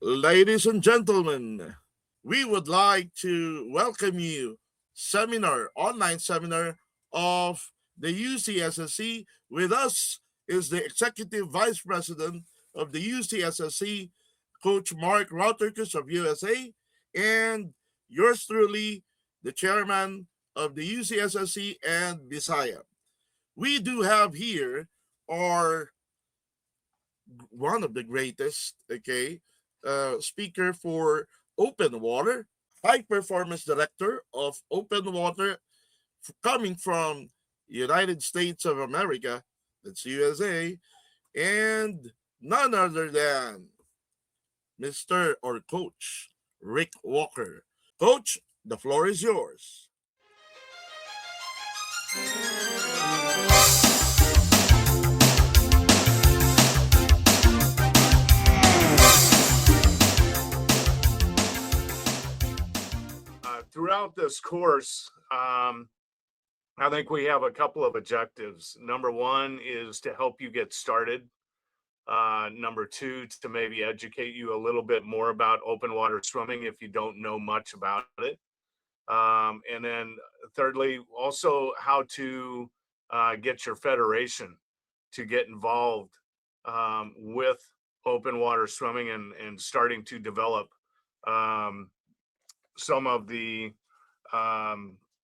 Ladies and gentlemen, we would like to welcome you online seminar of the UCSSC. With us is the Executive Vice President of the UCSSC, Coach Mark Rauterkus of USA, and yours truly, the Chairman of the UCSSC and Bisaya. We do have here our one of the greatest, okay, speaker for Open Water, high performance director of Open Water, coming from United States of America, that's USA, and none other than Mr. or Coach Rick Walker. Coach, the floor is yours. Throughout this course, I think we have a couple of objectives. Number one is to help you get started. Number two, to maybe educate you a little bit more about open water swimming if you don't know much about it. And then thirdly, also how to get your federation to get involved with open water swimming and starting to develop um, some of the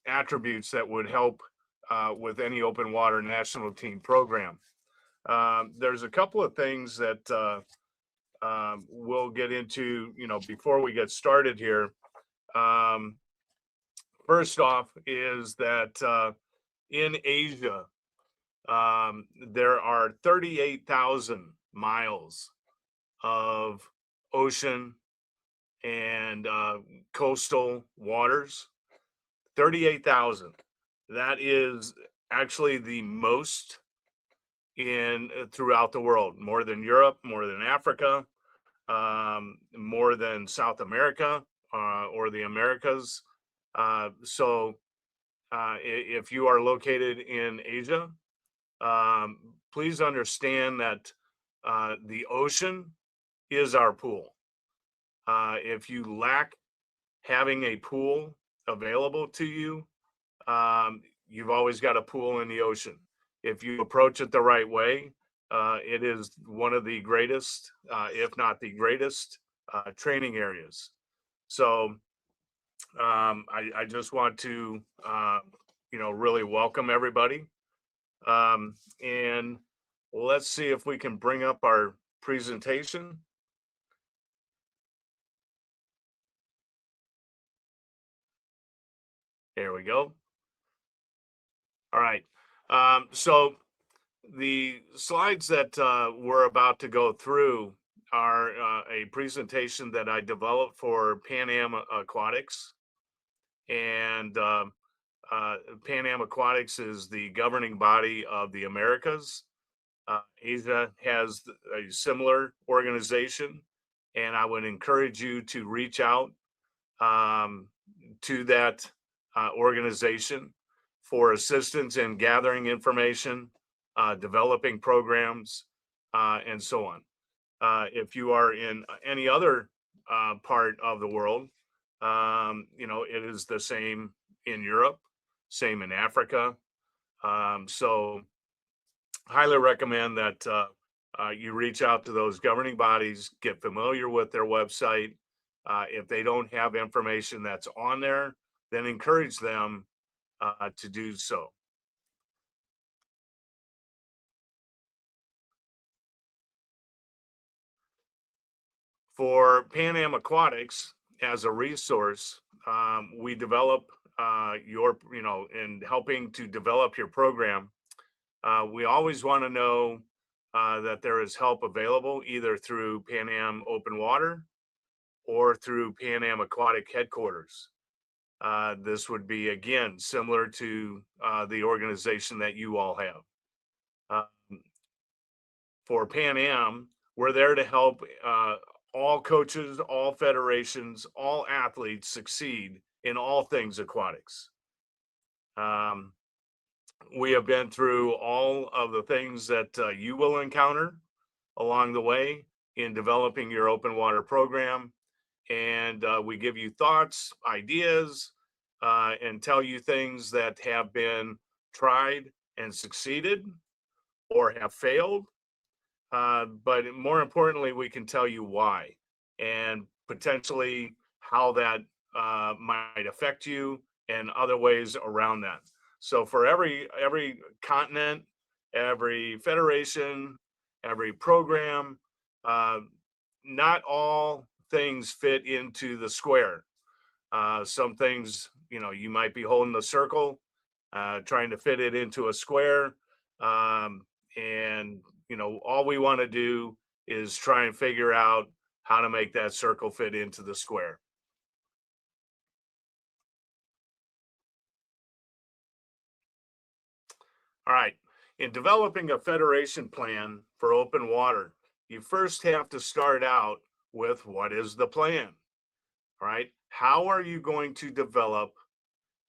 attributes that would help with any open water national team program. There's a couple of things that we'll get into, before we get started here. Um, First off is that in Asia, there are 38,000 miles of ocean and coastal waters. 38,000. That is actually the most in throughout the world, more than Europe, more than Africa, more than South America or the Americas. If you are located in Asia, please understand that the ocean is our pool. If you lack having a pool available to you, you've always got a pool in the ocean. If you approach it the right way, it is one of the greatest, if not the greatest, training areas. So I just want to, really welcome everybody. And let's see if we can bring up our presentation. There we go. All right. So the slides that we're about to go through are a presentation that I developed for Pan Am Aquatics. And Pan Am Aquatics is the governing body of the Americas. Asia has a similar organization, and I would encourage you to reach out to that organization for assistance in gathering information, developing programs, and so on. If you are in any other part of the world, it is the same in Europe, same in Africa. So highly recommend that you reach out to those governing bodies, get familiar with their website. If they don't have information that's on there, then encourage them to do so. For Pan Am Aquatics, as a resource, we develop in helping to develop your program. We always want to know that there is help available either through Pan Am Open Water or through Pan Am Aquatic Headquarters. This would be, again, similar to the organization that you all have. For Pan Am, we're there to help all coaches, all federations, all athletes succeed in all things aquatics. We have been through all of the things that you will encounter along the way. in developing your open water program. And we give you thoughts, ideas, and tell you things that have been tried and succeeded or have failed. But more importantly, we can tell you why and potentially how that might affect you and other ways around that. So for every continent, every federation, every program, uh, not all things fit into the square. Some things, you might be holding the circle, trying to fit it into a square. And, all we want to do is try and figure out how to make that circle fit into the square. All right. In developing a federation plan for open water, you first have to start out with what is the plan? All right. How are you going to develop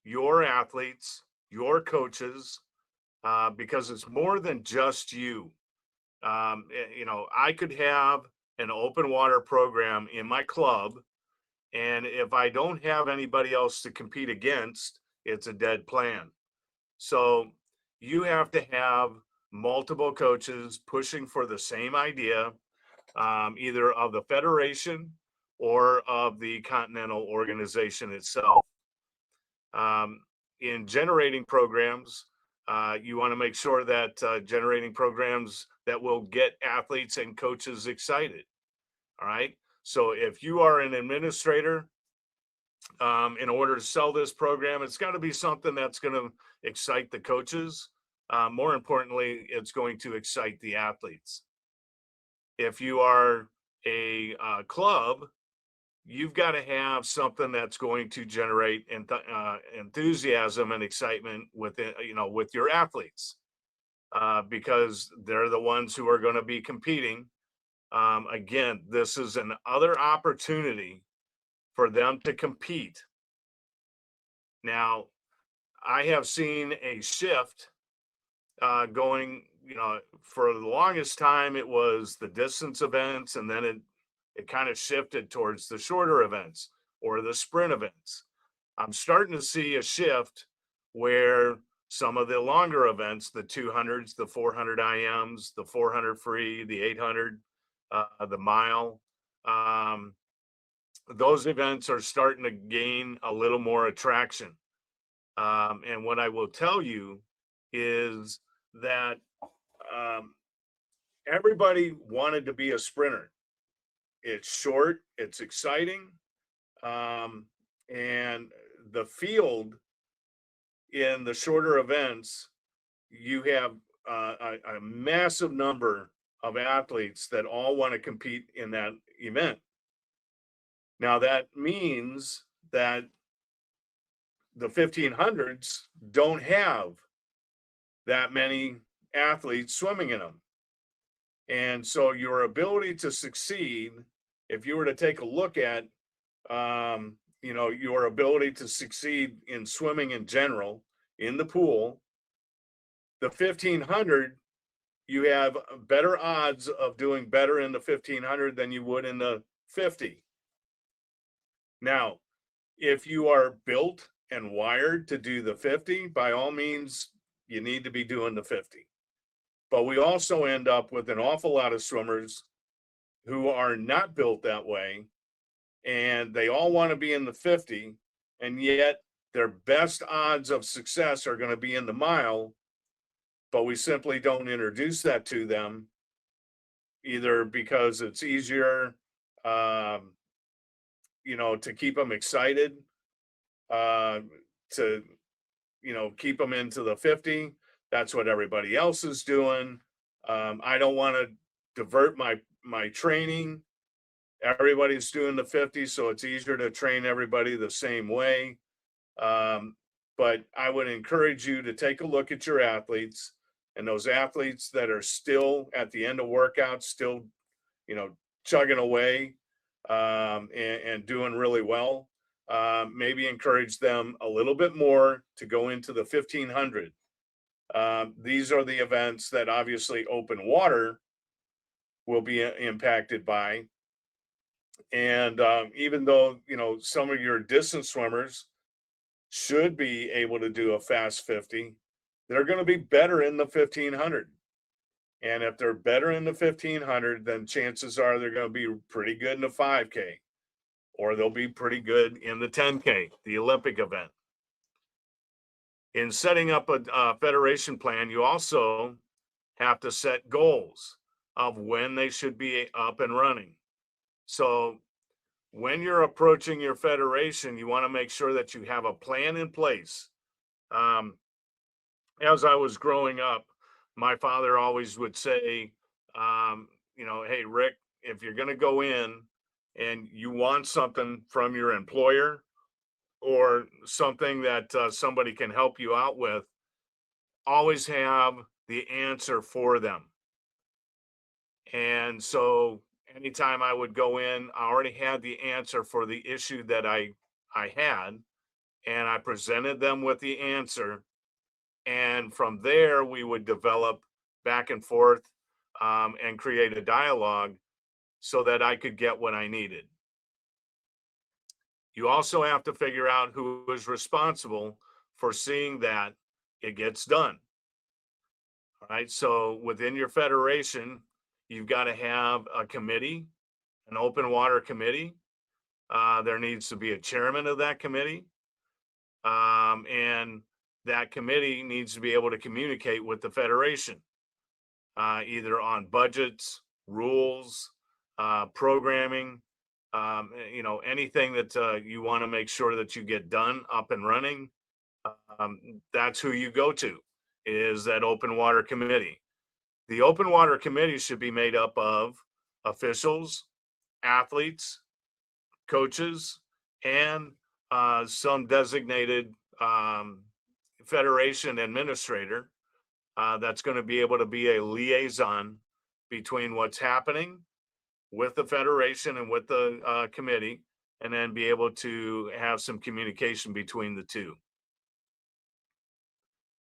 your athletes, your coaches, because it's more than just you. I could have an open water program in my club, and if I don't have anybody else to compete against, it's a dead plan. So you have to have multiple coaches pushing for the same idea, either of the federation or of the continental organization itself. Um, in generating programs, you want to make sure that generating programs that will get athletes and coaches excited. All right. So if you are an administrator, in order to sell this program, it's got to be something that's going to excite the coaches. More importantly, it's going to excite the athletes. If you are a club, you've got to have something that's going to generate enthusiasm and excitement with it, with your athletes, because they're the ones who are going to be competing. Again, this is another opportunity for them to compete. Now, I have seen a shift going. For the longest time, it was the distance events, and then it kind of shifted towards the shorter events or the sprint events. I'm starting to see a shift where some of the longer events, the 200s, the 400 IMs, the 400 free, the 800, the mile, um, those events are starting to gain a little more attraction. And what I will tell you is that um, everybody wanted to be a sprinter. It's short, it's exciting, um, and the field in the shorter events, you have a massive number of athletes that all want to compete in that event. Now, that means that the 1500s don't have that many athletes swimming in them. And so, your ability to succeed, if you were to take a look at your ability to succeed in swimming in general in the pool, the 1500, you have better odds of doing better in the 1500 than you would in the 50. Now, if you are built and wired to do the 50, by all means, you need to be doing the 50. But we also end up with an awful lot of swimmers who are not built that way, and they all want to be in the 50, and yet their best odds of success are going to be in the mile, but we simply don't introduce that to them, either because it's easier, um, to keep them excited, uh, to, keep them into the 50. That's what everybody else is doing. I don't want to divert my training. Everybody's doing the 50, so it's easier to train everybody the same way. But I would encourage you to take a look at your athletes, and those athletes that are still at the end of workouts, still, chugging away, and doing really well. Maybe encourage them a little bit more to go into the 1500. These are the events that obviously open water will be impacted by. And even though, some of your distance swimmers should be able to do a fast 50, they're going to be better in the 1500. And if they're better in the 1500, then chances are they're going to be pretty good in the 5K, or they'll be pretty good in the 10K, the Olympic event. In setting up a federation plan, you also have to set goals of when they should be up and running. So when you're approaching your federation, you want to make sure that you have a plan in place. Um, as I was growing up, my father always would say, hey, Rick, if you're going to go in and you want something from your employer or something that somebody can help you out with, always have the answer for them. And so anytime I would go in, I already had the answer for the issue that I had, and I presented them with the answer. And from there, we would develop back and forth and create a dialogue so that I could get what I needed. You also have to figure out who is responsible for seeing that it gets done. All right. So within your federation, you've got to have a committee, an open water committee. There needs to be a chairman of that committee. And that committee needs to be able to communicate with the federation, either on budgets, rules, programming, anything that you want to make sure that you get done up and running. That's who you go to, is that open water committee. The open water committee should be made up of officials, athletes, coaches, and some designated federation administrator that's going to be able to be a liaison between what's happening with the federation and with the committee, and then be able to have some communication between the two.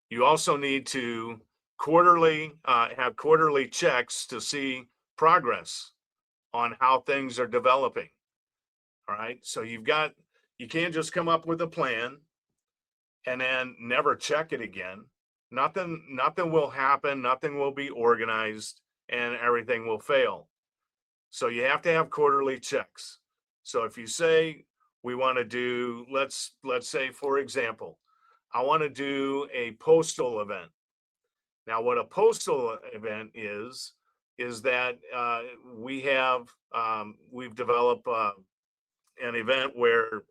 You also need to have quarterly checks to see progress on how things are developing. All right. So you can't just come up with a plan and then never check it again. Nothing will happen, nothing will be organized, and everything will fail. So you have to have quarterly checks. So if you say we want to do, let's say, for example, I want to do a postal event. Now, what a postal event is that we've developed an event where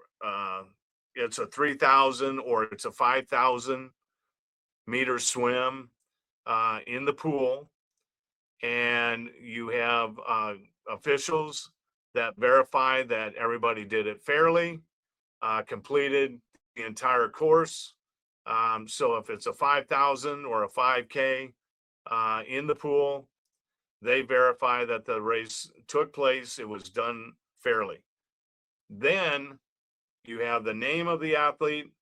it's a 3,000 or it's a 5,000 meter swim in the pool, and you have officials that verify that everybody did it fairly, completed the entire course. So if it's a 5,000 or a 5K in the pool, they verify that the race took place, it was done fairly. Then you have the name of the athlete,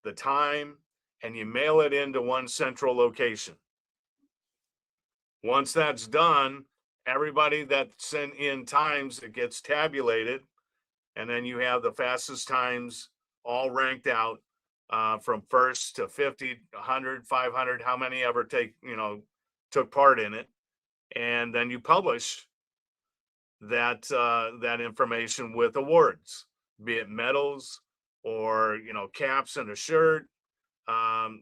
the time, and you mail it into one central location. Once that's done, everybody that sent in times, it gets tabulated, and then you have the fastest times all ranked out from first to 50, 100, 500, how many ever took part in it. And then you publish that information with awards, be it medals or caps and a shirt,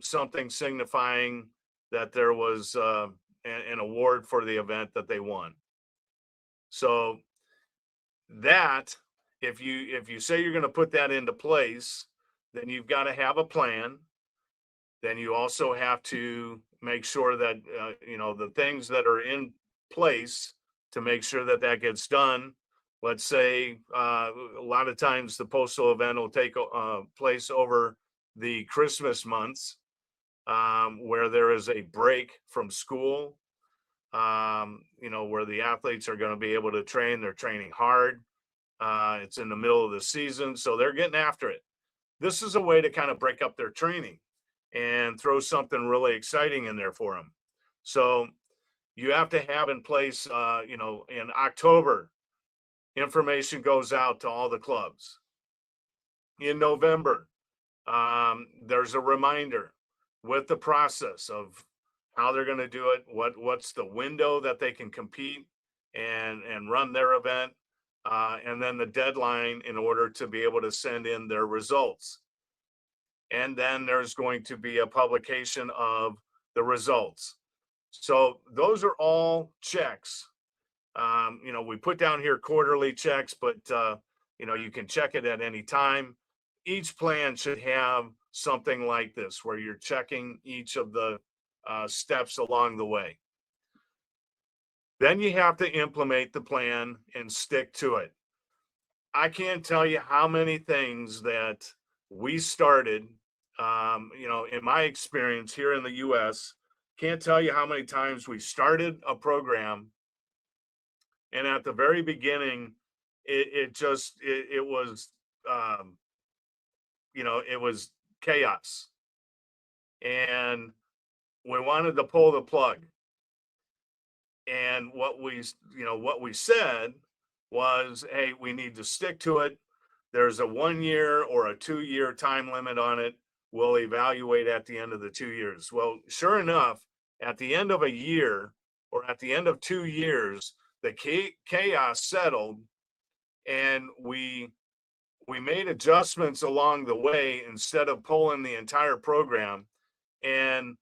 something signifying that there was an award for the event that they won. So that if you say you're going to put that into place, then you've got to have a plan. Then you also have to make sure that the things that are in place to make sure that that gets done. Let's say a lot of times the postal event will take place over the Christmas months, where there is a break from school, where the athletes are going to be able to train. They're training hard. It's in the middle of the season, so they're getting after it. This is a way to kind of break up their training and throw something really exciting in there for them. So you have to have in place, in October, information goes out to all the clubs. In November, there's a reminder with the process of how they're going to do it, what's the window that they can compete and run their event, and then the deadline in order to be able to send in their results. And then there's going to be a publication of the results. So those are all checks. We put down here quarterly checks, but you can check it at any time. Each plan should have something like this, where you're checking each of the steps along the way. Then you have to implement the plan and stick to it. I can't tell you how many things that we started, in my experience here in the US, can't tell you how many times we started a program, and at the very beginning, it was, it was chaos. And we wanted to pull the plug. And what we said was, hey, we need to stick to it. There's a 1 year or a 2 year time limit on it. We'll evaluate at the end of the 2 years. Well, sure enough, at the end of a year or at the end of 2 years, the chaos settled, and we made adjustments along the way instead of pulling the entire program. And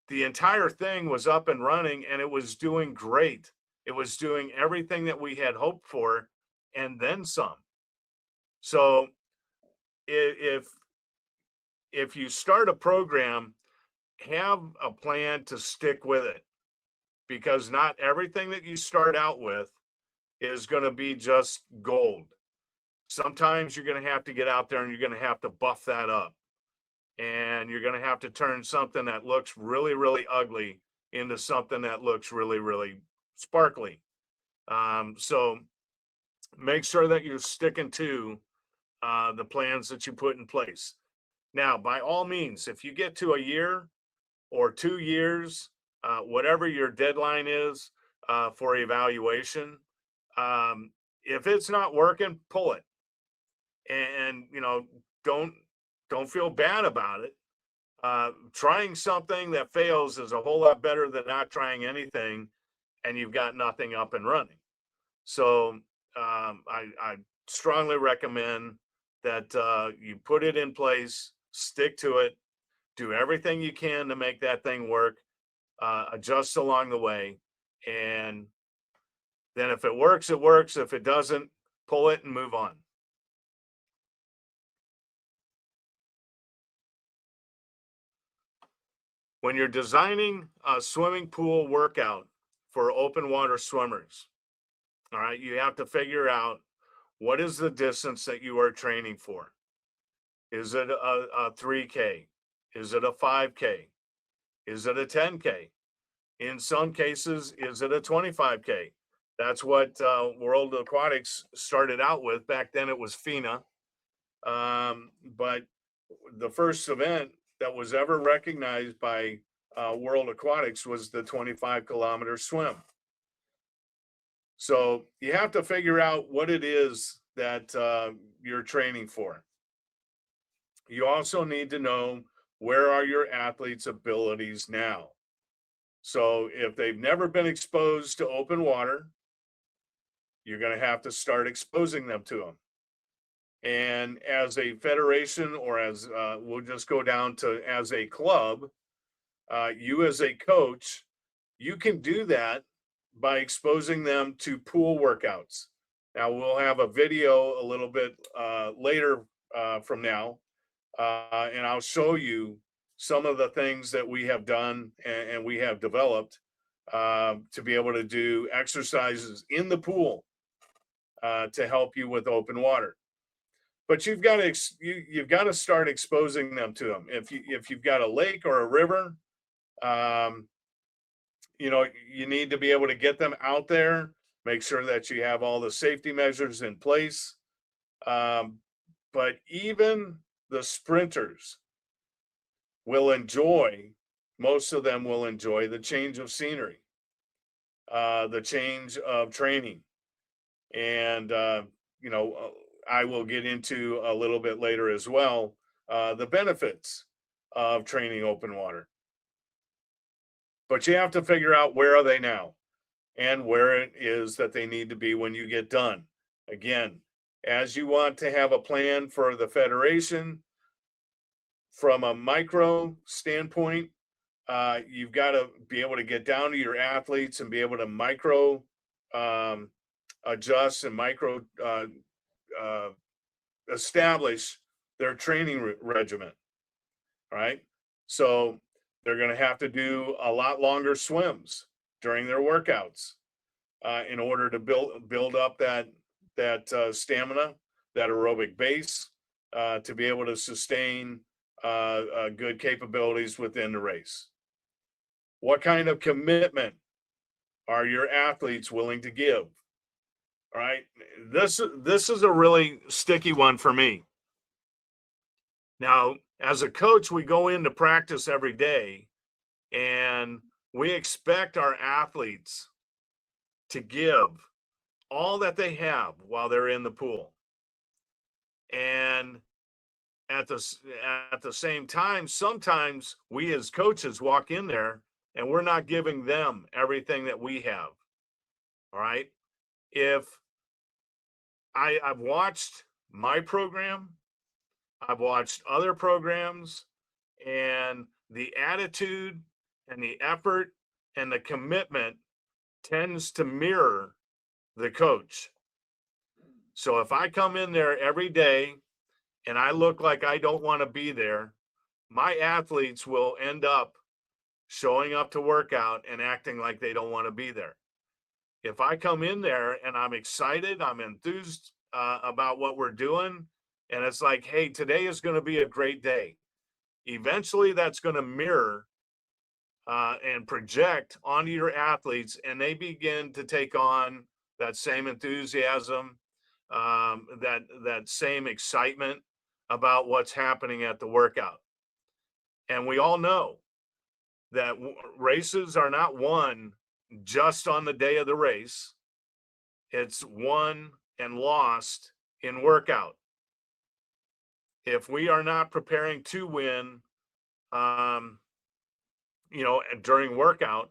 the entire thing was up and running, and it was doing great. It was doing everything that we had hoped for and then some. So if you start a program, have a plan to stick with it, because not everything that you start out with is going to be just gold. Sometimes you're going to have to get out there and you're going to have to buff that up. And you're going to have to turn something that looks really, really ugly into something that looks really, really sparkly. So make sure that you're sticking to the plans that you put in place. Now, by all means, if you get to a year or 2 years, whatever your deadline is for evaluation, if it's not working, pull it. And don't feel bad about it. Trying something that fails is a whole lot better than not trying anything and you've got nothing up and running. So I strongly recommend that you put it in place, stick to it, do everything you can to make that thing work, adjust along the way. And then if it works, it works. If it doesn't, pull it and move on. When you're designing a swimming pool workout for open water swimmers, all right, you have to figure out, what is the distance that you are training for? Is it a 3K? Is it a 5K? Is it a 10K? In some cases, is it a 25K? That's what World Aquatics started out with. Back then it was FINA. But the first event that was ever recognized by World Aquatics was the 25-kilometer swim. So you have to figure out what it is that you're training for. You also need to know, where are your athletes' abilities now? So if they've never been exposed to open water, you're going to have to start exposing them to them. And as a federation, or as we'll just go down to as a club, you as a coach, you can do that by exposing them to pool workouts. Now, we'll have a video a little bit later from now, and I'll show you some of the things that we have done and we have developed to be able to do exercises in the pool to help you with open water. But you've got to start exposing them to them. If you've got a lake or a river, you need to be able to get them out there, make sure that you have all the safety measures in place. But even the sprinters will enjoy, most of them will enjoy the change of scenery. the change of training. And, I will get into a little bit later as well the benefits of training open water. But you have to figure out where are they now and where it is that they need to be when you get done. Again, as you want to have a plan for the federation from a micro standpoint, you've got to be able to get down to your athletes and be able to micro um, adjust and micro uh, establish their training regimen, right? So they're going to have to do a lot longer swims during their workouts in order to build up that stamina, that aerobic base, to be able to sustain good capabilities within the race. What kind of commitment are your athletes willing to give? All right, this is a really sticky one for me. Now, as a coach, we go into practice every day and we expect our athletes to give all that they have while they're in the pool. And at the same time, sometimes we as coaches walk in there and we're not giving them everything that we have. All right. If I've watched my program, I've watched other programs, and the attitude and the effort and the commitment tends to mirror the coach. So if I come in there every day and I look like I don't want to be there, my athletes will end up showing up to workout and acting like they don't want to be there. If I come in there and I'm excited, I'm enthused about what we're doing, and it's like, hey, today is going to be a great day. Eventually, that's going to mirror and project onto your athletes, and they begin to take on that same enthusiasm, that same excitement about what's happening at the workout. And we all know that races are not won just on the day of the race. It's won and lost in workout. If we are not preparing to win, during workout,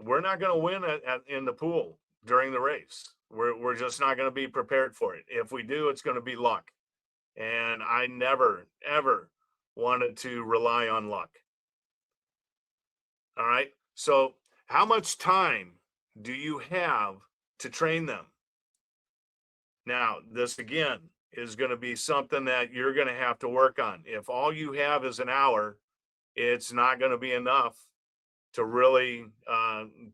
we're not going to win in the pool during the race. We're just not going to be prepared for it. If we do, it's going to be luck. And I never, ever wanted to rely on luck. All right. So how much time do you have to train them? Now, this again is going to be something that you're going to have to work on. If all you have is an hour, it's not going to be enough to really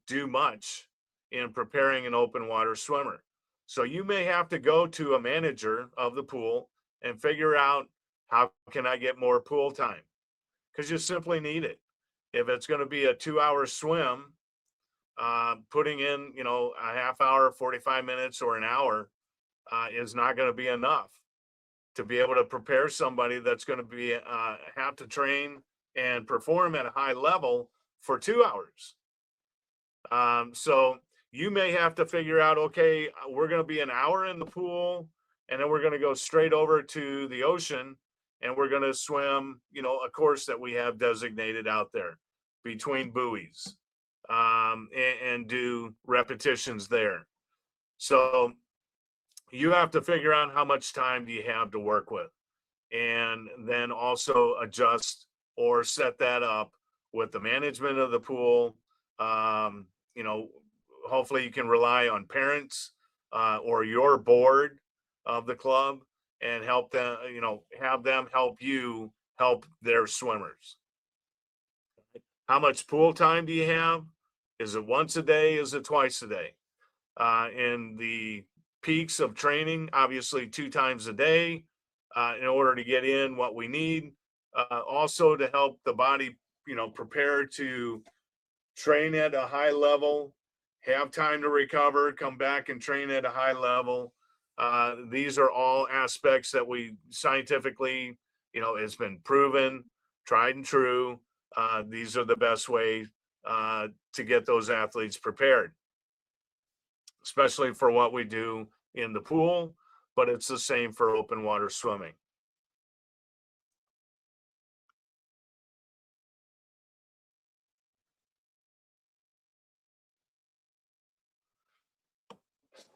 do much in preparing an open water swimmer. So you may have to go to a manager of the pool and figure out, how can I get more pool time? Because you simply need it. If it's going to be a 2-hour swim, putting in, a half hour, 45 minutes, or an hour is not going to be enough to be able to prepare somebody that's going to be have to train and perform at a high level for 2 hours. So you may have to figure out, okay, we're going to be an hour in the pool, and then we're going to go straight over to the ocean, and we're going to swim, a course that we have designated out there between buoys, and do repetitions there. So you have to figure out how much time do you have to work with, and then also adjust or set that up with the management of the pool. Hopefully you can rely on parents or your board of the club and help them, have them help you help their swimmers. How much pool time do you have? Is it once a day? Is it twice a day? In the peaks of training, obviously 2 times a day in order to get in what we need. Also to help the body, prepare to train at a high level, have time to recover, come back and train at a high level. These are all aspects that we scientifically, it's been proven, tried and true. These are the best way to get those athletes prepared, especially for what we do in the pool, but it's the same for open water swimming.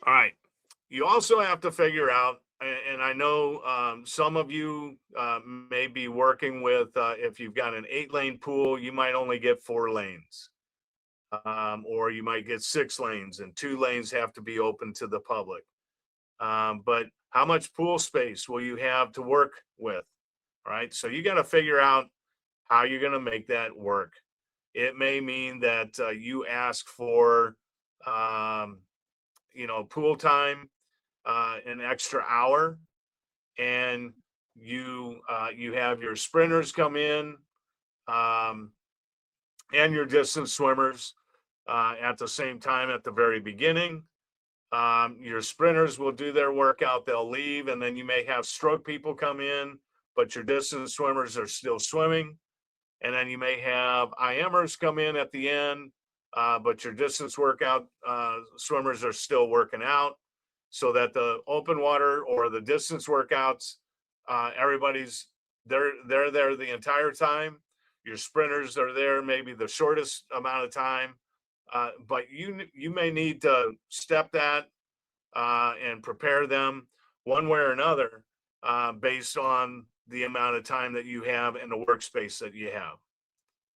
All right. You also have to figure out, and I know some of you may be working with, if you've got an 8-lane pool, you might only get 4 lanes, or you might get 6 lanes, and 2 lanes have to be open to the public. But how much pool space will you have to work with? All right. So you got to figure out how you're going to make that work. It may mean that you ask for, um, pool time, an extra hour, and you have your sprinters come in, um, and your distance swimmers at the same time at the very beginning. Your sprinters will do their workout, they'll leave, and then you may have stroke people come in, but your distance swimmers are still swimming. And then you may have IMers come in at the end, but your distance workout swimmers are still working out, so that the open water or the distance workouts, everybody's they're there the entire time. Your sprinters are there maybe the shortest amount of time, but you may need to step that and prepare them one way or another, based on the amount of time that you have and the workspace that you have.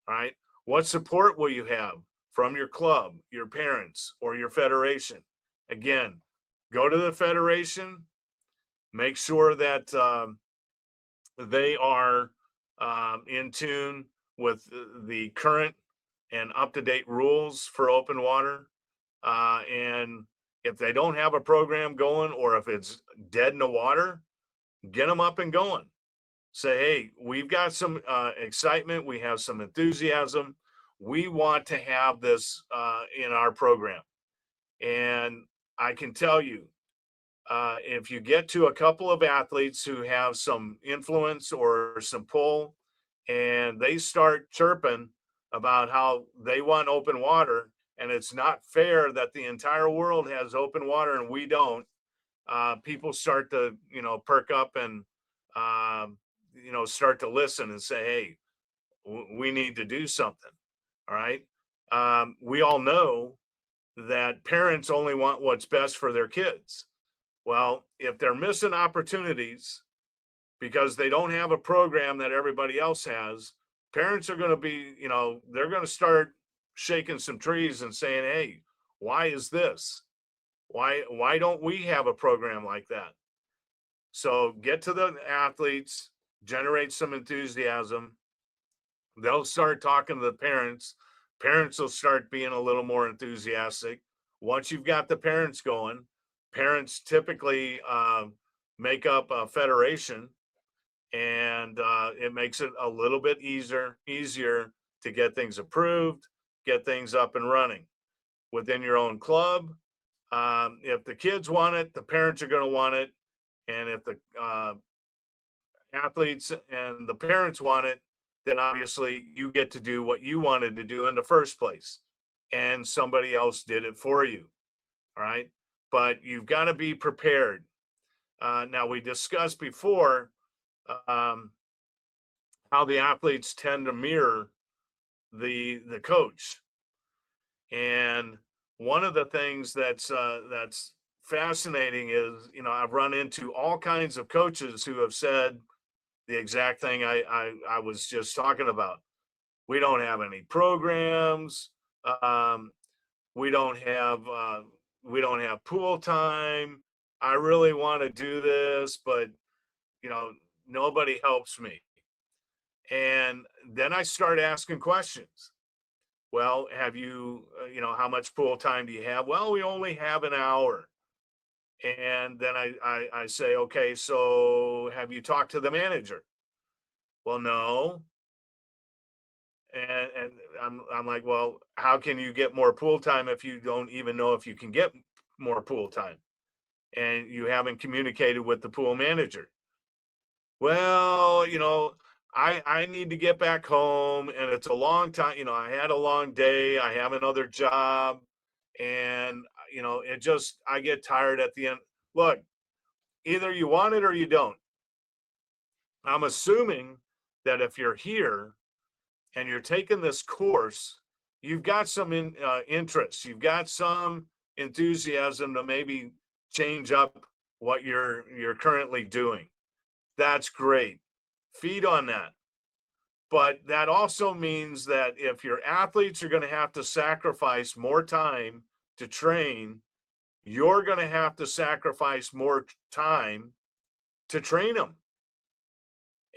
All right. What support will you have from your club, your parents, or your federation? Again, go to the federation, make sure that they are in tune with the current and up to date rules for open water. And if they don't have a program going, or if it's dead in the water, get them up and going. Say, hey, we've got some excitement, we have some enthusiasm. We want to have this in our program. And I can tell you, if you get to a couple of athletes who have some influence or some pull, and they start chirping about how they want open water, and it's not fair that the entire world has open water and we don't, people start to, perk up and, start to listen and say, hey, we need to do something. All right. We all know that parents only want what's best for their kids. Well, if they're missing opportunities because they don't have a program that everybody else has, parents are going to be, they're going to start shaking some trees and saying, hey, why is this? Why don't we have a program like that? So get to the athletes, generate some enthusiasm. They'll start talking to the parents. Parents will start being a little more enthusiastic. Once you've got the parents going, parents typically make up a federation, and it makes it a little bit easier to get things approved, get things up and running within your own club. If the kids want it, the parents are going to want it, and if the athletes and the parents want it, then obviously you get to do what you wanted to do in the first place, and somebody else did it for you. All right. But you've got to be prepared. Now, we discussed before um, how the athletes tend to mirror the coach. And one of the things that's fascinating is, I've run into all kinds of coaches who have said the exact thing I was just talking about. We don't have any programs. Um, we don't have pool time. I really want to do this, but nobody helps me. And then I start asking questions. Well, have you, how much pool time do you have? Well, we only have an hour. And then I say, okay, so have you talked to the manager? Well, no. And I'm like, well, how can you get more pool time if you don't even know if you can get more pool time, and you haven't communicated with the pool manager? Well, I need to get back home and it's a long time, I had a long day, I have another job, and it just I get tired at the end. Look, either you want it or you don't. I'm assuming that if you're here and you're taking this course, you've got some interest, you've got some enthusiasm to maybe change up what you're currently doing. That's great. Feed on that. But that also means that if your athletes are going to have to sacrifice more time to train, you're going to have to sacrifice more time to train them.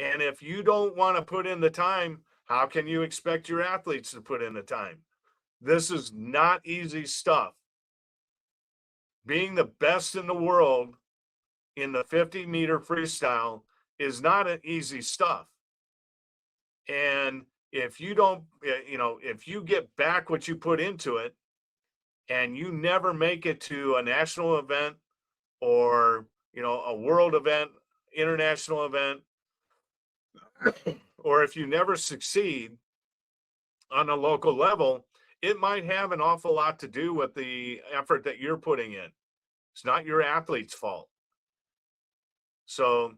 And if you don't want to put in the time, how can you expect your athletes to put in the time? This is not easy stuff. Being the best in the world in the 50-meter freestyle is not an easy stuff. And if you don't, if you get back what you put into it and you never make it to a national event or, a world event, international event, or if you never succeed on a local level, it might have an awful lot to do with the effort that you're putting in. It's not your athlete's fault. So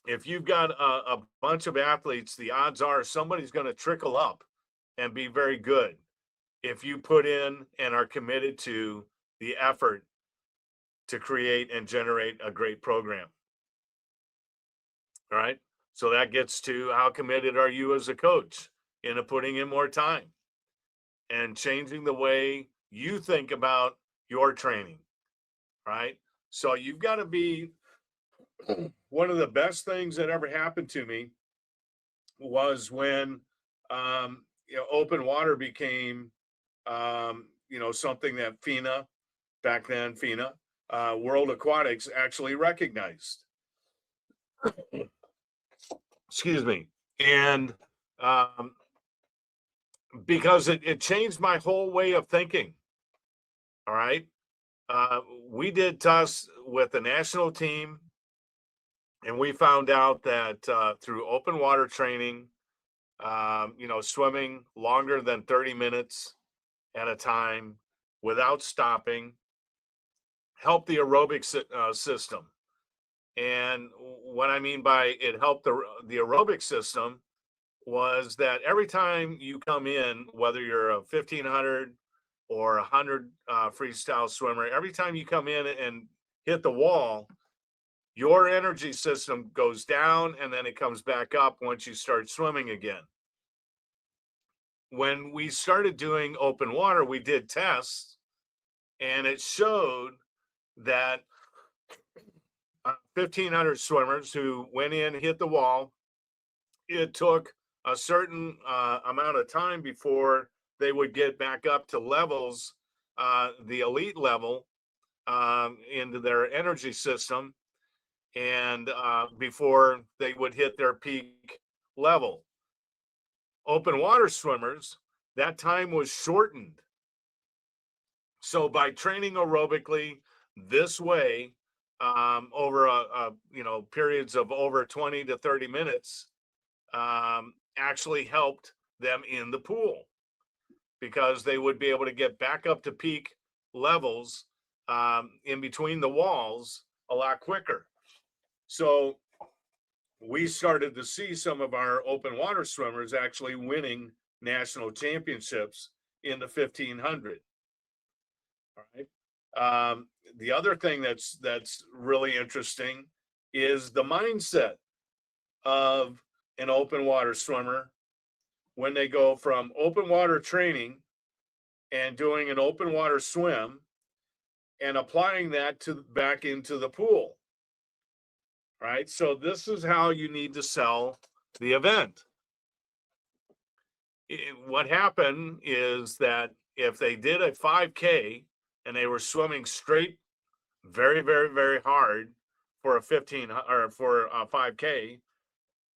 if you've got a bunch of athletes, the odds are somebody's going to trickle up and be very good if you put in and are committed to the effort to create and generate a great program. All right. So that gets to how committed are you as a coach into putting in more time and changing the way you think about your training. Right. So you've got to be one of the best things that ever happened to me was when open water became something that FINA back then, FINA, World Aquatics actually recognized. Excuse me. And because it changed my whole way of thinking. All right. We did tests with the national team, and we found out that through open water training, swimming longer than 30 minutes at a time without stopping helped the aerobic system. And what I mean by it helped the aerobic system was that every time you come in, whether you're a 1500 or 100 freestyle swimmer, every time you come in and hit the wall, your energy system goes down and then it comes back up once you start swimming again. When we started doing open water, we did tests and it showed that 1,500 swimmers who went in, hit the wall, it took a certain amount of time before they would get back up to levels, the elite level, into their energy system, and before they would hit their peak level. Open water swimmers, that time was shortened. So by training aerobically this way, over periods of over 20 to 30 minutes, actually helped them in the pool because they would be able to get back up to peak levels in between the walls a lot quicker. So we started to see some of our open water swimmers actually winning national championships in the 1500. All right. The other thing that's really interesting is the mindset of an open water swimmer when they go from open water training and doing an open water swim and applying that to back into the pool. Right? So this is how you need to sell the event. What happened is that if they did a 5K and they were swimming straight very, very, very hard for a 15 or for a 5K,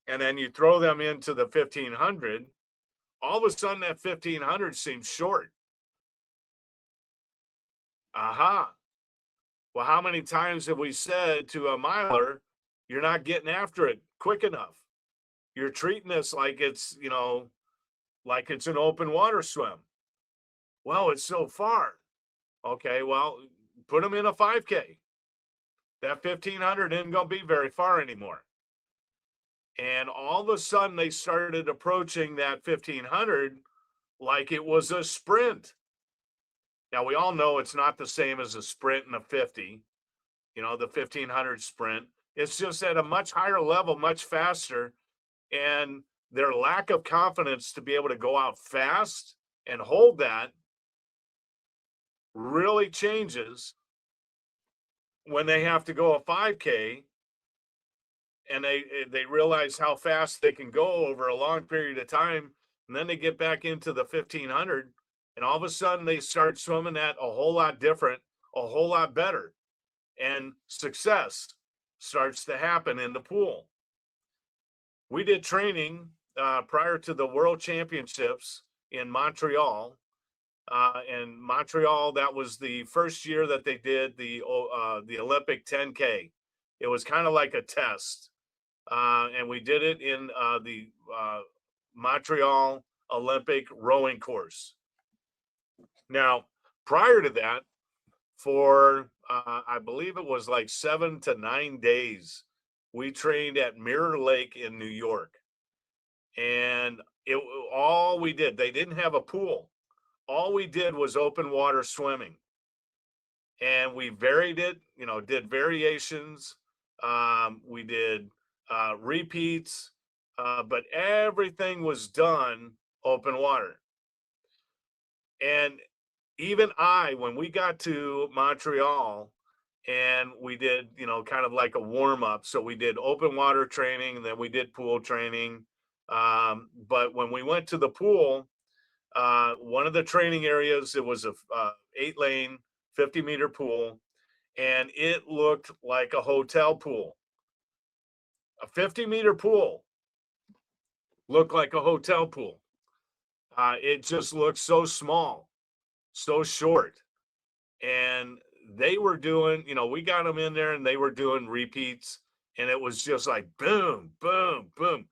and then you throw them into the 1500, all of a sudden that 1500 seems short. Aha. Well, how many times have we said to a miler, you're not getting after it quick enough? you're treating this like it's, like it's an open water swim. Well, it's so far. Okay, well, put them in a 5K. That 1500 isn't going to be very far anymore. And all of a sudden, they started approaching that 1500 like it was a sprint. Now, we all know it's not the same as a sprint and a 50, the 1500 sprint. It's just at a much higher level, much faster. And their lack of confidence to be able to go out fast and hold that really changes when they have to go a 5K and they realize how fast they can go over a long period of time, and then they get back into the 1500, and all of a sudden they start swimming that a whole lot different, a whole lot better, and success starts to happen in the pool. We did training prior to the World Championships in Montreal. In Montreal, that was the first year that they did the Olympic 10K. It was kind of like a test, and we did it in the Montreal Olympic rowing course. Now, prior to that, for I believe it was like 7 to 9 days, we trained at Mirror Lake in New York, and all we did, they didn't have a pool. All we did was open water swimming, and we varied it, did variations. We did repeats, but everything was done open water. And even when we got to Montreal and we did, kind of like a warm up. So we did open water training and then we did pool training. But when we went to the pool, one of the training areas, it was a 8-lane, 50-meter pool, and it looked like a hotel pool. A 50-meter pool looked like a hotel pool. It just looked so small, so short. And they were doing, we got them in there and they were doing repeats, and it was just like boom, boom, boom,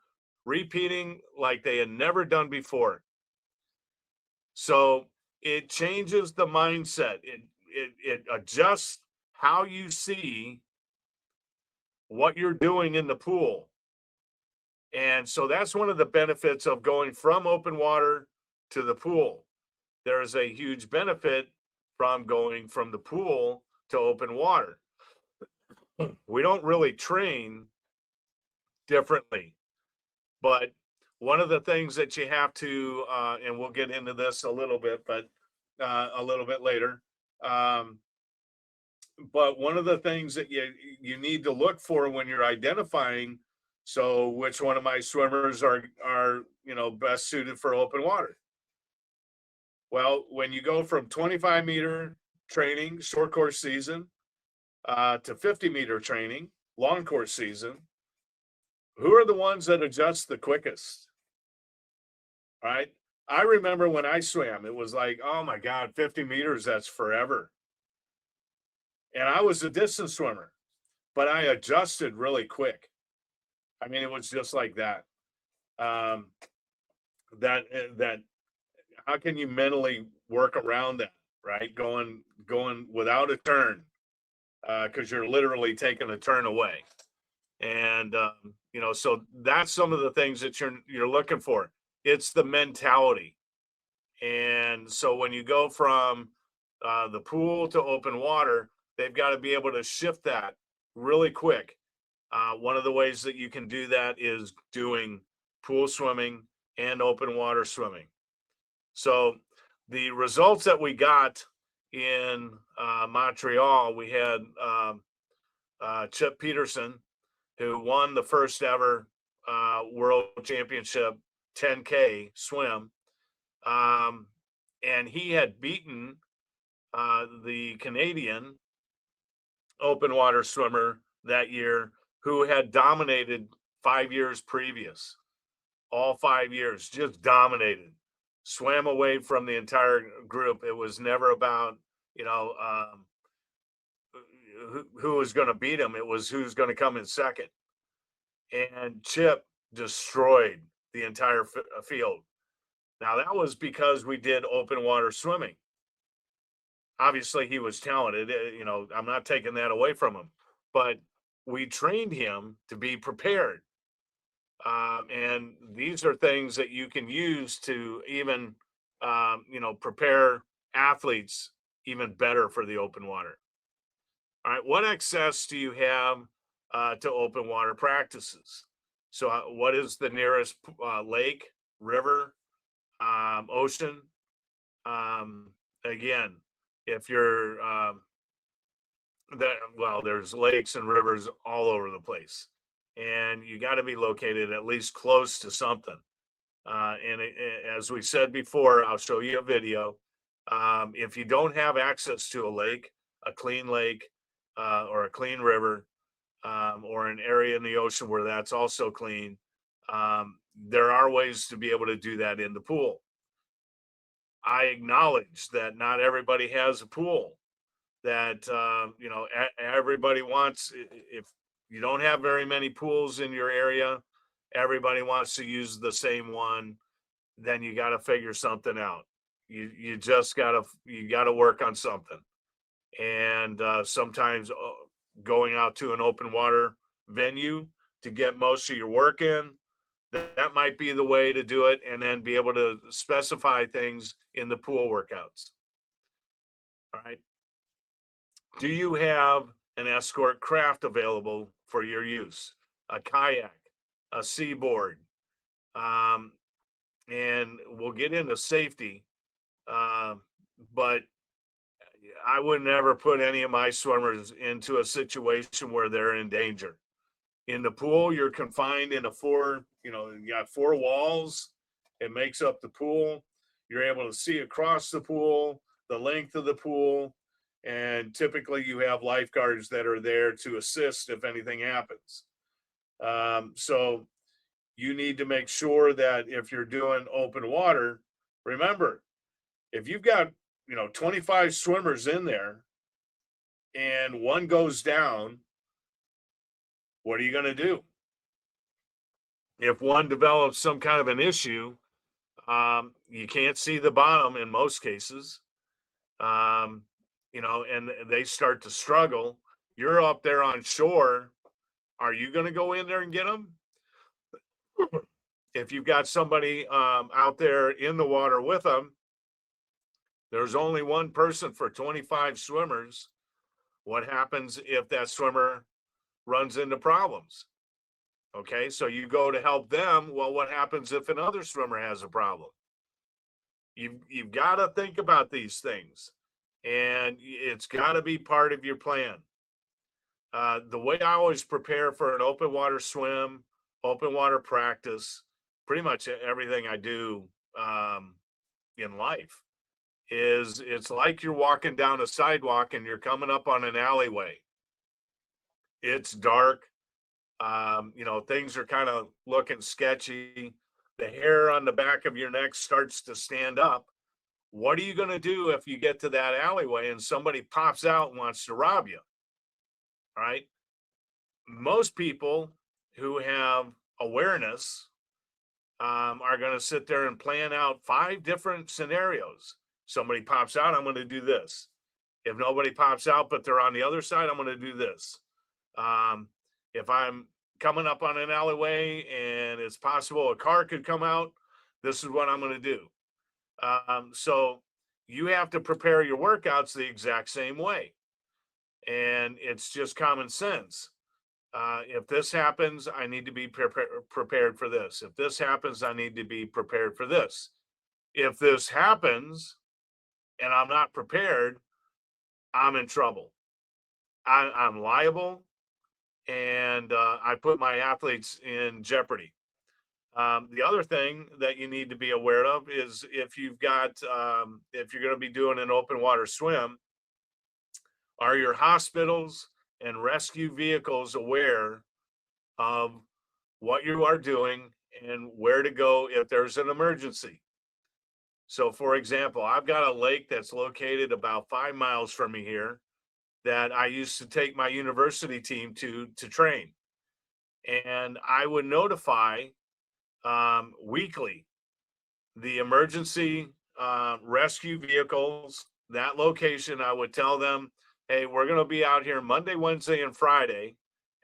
repeating like they had never done before. So it changes the mindset. It adjusts how you see what you're doing in the pool. And so that's one of the benefits of going from open water to the pool. There's a huge benefit from going from the pool to open water. We don't really train differently, but one of the things that you have to, and we'll get into this a little bit, but a little bit later. But one of the things that you need to look for when you're identifying, so which one of my swimmers are best suited for open water. Well, when you go from 25-meter training, short course season, to 50-meter training, long course season, who are the ones that adjust the quickest? Right? I remember when I swam, it was like, oh my God, 50 meters, that's forever. And I was a distance swimmer, but I adjusted really quick. I mean, it was just like that. That how can you mentally work around that, right? Going without a turn, because you're literally taking a turn away. And so that's some of the things that you're looking for. It's the mentality. And so when you go from the pool to open water, they've got to be able to shift that really quick. One of the ways that you can do that is doing pool swimming and open water swimming. So the results that we got in Montreal, we had Chip Peterson, who won the first ever World Championship 10K swim. And he had beaten the Canadian open water swimmer that year, who had dominated 5 years previous. All 5 years, just dominated, swam away from the entire group. It was never about, who was going to beat him. It was who's going to come in second. And Chip destroyed the entire field. Now, that was because we did open water swimming. Obviously, he was talented. I'm not taking that away from him, but we trained him to be prepared. And these are things that you can use to even, prepare athletes even better for the open water. All right, what access do you have to open water practices? So, what is the nearest lake, river, ocean? Again, if you're there's lakes and rivers all over the place, and you got to be located at least close to something. As we said before, I'll show you a video. If you don't have access to a lake, a clean lake, or a clean river, or an area in the ocean where that's also clean, there are ways to be able to do that in the pool. I acknowledge that not everybody has a pool, that everybody wants. If you don't have very many pools in your area, everybody wants to use the same one, then you got to figure something out. You just gotta work on something. And sometimes going out to an open water venue to get most of your work in, that might be the way to do it, and then be able to specify things in the pool workouts. All right. Do you have an escort craft available for your use? A kayak, a seaboard, um, and we'll get into safety. But I would never put any of my swimmers into a situation where they're in danger. In the pool, you're confined in you got four walls. It makes up the pool. You're able to see across the pool, the length of the pool, and typically you have lifeguards that are there to assist if anything happens. So you need to make sure that if you're doing open water, remember, if you've got 25 swimmers in there and one goes down, what are you going to do? If one develops some kind of an issue, you can't see the bottom in most cases, and they start to struggle. You're up there on shore. Are you going to go in there and get them? If you've got somebody out there in the water with them, there's only one person for 25 swimmers. What happens if that swimmer runs into problems? Okay, so you go to help them. Well, what happens if another swimmer has a problem? You've got to think about these things, and it's got to be part of your plan. The way I always prepare for an open water swim, open water practice, pretty much everything I do in life, is it's like you're walking down a sidewalk and you're coming up on an alleyway. It's dark. Things are kind of looking sketchy. The hair on the back of your neck starts to stand up. What are you going to do if you get to that alleyway and somebody pops out and wants to rob you? All right. Most people who have awareness are going to sit there and plan out 5 different scenarios. Somebody pops out, I'm going to do this. If nobody pops out, but they're on the other side, I'm going to do this. If I'm coming up on an alleyway and it's possible a car could come out, this is what I'm going to do. So you have to prepare your workouts the exact same way. And it's just common sense. If this happens, I need to be prepared for this. If this happens, I need to be prepared for this. If this happens and I'm not prepared, I'm in trouble. I'm liable, and I put my athletes in jeopardy. The other thing that you need to be aware of is if you're going to be doing an open water swim, are your hospitals and rescue vehicles aware of what you are doing and where to go if there's an emergency? So, for example, I've got a lake that's located about 5 miles from me here that I used to take my university team to train. And I would notify weekly the emergency rescue vehicles, that location. I would tell them, hey, we're going to be out here Monday, Wednesday, and Friday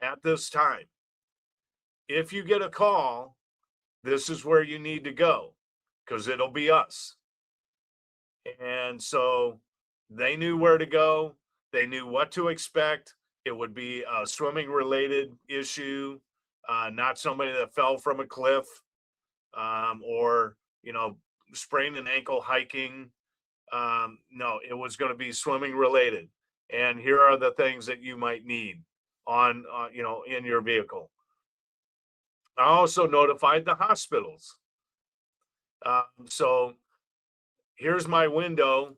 at this time. If you get a call, this is where you need to go because it'll be us. And so they knew where to go, they knew what to expect. It would be a swimming related issue, not somebody that fell from a cliff or, sprained an ankle hiking. No, it was going to be swimming related. And here are the things that you might need on, in your vehicle. I also notified the hospitals. So here's my window.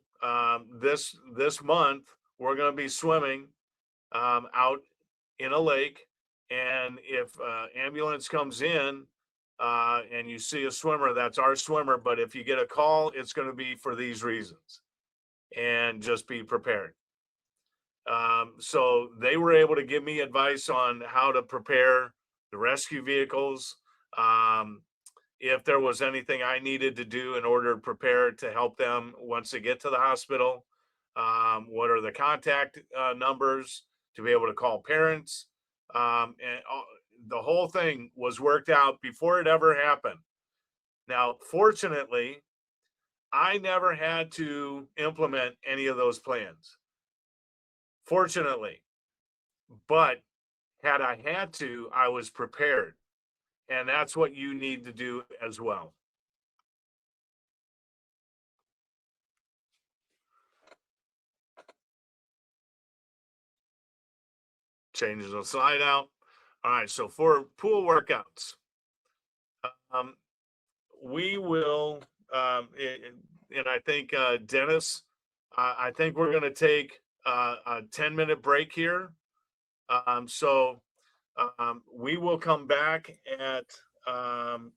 This month we're going to be swimming out in a lake, and if ambulance comes in and you see a swimmer, that's our swimmer. But if you get a call, it's going to be for these reasons, and just be prepared. So they were able to give me advice on how to prepare the rescue vehicles. If there was anything I needed to do in order to prepare to help them once they get to the hospital, what are the contact numbers to be able to call parents, and the whole thing was worked out before it ever happened. Now, fortunately, I never had to implement any of those plans. Fortunately, but had I had to, I was prepared. And that's what you need to do as well. Changes the slide out. All right, so for pool workouts, um, we will, and I think Dennis, I think we're going to take a 10-minute break here. So we will come back at,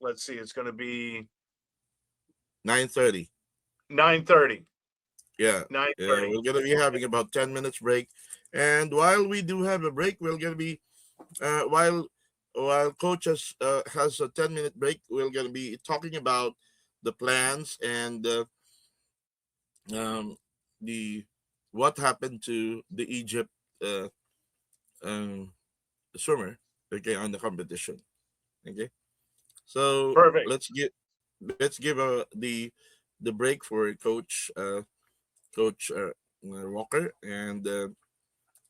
let's see, it's going to be 9:30. 9:30. Yeah. 9:30. We're gonna be having about 10 minutes break, and while we do have a break, we're gonna be while coach has a 10-minute break, we're gonna be talking about the plans and um, the what happened to the Egypt uh, um, swimmer, okay, on the competition. Okay, so Perfect. let's give the break for coach Walker, and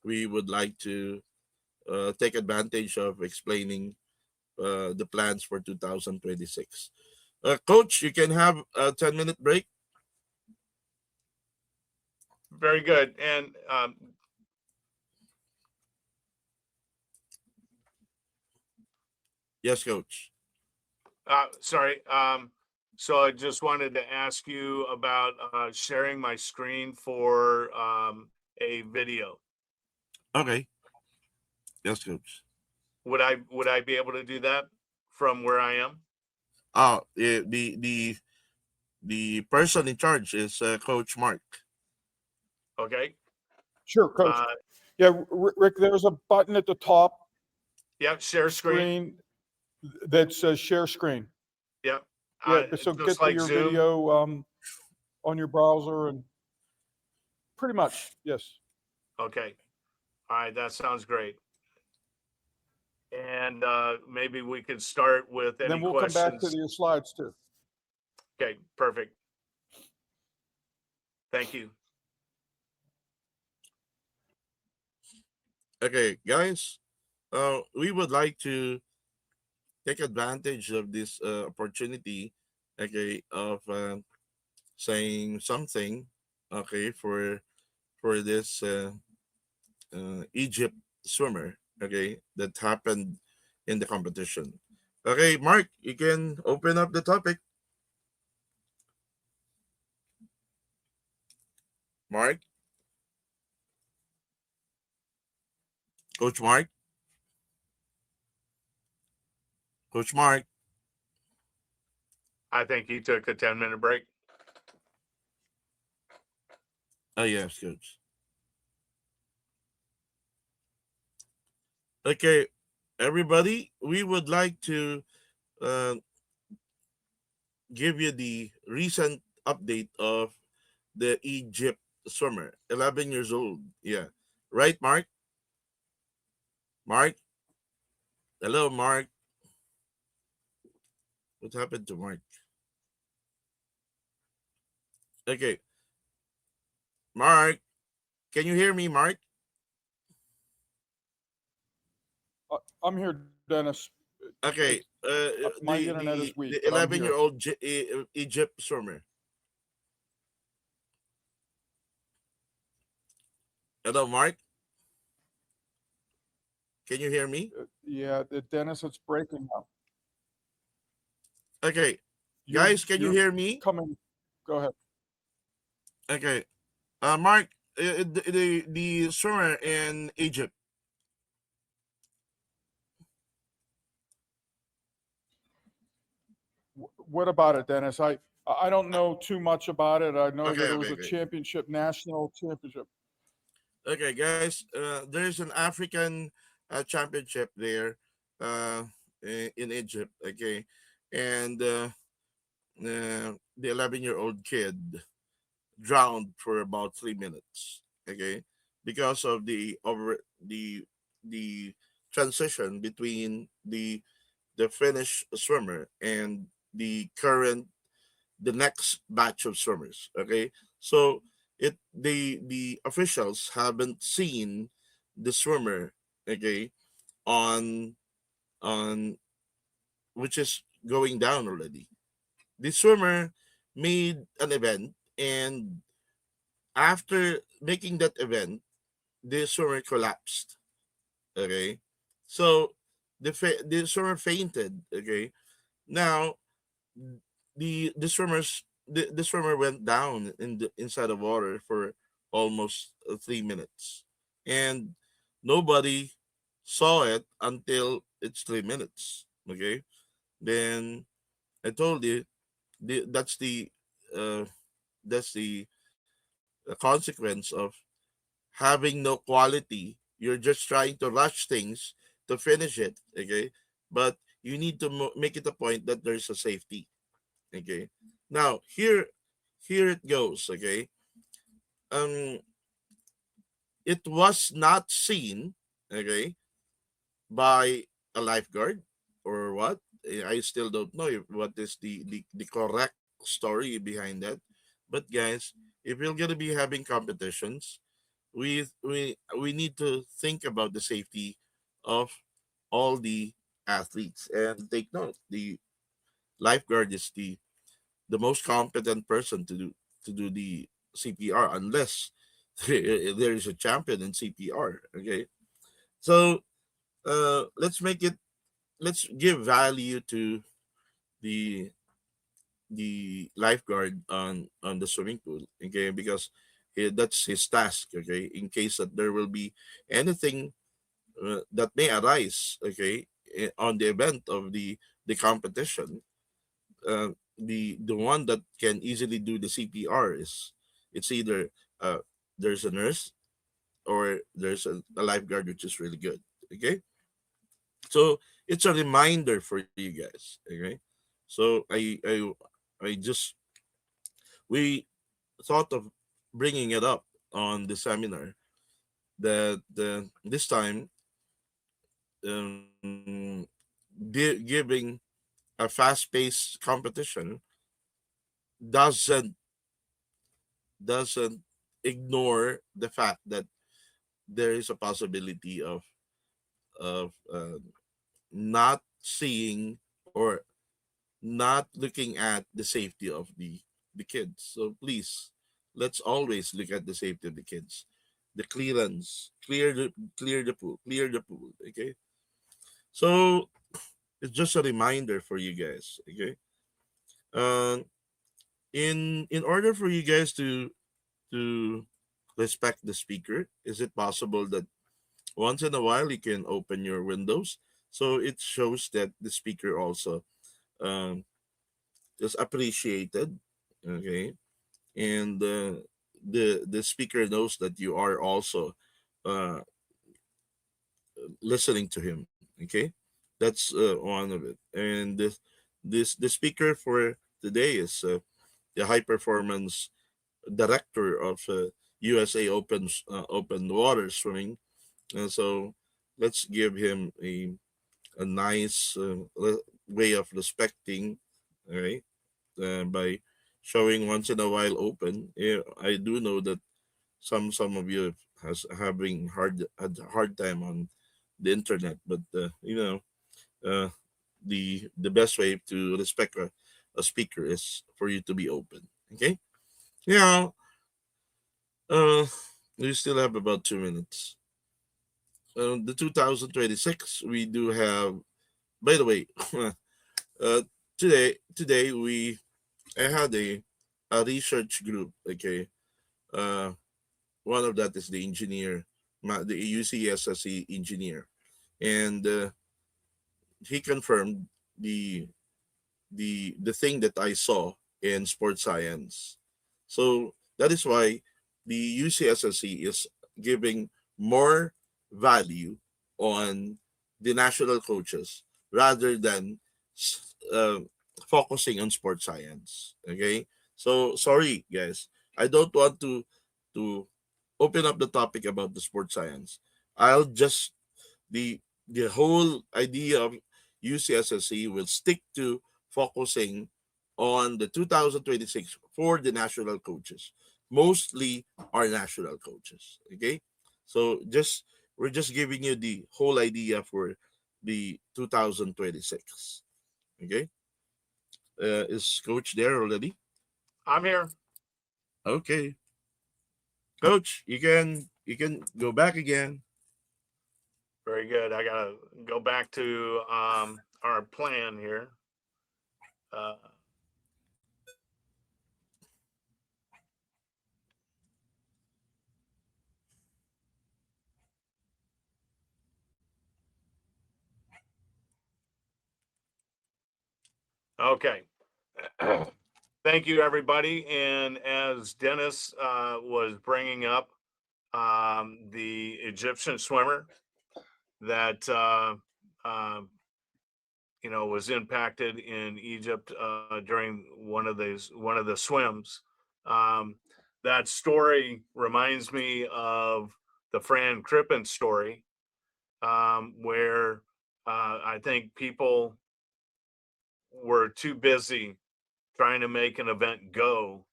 we would like to take advantage of explaining the plans for 2026. Coach, you can have a 10-minute break. Very good. And Yes, coach. sorry. So I just wanted to ask you about sharing my screen for a video. Okay. Yes, coach. Would I be able to do that from where I am? The person in charge is Coach Mark. Okay. Sure, Coach. Uh, Yeah, Rick, there's a button at the top yeah. Share screen. that says share screen. Yeah. Yeah, so Just get to like your Zoom. video on your browser and pretty much, yes. Okay. All right. That sounds great. And maybe we could start with And any then we'll come back to questions. your slides too. Okay. Perfect. Thank you. Okay, guys. We would like to take advantage of this opportunity, okay, of saying something, okay, for this Egypt swimmer, okay, that happened in the competition. Okay, Mark, you can open up the topic. Mark, Coach Mark, Coach Mark. I think he took a 10-minute break. Oh yes, Coach. Okay, everybody, we would like to uh, give you the recent update of the Egypt swimmer, 11 years old. Yeah. Right, Mark? Mark? Hello, Mark. What happened to Mark? Okay. Mark, can you hear me, Mark? I'm here, Dennis. It's, Okay. my internet is weak, The but I'm here. 11-year-old Egypt swimmer. Hello, Mark. Can you hear me? Yeah, Dennis, it's breaking now. Okay. You're Guys, can you you're hear me? coming. Go ahead. Okay. Mark, the swimmer in Egypt. What about it, Dennis? I don't know too much about it. I know that Okay, it okay, was a okay. championship, national championship. Okay, guys. There's an African championship there, in Egypt. Okay, and the 11-year-old kid drowned for about 3 minutes. Okay, because of the transition between the Finnish swimmer and the next batch of swimmers. Okay, so the officials haven't seen the swimmer. Okay, on on which is going down already. The swimmer made an event, and after making that event, the swimmer collapsed. Okay, so the swimmer fainted. Okay, now the swimmer went down in the inside the water for almost 3 minutes, and nobody saw it until it's 3 minutes. Okay, then I told you the, uh, that's the consequence of having no quality. You're just trying to rush things to finish it. Okay, but you need to make it a point that there's a safety. Okay, now here it goes. Okay, um it was not seen, okay, by a lifeguard or what. I still don't know what is the correct story behind that. But guys, if we're gonna be having competitions, we need to think about the safety of all the athletes, and take note, the lifeguard is the most competent person to do the CPR, unless there is a champion in CPR. Okay, so let's give value to the the lifeguard on the swimming pool. Okay, because that's his task. Okay, in case that there will be anything that may arise. Okay, on the event of the competition, the one that can easily do the CPR is, it's either there's a nurse, or there's a lifeguard, which is really good. Okay, so it's a reminder for you guys. Okay, so I just we thought of bringing it up on the seminar, that this time, giving a fast-paced competition doesn't doesn't ignore the fact that there is a possibility of not seeing, or not looking at the safety of the kids. So please, let's always look at the safety of the kids. The clearance, clear the pool. Okay, so it's just a reminder for you guys. Okay, uh, in order for you guys to respect the speaker, is it possible that once in a while you can open your windows, so it shows that the speaker also um, is appreciated. Okay, and the speaker knows that you are also uh, listening to him. Okay, that's one of it. And the speaker, today is the high performance director of USA Open Water Swimming, and so let's give him a nice way of respecting, all right, by showing once in a while open. Yeah, I do know that some of you has having had a hard time on the internet, but uh, the best way to respect a speaker is for you to be open. Okay, yeah. Uh, we still have about 2 minutes. The 2026 we do have. By the way, uh, today we I had a research group. Okay, uh, one of that is the engineer, the UCSSE engineer, and he confirmed the the thing that I saw in sports science. So that is why the UCSSE is giving more value on the national coaches rather than focusing on sports science. Okay, so sorry guys, I don't want to open up the topic about the sports science. I'll just the the whole idea of UCSSC will stick to focusing on the 2026 for the national coaches, mostly our national coaches. Okay, so just we're just giving you the whole idea for the 2026. Okay, is Coach there already? I'm here. Okay, Coach, you can go back again. Very good. I gotta go back to our plan here. Uh, okay. Thank you, everybody. And as Dennis was bringing up, the Egyptian swimmer that was impacted in Egypt during one of the swims. Um, that story reminds me of the Fran Crippen story, where I think people were too busy trying to make an event go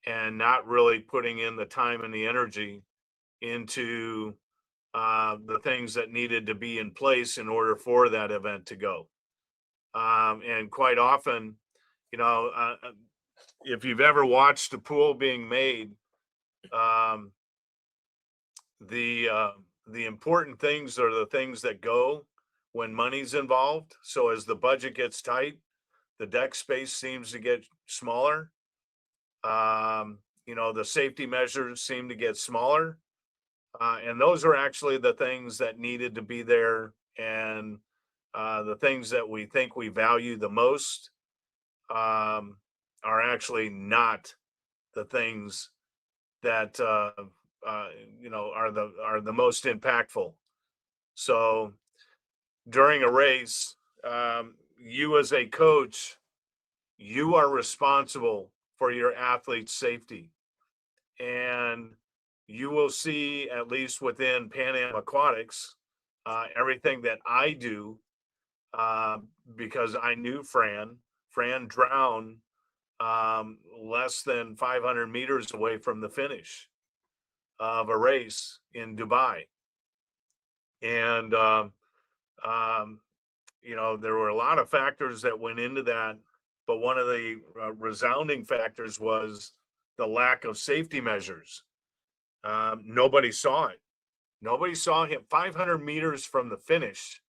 and not really putting in the time and the energy into the things that needed to be in place in order for that event to go. And quite often, you know, if you've ever watched a pool being made, um, the uh, the important things are the things that go when money's involved. So as the budget gets tight, the deck space seems to get smaller. The safety measures seem to get smaller, and those are actually the things that needed to be there, and the things that we think we value the most um, are actually not the things that uh, are the most impactful. So during a race, you as a coach, you are responsible for your athlete's safety, and you will see, at least within Pan Am Aquatics, everything that I do, uh, because I knew Fran. Fran drowned less than 500 meters away from the finish of a race in Dubai. And, there were a lot of factors that went into that. But one of the resounding factors was the lack of safety measures. Nobody saw it. Nobody saw him 500 meters from the finish,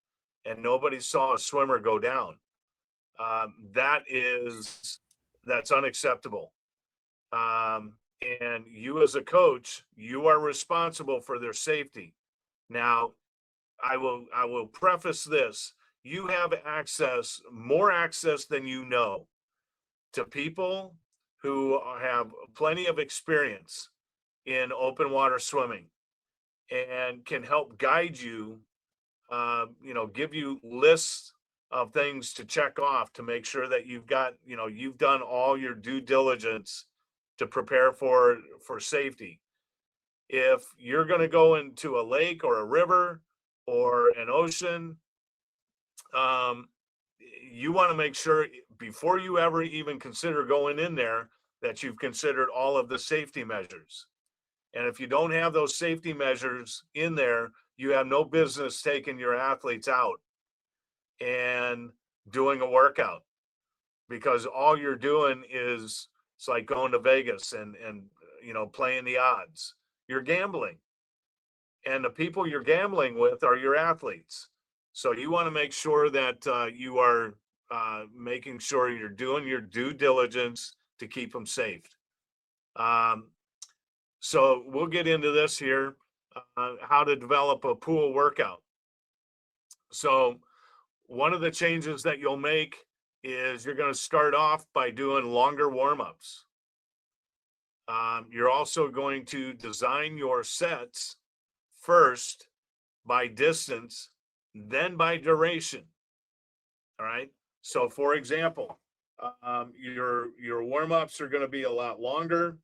and nobody saw a swimmer go down. That's unacceptable. And you as a coach, you are responsible for their safety. Now, I will preface this. You have more access than you know, to people who have plenty of experience in open water swimming and can help guide you, give you lists of things to check off to make sure that you've got, you've done all your due diligence to prepare for safety. If you're going to go into a lake or a river or an ocean, um, you want to make sure before you ever even consider going in there that you've considered all of the safety measures. And if you don't have those safety measures in there, you have no business taking your athletes out and doing a workout, because all you're doing is, it's like going to Vegas and playing the odds. You're gambling. And the people you're gambling with are your athletes. So you want to make sure that you are making sure you're doing your due diligence to keep them safe. So we'll get into this here, how to develop a pool workout. So one of the changes that you'll make is you're going to start off by doing longer warm-ups. You're also going to design your sets first by distance, then by duration. All right. So for example, your warm-ups are going to be a lot longer.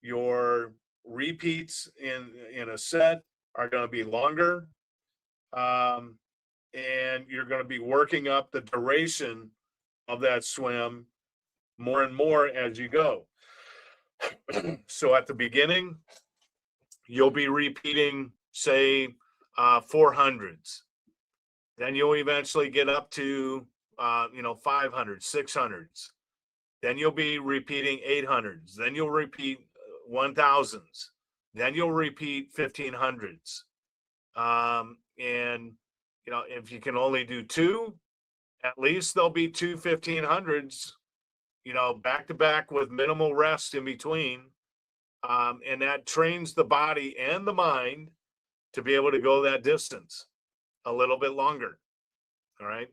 Your repeats in a set are going to be longer. And you're going to be working up the duration of that swim more and more as you go. So at the beginning, you'll be repeating, say, 400s. Then you'll eventually get up to 500s, 600s. Then you'll be repeating 800s. Then you'll repeat 1000s. Then you'll repeat 1500s. And if you can only do two, at least there'll be two 1500s, back to back with minimal rest in between. And that trains the body and the mind to be able to go that distance a little bit longer. All right.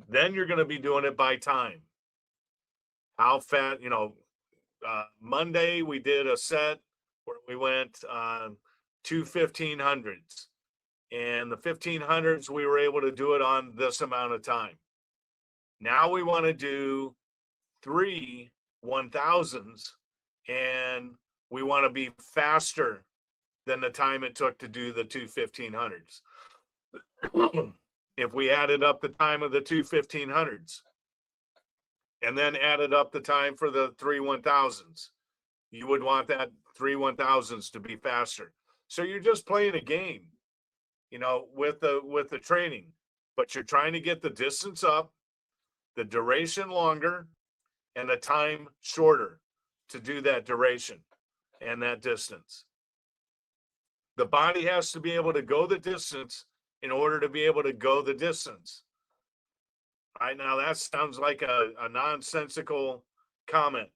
Then you're going to be doing it by time. How fast, Monday we did a set where we went two 1500s. And the 1500s, we were able to do it on this amount of time. Now we want to do 3 1000s, and we want to be faster than the time it took to do the two 1500s. If we added up the time of the two 1500s and then added up the time for the 3 1000s, you would want that 3 1000s to be faster. So you're just playing a game, with the training, but you're trying to get the distance up, the duration longer, and the time shorter to do that duration and that distance. The body has to be able to go the distance in order to be able to go the distance. Right now, that sounds like a nonsensical comment,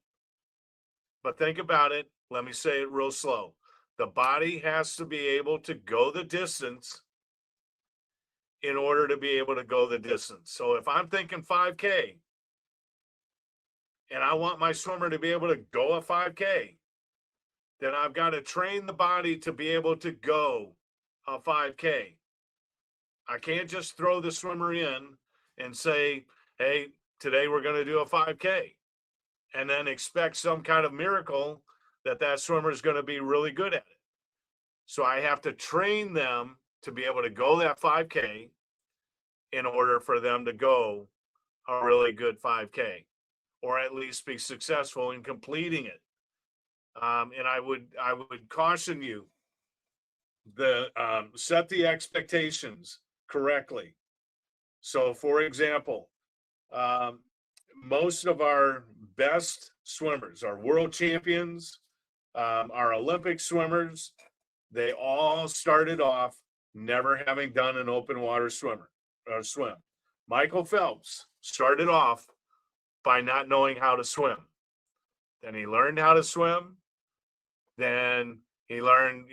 but think about it. Let me say it real slow. The body has to be able to go the distance in order to be able to go the distance. So if I'm thinking 5K and I want my swimmer to be able to go a 5K, then I've got to train the body to be able to go a 5K. I can't just throw the swimmer in and say, hey, today we're going to do a 5K, and then expect some kind of miracle that swimmer is going to be really good at it. So I have to train them to be able to go that 5K in order for them to go a really good 5K, or at least be successful in completing it. And I would caution you set the expectations correctly. So for example, most of our best swimmers, our world champions, our Olympic swimmers, they all started off never having done an open water swim. Michael Phelps started off by not knowing how to swim. Then he learned how to swim. Then he learned,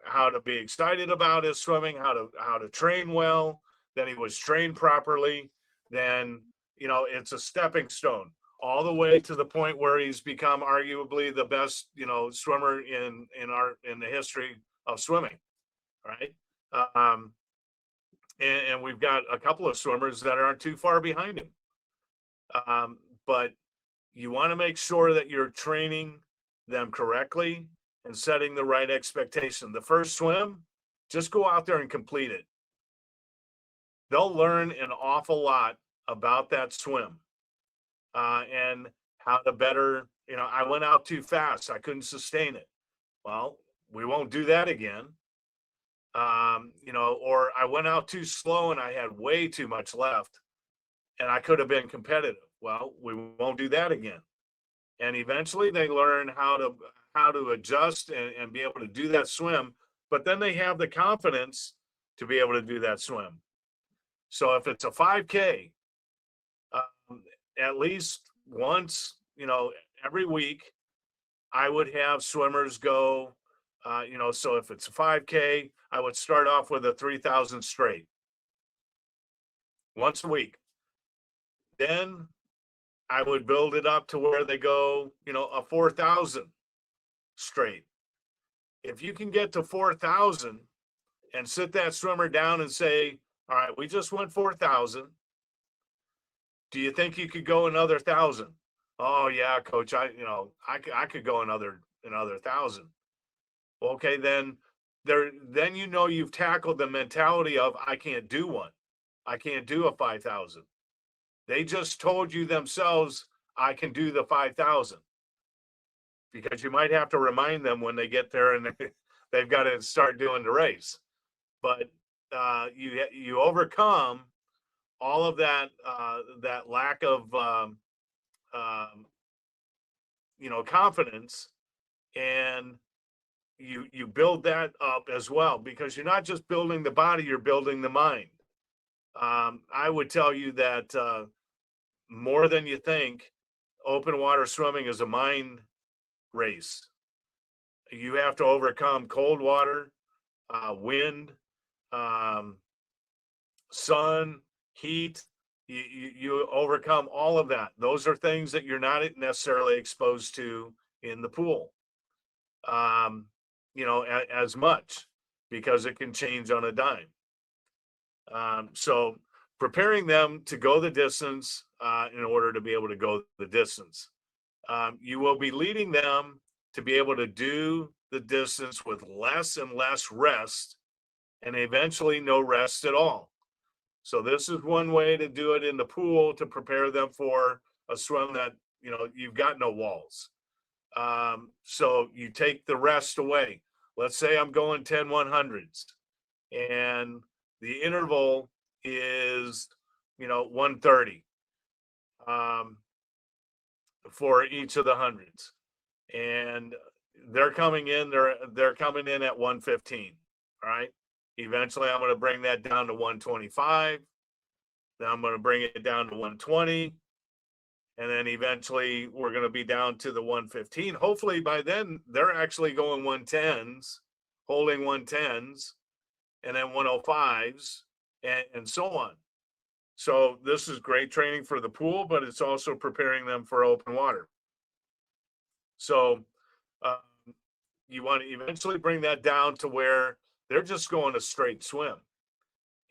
how to be excited about his swimming, how to train well. Then he was trained properly. Then, it's a stepping stone all the way to the point where he's become arguably the best, swimmer in the history of swimming. Right. and we've got a couple of swimmers that aren't too far behind him. But you want to make sure that you're training them correctly and setting the right expectation. The first swim, just go out there and complete it. They'll learn an awful lot about that swim, and how to better, I went out too fast. I couldn't sustain it. Well, we won't do that again. Or I went out too slow and I had way too much left and I could have been competitive. Well, we won't do that again. And eventually they learn how to adjust and be able to do that swim, but then they have the confidence to be able to do that swim. So if it's a 5K, at least once, every week, I would have swimmers go, so if it's a 5K, I would start off with a 3,000 straight once a week. Then I would build it up to where they go, a 4,000 straight. If you can get to 4,000 and sit that swimmer down and say, all right, we just went 4,000. Do you think you could go another 1,000? Oh yeah, coach, I could go another 1,000. Okay, then you've tackled the mentality of I can't do one. I can't do a 5,000. They just told you themselves I can do the 5,000. Because you might have to remind them when they get there and they've got to start doing the race. But you overcome all of that that lack of confidence, and you build that up as well, because you're not just building the body, you're building the mind. I would tell you that more than you think, open water swimming is a mind race. You have to overcome cold water, wind, sun, heat. You overcome all of that. Those are things that you're not necessarily exposed to in the pool, as much, because it can change on a dime. So preparing them to go the distance in order to be able to go the distance. You will be leading them to be able to do the distance with less and less rest, and eventually no rest at all. So this is one way to do it in the pool, to prepare them for a swim that, you've got no walls. So you take the rest away. Let's say I'm going 10 100s and the interval is, 130 for each of the hundreds. And they're coming in at 115. All right. Eventually I'm going to bring that down to 125. Then I'm going to bring it down to 120. And then eventually we're going to be down to the 115. Hopefully by then they're actually going 110s, holding 110s, and then 105s, and so on. So this is great training for the pool, but it's also preparing them for open water. So you want to eventually bring that down to where they're just going a straight swim.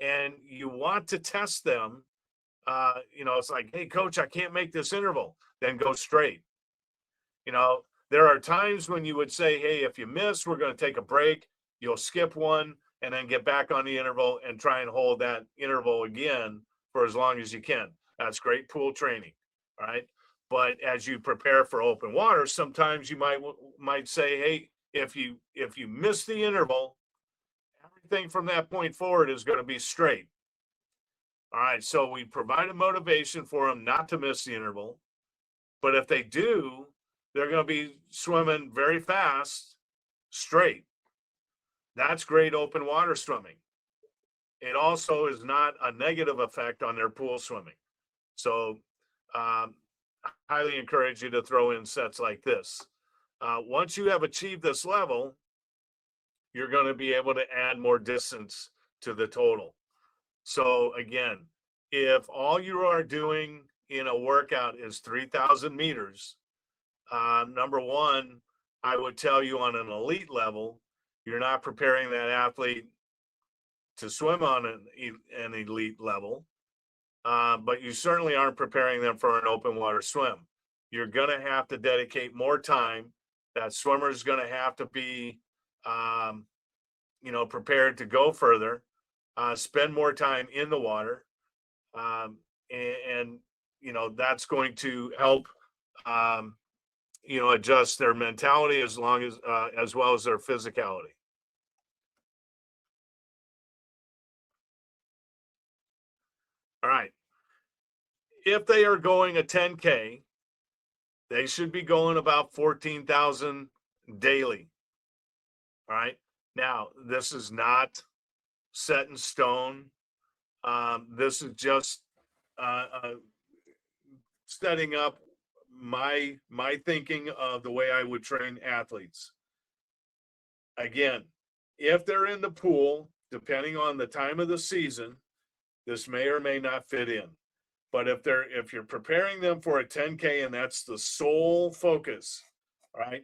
And you want to test them. It's like, hey, coach, I can't make this interval. Then go straight. There are times when you would say, hey, if you miss, we're going to take a break. You'll skip one and then get back on the interval and try and hold that interval again for as long as you can. That's great pool training. All right. But as you prepare for open water, sometimes you might say, hey, if you miss the interval, everything from that point forward is going to be straight. All right, so we provide a motivation for them not to miss the interval. But if they do, they're going to be swimming very fast, straight. That's great open water swimming. It also is not a negative effect on their pool swimming. So I highly encourage you to throw in sets like this. Once you have achieved this level, you're going to be able to add more distance to the total. So again, if all you are doing in a workout is 3,000 meters, number one, I would tell you on an elite level, you're not preparing that athlete to swim on an elite level, but you certainly aren't preparing them for an open water swim. You're going to have to dedicate more time. That swimmer is going to have to be, prepared to go further, spend more time in the water, and that's going to help, adjust their mentality as well as their physicality. All right. If they are going a 10K, they should be going about 14,000 daily. All right. Now, this is not set in stone. This is just setting up my thinking of the way I would train athletes. Again, if they're in the pool, depending on the time of the season, this may or may not fit in. But if you're preparing them for a 10K and that's the sole focus, all right,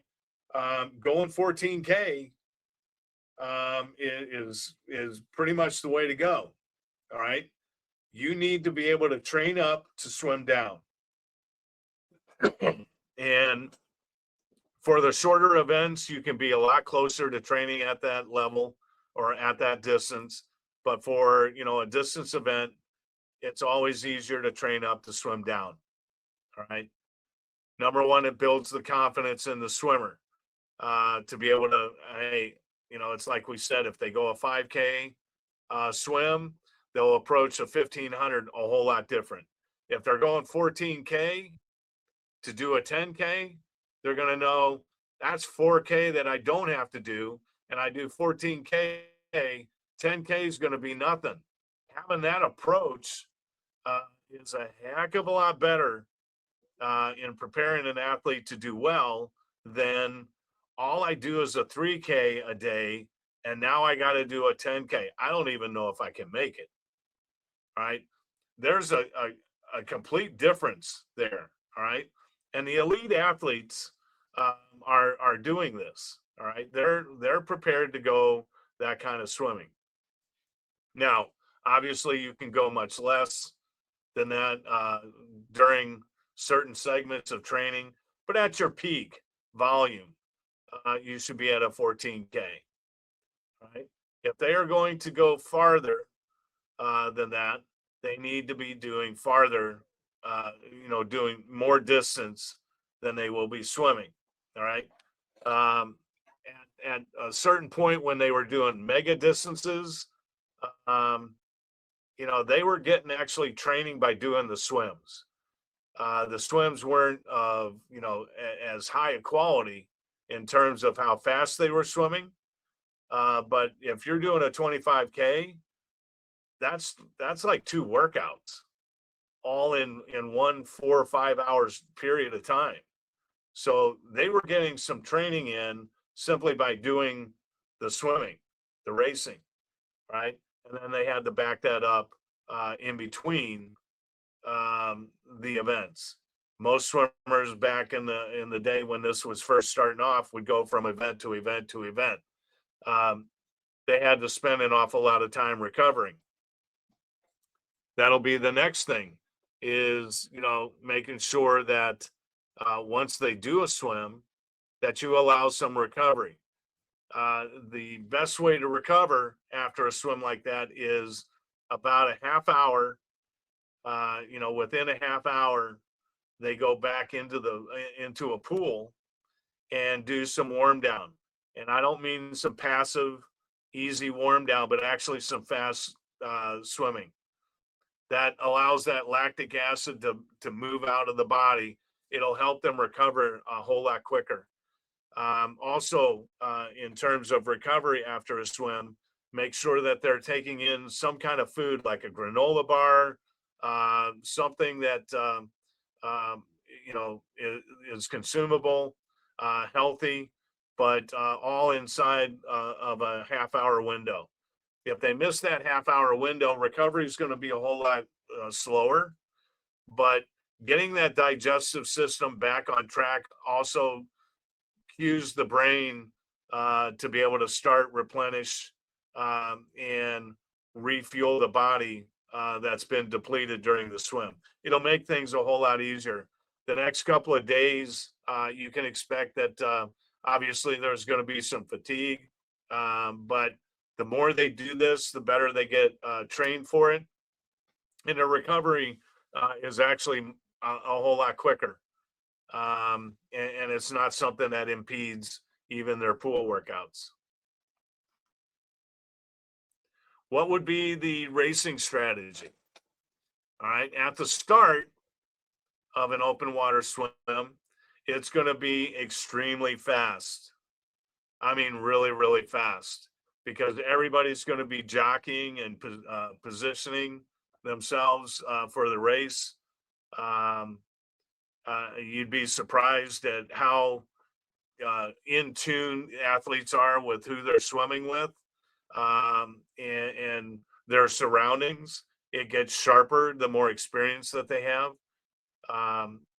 going 14K is pretty much the way to go. All right, you need to be able to train up to swim down. And for the shorter events, you can be a lot closer to training at that level or at that distance. But for a distance event, it's always easier to train up to swim down. All right. Number one, it builds the confidence in the swimmer to be able to, hey, it's like we said, if they go a 5K swim, they'll approach a 1500 a whole lot different. If they're going 14K to do a 10K, they're going to know that's 4K that I don't have to do. And I do 14K, 10K is going to be nothing. Having that approach is a heck of a lot better in preparing an athlete to do well than all I do is a 3K a day, and now I got to do a 10K. I don't even know if I can make it. All right. There's a complete difference there. All right. And the elite athletes are doing this. All right. They're prepared to go that kind of swimming. Now, obviously, you can go much less than that during certain segments of training, but at your peak volume, you should be at a 14K. Right? If they are going to go farther than that, they need to be doing farther, doing more distance than they will be swimming. All right. At a certain point when they were doing mega distances, they were getting actually training by doing the swims. The swims weren't as high a quality in terms of how fast they were swimming. But if you're doing a 25K, that's like 2 workouts all in 1 4 or 5 hours period of time. So they were getting some training in simply by doing the swimming, the racing, right? And then they had to back that up in between the events. Most swimmers back in the day when this was first starting off would go from event to event to event. They had to spend an awful lot of time recovering. That'll be the next thing is, making sure that once they do a swim, that you allow some recovery. The best way to recover after a swim like that is about a half hour. Within a half hour, they go back into a pool and do some warm down. And I don't mean some passive, easy warm down, but actually some fast swimming. That allows that lactic acid to move out of the body. It'll help them recover a whole lot quicker. Also, in terms of recovery after a swim, make sure that they're taking in some kind of food like a granola bar, something that is consumable, healthy, but all inside of a half-hour window. If they miss that half-hour window, recovery is going to be a whole lot slower. But getting that digestive system back on track also cues the brain to be able to start replenish and refuel the body that's been depleted during the swim. It'll make things a whole lot easier. The next couple of days, you can expect that obviously there's going to be some fatigue, but the more they do this, the better they get trained for it. And the recovery is actually a whole lot quicker. And it's not something that impedes even their pool workouts. What would be the racing strategy? All right, at the start of an open water swim, it's going to be extremely fast. I mean, really, really fast, because everybody's going to be jockeying and positioning themselves for the race. Um, you'd be surprised at how in tune athletes are with who they're swimming with, and their surroundings. It gets sharper the more experience that they have.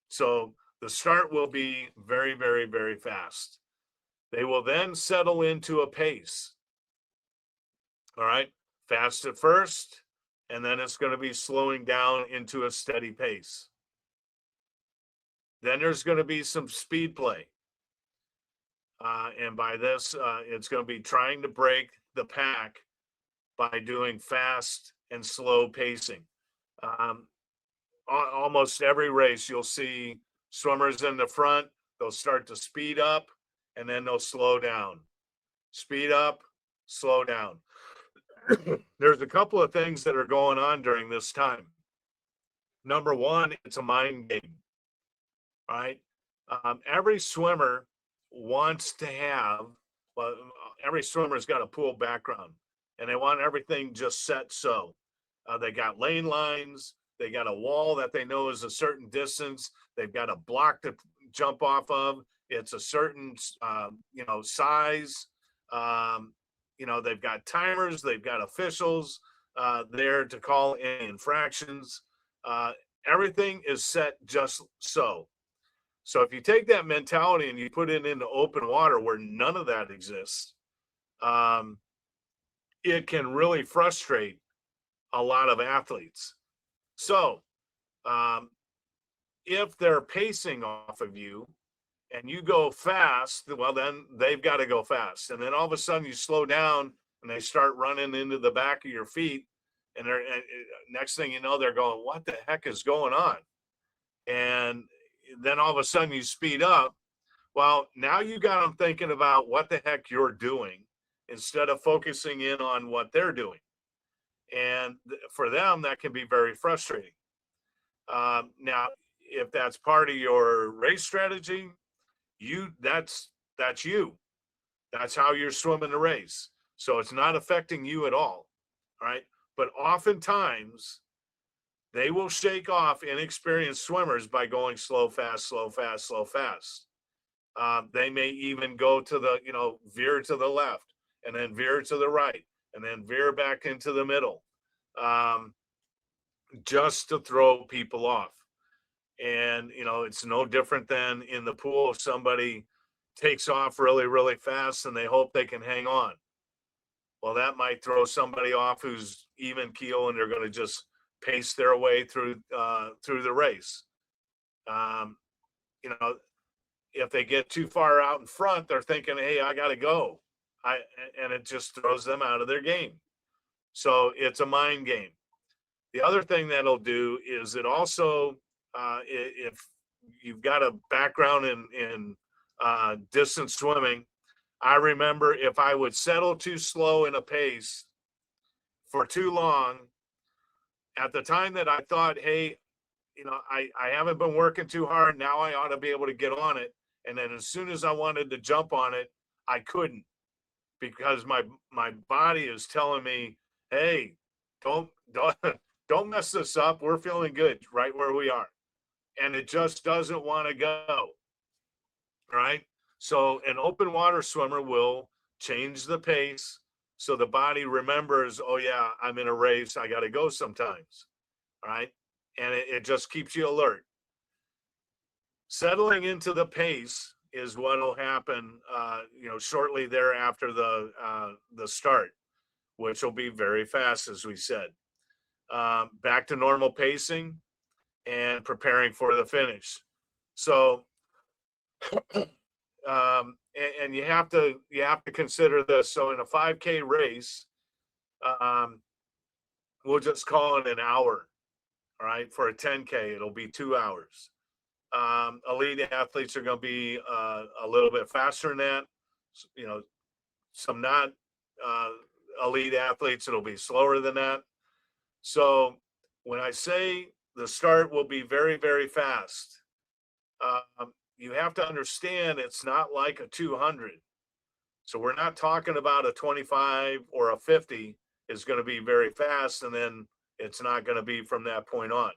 So the start will be very, very, very fast. They will then settle into a pace. All right, fast at first, and then it's going to be slowing down into a steady pace. Then there's going to be some speed play. And by this, it's going to be trying to break the pack by doing fast and slow pacing. Almost every race, you'll see swimmers in the front, they'll start to speed up, and then they'll slow down. Speed up, slow down. There's a couple of things that are going on during this time. Number one, it's a mind game, right? Every swimmer wants to have, well, every swimmer's got a pool background, and they want everything just set so. They got lane lines, they got a wall that they know is a certain distance, they've got a block to jump off of, it's a certain size. They've got timers, they've got officials there to call in infractions. Everything is set just so. So if you take that mentality and you put it into open water where none of that exists, it can really frustrate a lot of athletes. So if they're pacing off of you and you go fast, well, then they've got to go fast. And then all of a sudden you slow down and they start running into the back of your feet. And next thing you know, they're going, what the heck is going on? And then all of a sudden you speed up. Well, now you got them thinking about what the heck you're doing instead of focusing in on what they're doing. And for them, that can be very frustrating. Now, if that's part of your race strategy, that's you. That's how you're swimming the race. So it's not affecting you at all. All right. But oftentimes they will shake off inexperienced swimmers by going slow, fast, slow, fast, slow, fast. They may even go to veer to the left and then veer to the right and then veer back into the middle, just to throw people off. And, it's no different than in the pool if somebody takes off really, really fast and they hope they can hang on. Well, that might throw somebody off who's even keel and they're going to just pace their way through the race. If they get too far out in front, they're thinking, hey, I got to go. And it just throws them out of their game. So it's a mind game. The other thing that'll do is it also, if you've got a background in distance swimming, I remember if I would settle too slow in a pace for too long, at the time that I thought, hey, I haven't been working too hard, now I ought to be able to get on it. And then as soon as I wanted to jump on it, I couldn't, because my body is telling me, hey, don't mess this up. We're feeling good right where we are. And it just doesn't want to go. Right? So an open water swimmer will change the pace so the body remembers, oh yeah, I'm in a race, I got to go sometimes. All right? And it just keeps you alert. Settling into the pace is what will happen, shortly thereafter the start. which will be very fast, as we said. Back to normal pacing and preparing for the finish. So, and you have to consider this. So in a 5K race, um, we'll just call it an hour. All right, for a 10K, it'll be 2 hours. Elite athletes are going to be a little bit faster than that. You know, some not uh, elite athletes, it'll be slower than that. So when I say the start will be very, very fast, you have to understand it's not like a 200. So we're not talking about a 25 or a 50 is going to be very fast, and then it's not going to be from that point on.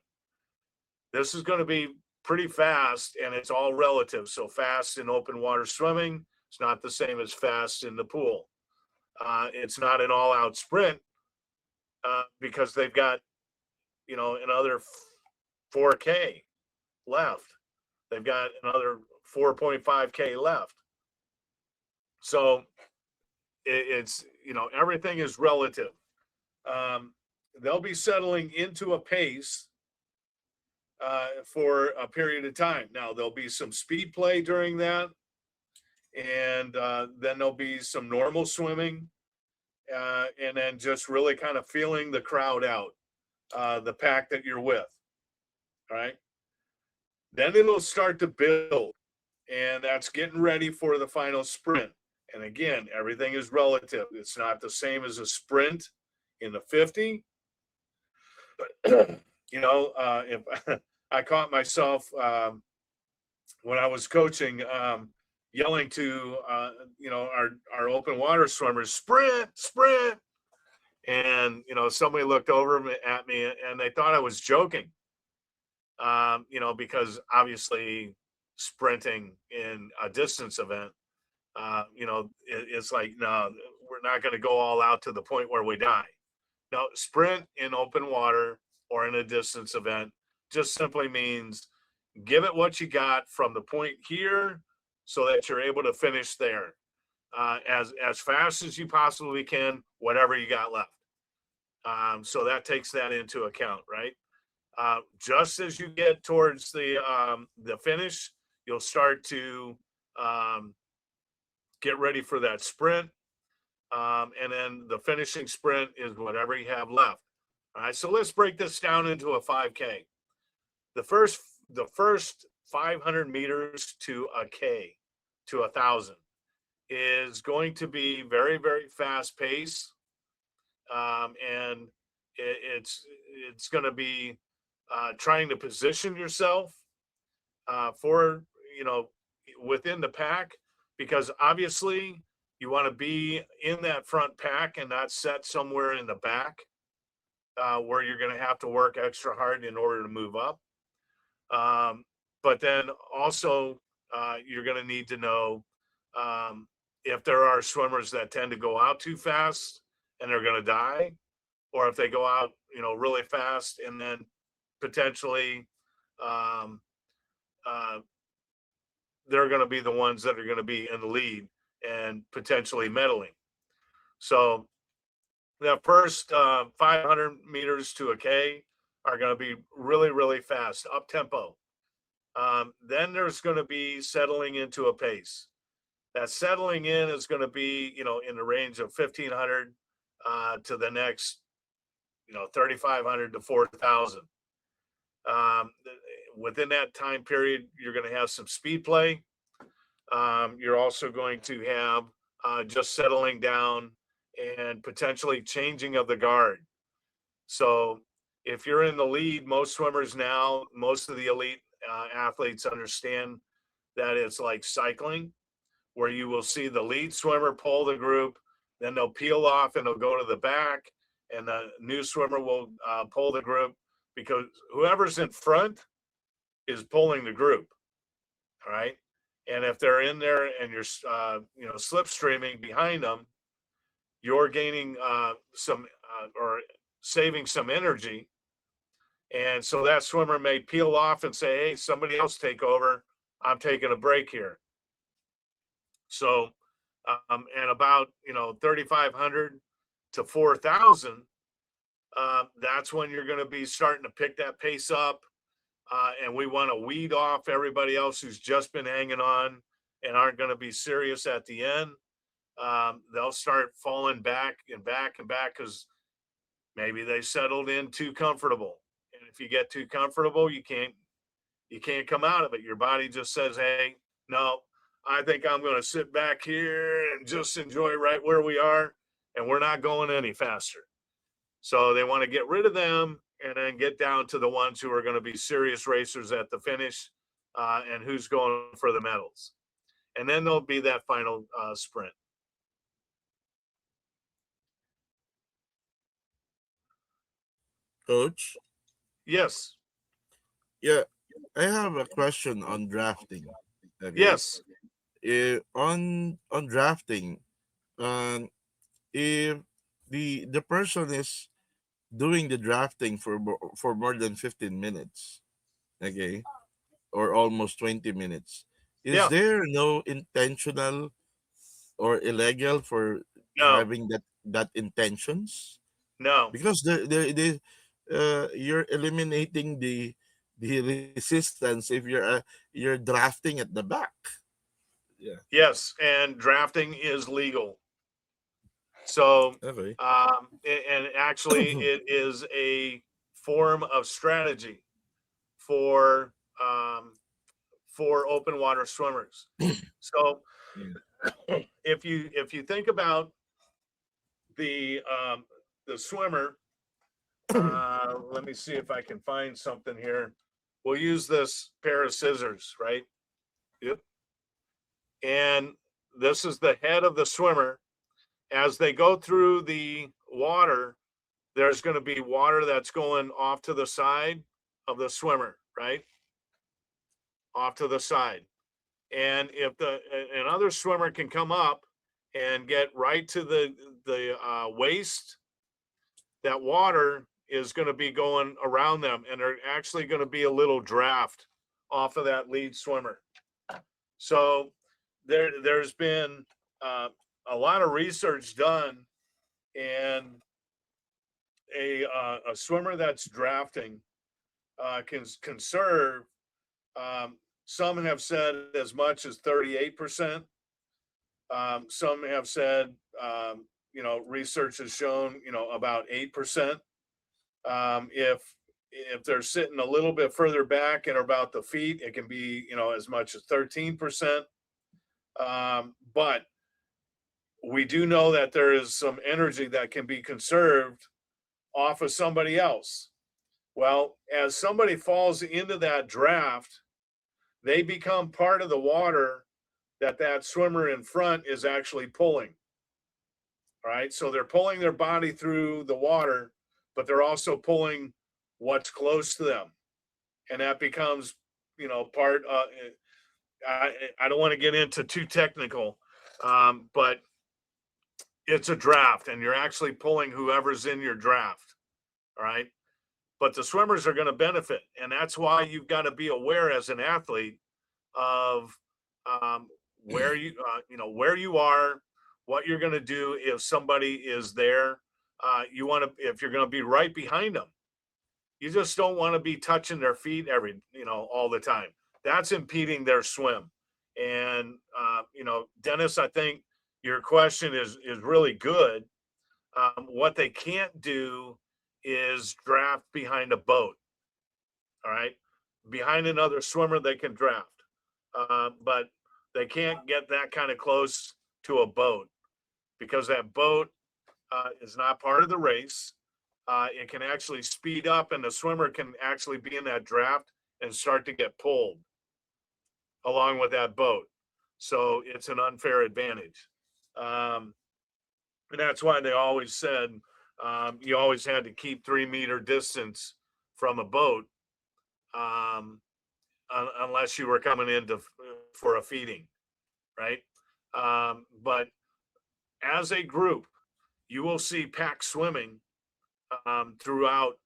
This is going to be pretty fast, and it's all relative. So fast in open water swimming, it's not the same as fast in the pool. It's not an all-out sprint because they've got, another 4K left. They've got another 4.5K left. So it's, everything is relative. They'll be settling into a pace for a period of time. Now, there'll be some speed play during that, and then there'll be some normal swimming, and then just really kind of feeling the crowd out, the pack that you're with. All right. Then it'll start to build, and that's getting ready for the final sprint. And again, everything is relative. It's not the same as a sprint in the 50. But, if I caught myself when I was coaching, yelling to, our open water swimmers, sprint, sprint. And, somebody looked over at me and they thought I was joking, because obviously sprinting in a distance event, it's like, no, we're not going to go all out to the point where we die. No, sprint in open water or in a distance event just simply means give it what you got from the point here so that you're able to finish there as fast as you possibly can, whatever you got left. So that takes that into account, right? Just as you get towards the finish, you'll start to get ready for that sprint. And then the finishing sprint is whatever you have left. All right, so let's break this down into a 5K. The first 500 meters to a K, to 1,000, is going to be very, very fast pace. And it's going to be trying to position yourself for, within the pack, because obviously you want to be in that front pack and not set somewhere in the back where you're going to have to work extra hard in order to move up. But then also you're going to need to know if there are swimmers that tend to go out too fast and they're going to die, or if they go out, really fast and then potentially they're going to be the ones that are going to be in the lead and potentially medaling. So the first 500 meters to a K are going to be really, really fast, up tempo. Then there's going to be settling into a pace. That settling in is going to be, in the range of 1,500 to the next, 3,500 to 4,000. Within that time period, you're going to have some speed play. You're also going to have just settling down and potentially changing of the guard. So if you're in the lead, most swimmers now, most of the elite athletes understand that it's like cycling, where you will see the lead swimmer pull the group, then they'll peel off and they'll go to the back, and the new swimmer will pull the group, because whoever's in front is pulling the group. All right. And if they're in there and you're, slipstreaming behind them, you're gaining some or saving some energy. And so that swimmer may peel off and say, hey, somebody else take over. I'm taking a break here. So, and about, 3,500 to 4,000, that's when you're going to be starting to pick that pace up. And we want to weed off everybody else who's just been hanging on and aren't going to be serious at the end. They'll start falling back and back and back because maybe they settled in too comfortable. And if you get too comfortable, you can't come out of it. Your body just says, hey, no, I think I'm going to sit back here and just enjoy right where we are, and we're not going any faster. So they want to get rid of them and then get down to the ones who are going to be serious racers at the finish, and who's going for the medals. And then there'll be that final sprint. Coach. Yes. Yeah, I have a question on drafting. Okay. Yes. On drafting, um, if the person is doing the drafting for more than 15 minutes, okay, or almost 20 minutes, is Yeah. there no intentional or illegal for No. having that intentions? No. Because you're eliminating the resistance if you're drafting at the back. Yeah. Yes. And drafting is legal. So, Okay. and actually, it is a form of strategy for open water swimmers. So, if you think about the swimmer, let me see if I can find something here. We'll use this pair of scissors, right? Yep. And this is the head of the swimmer. As they go through the water, there's going to be water that's going off to the side of the swimmer, right? Off to the side. And if another swimmer can come up and get right to the waist, that water is going to be going around them, and they're actually going to be a little draft off of that lead swimmer. So there's been a lot of research done, and a swimmer that's drafting can conserve. Some have said as much as 38%. Some have said, research has shown, about 8%. If they're sitting a little bit further back and about the feet, it can be, as much as 13%. But we do know that there is some energy that can be conserved off of somebody else. Well, as somebody falls into that draft, they become part of the water that swimmer in front is actually pulling. All right. So they're pulling their body through the water, but they're also pulling what's close to them. And that becomes, part. I don't want to get into too technical, but it's a draft, and you're actually pulling whoever's in your draft. All right. But the swimmers are going to benefit. And that's why you've got to be aware as an athlete of where where you are, what you're going to do if somebody is there. If you're going to be right behind them, you just don't want to be touching their feet all the time. That's impeding their swim. And Dennis, I think your question is really good. What they can't do is draft behind a boat. All right, behind another swimmer they can draft, but they can't get that kind of close to a boat, because that boat is not part of the race. It can actually speed up, and the swimmer can actually be in that draft and start to get pulled along with that boat. So it's an unfair advantage. And that's why they always said you always had to keep 3 meter distance from a boat, unless you were coming in for a feeding, right? But as a group, you will see pack swimming throughout.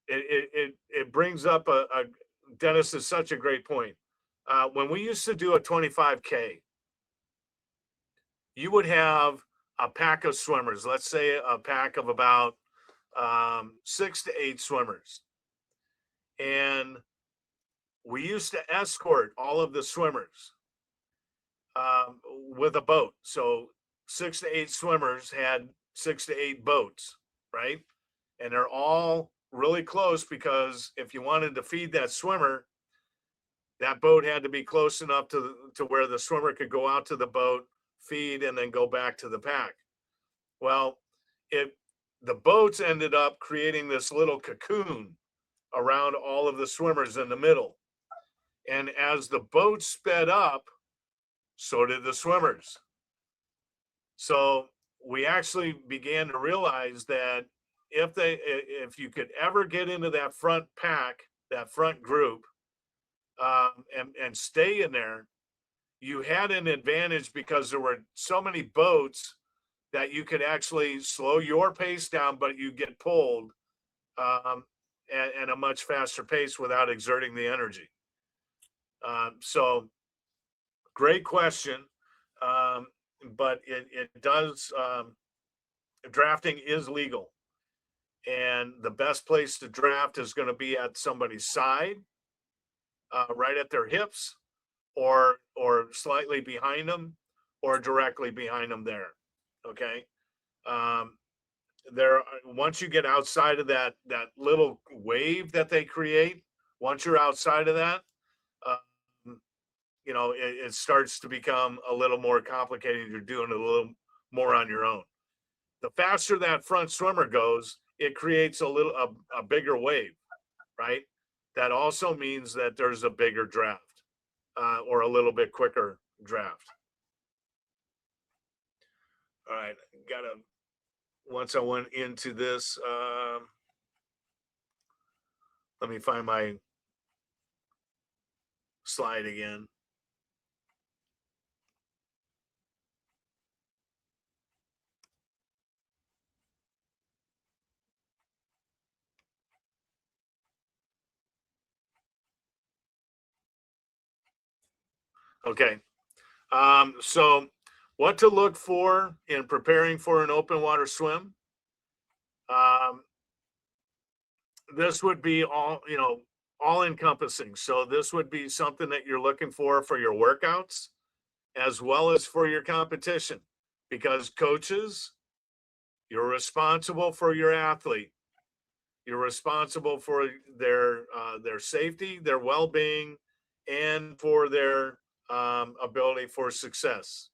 It brings up Dennis is such a great point. When we used to do a 25K, you would have a pack of swimmers, let's say a pack of about 6 to 8 swimmers. And we used to escort all of the swimmers with a boat. So 6 to 8 swimmers had 6 to 8 boats, right? And they're all really close, because if you wanted to feed that swimmer, that boat had to be close enough to where the swimmer could go out to the boat, feed, and then go back to the pack. Well, it the boats ended up creating this little cocoon around all of the swimmers in the middle. And as the boat sped up, so did the swimmers. So we actually began to realize that if you could ever get into that front pack, that front group, and stay in there, you had an advantage, because there were so many boats that you could actually slow your pace down, but you get pulled at a much faster pace without exerting the energy. So great question. But it does, drafting is legal. And the best place to draft is going to be at somebody's side, right at their hips, or slightly behind them, or directly behind them there. Okay. There, once you get outside of that little wave that they create, once you're outside of that, it starts to become a little more complicated. You're doing it a little more on your own. The faster that front swimmer goes, it creates a bigger wave, right? That also means that there's a bigger draft, or a little bit quicker draft. All right, once I went into this, let me find my slide again. Okay. So what to look for in preparing for an open water swim? This would be all encompassing. So this would be something that you're looking for your workouts, as well as for your competition, because coaches, you're responsible for your athlete. You're responsible for their safety, their well-being, and for their ability for success.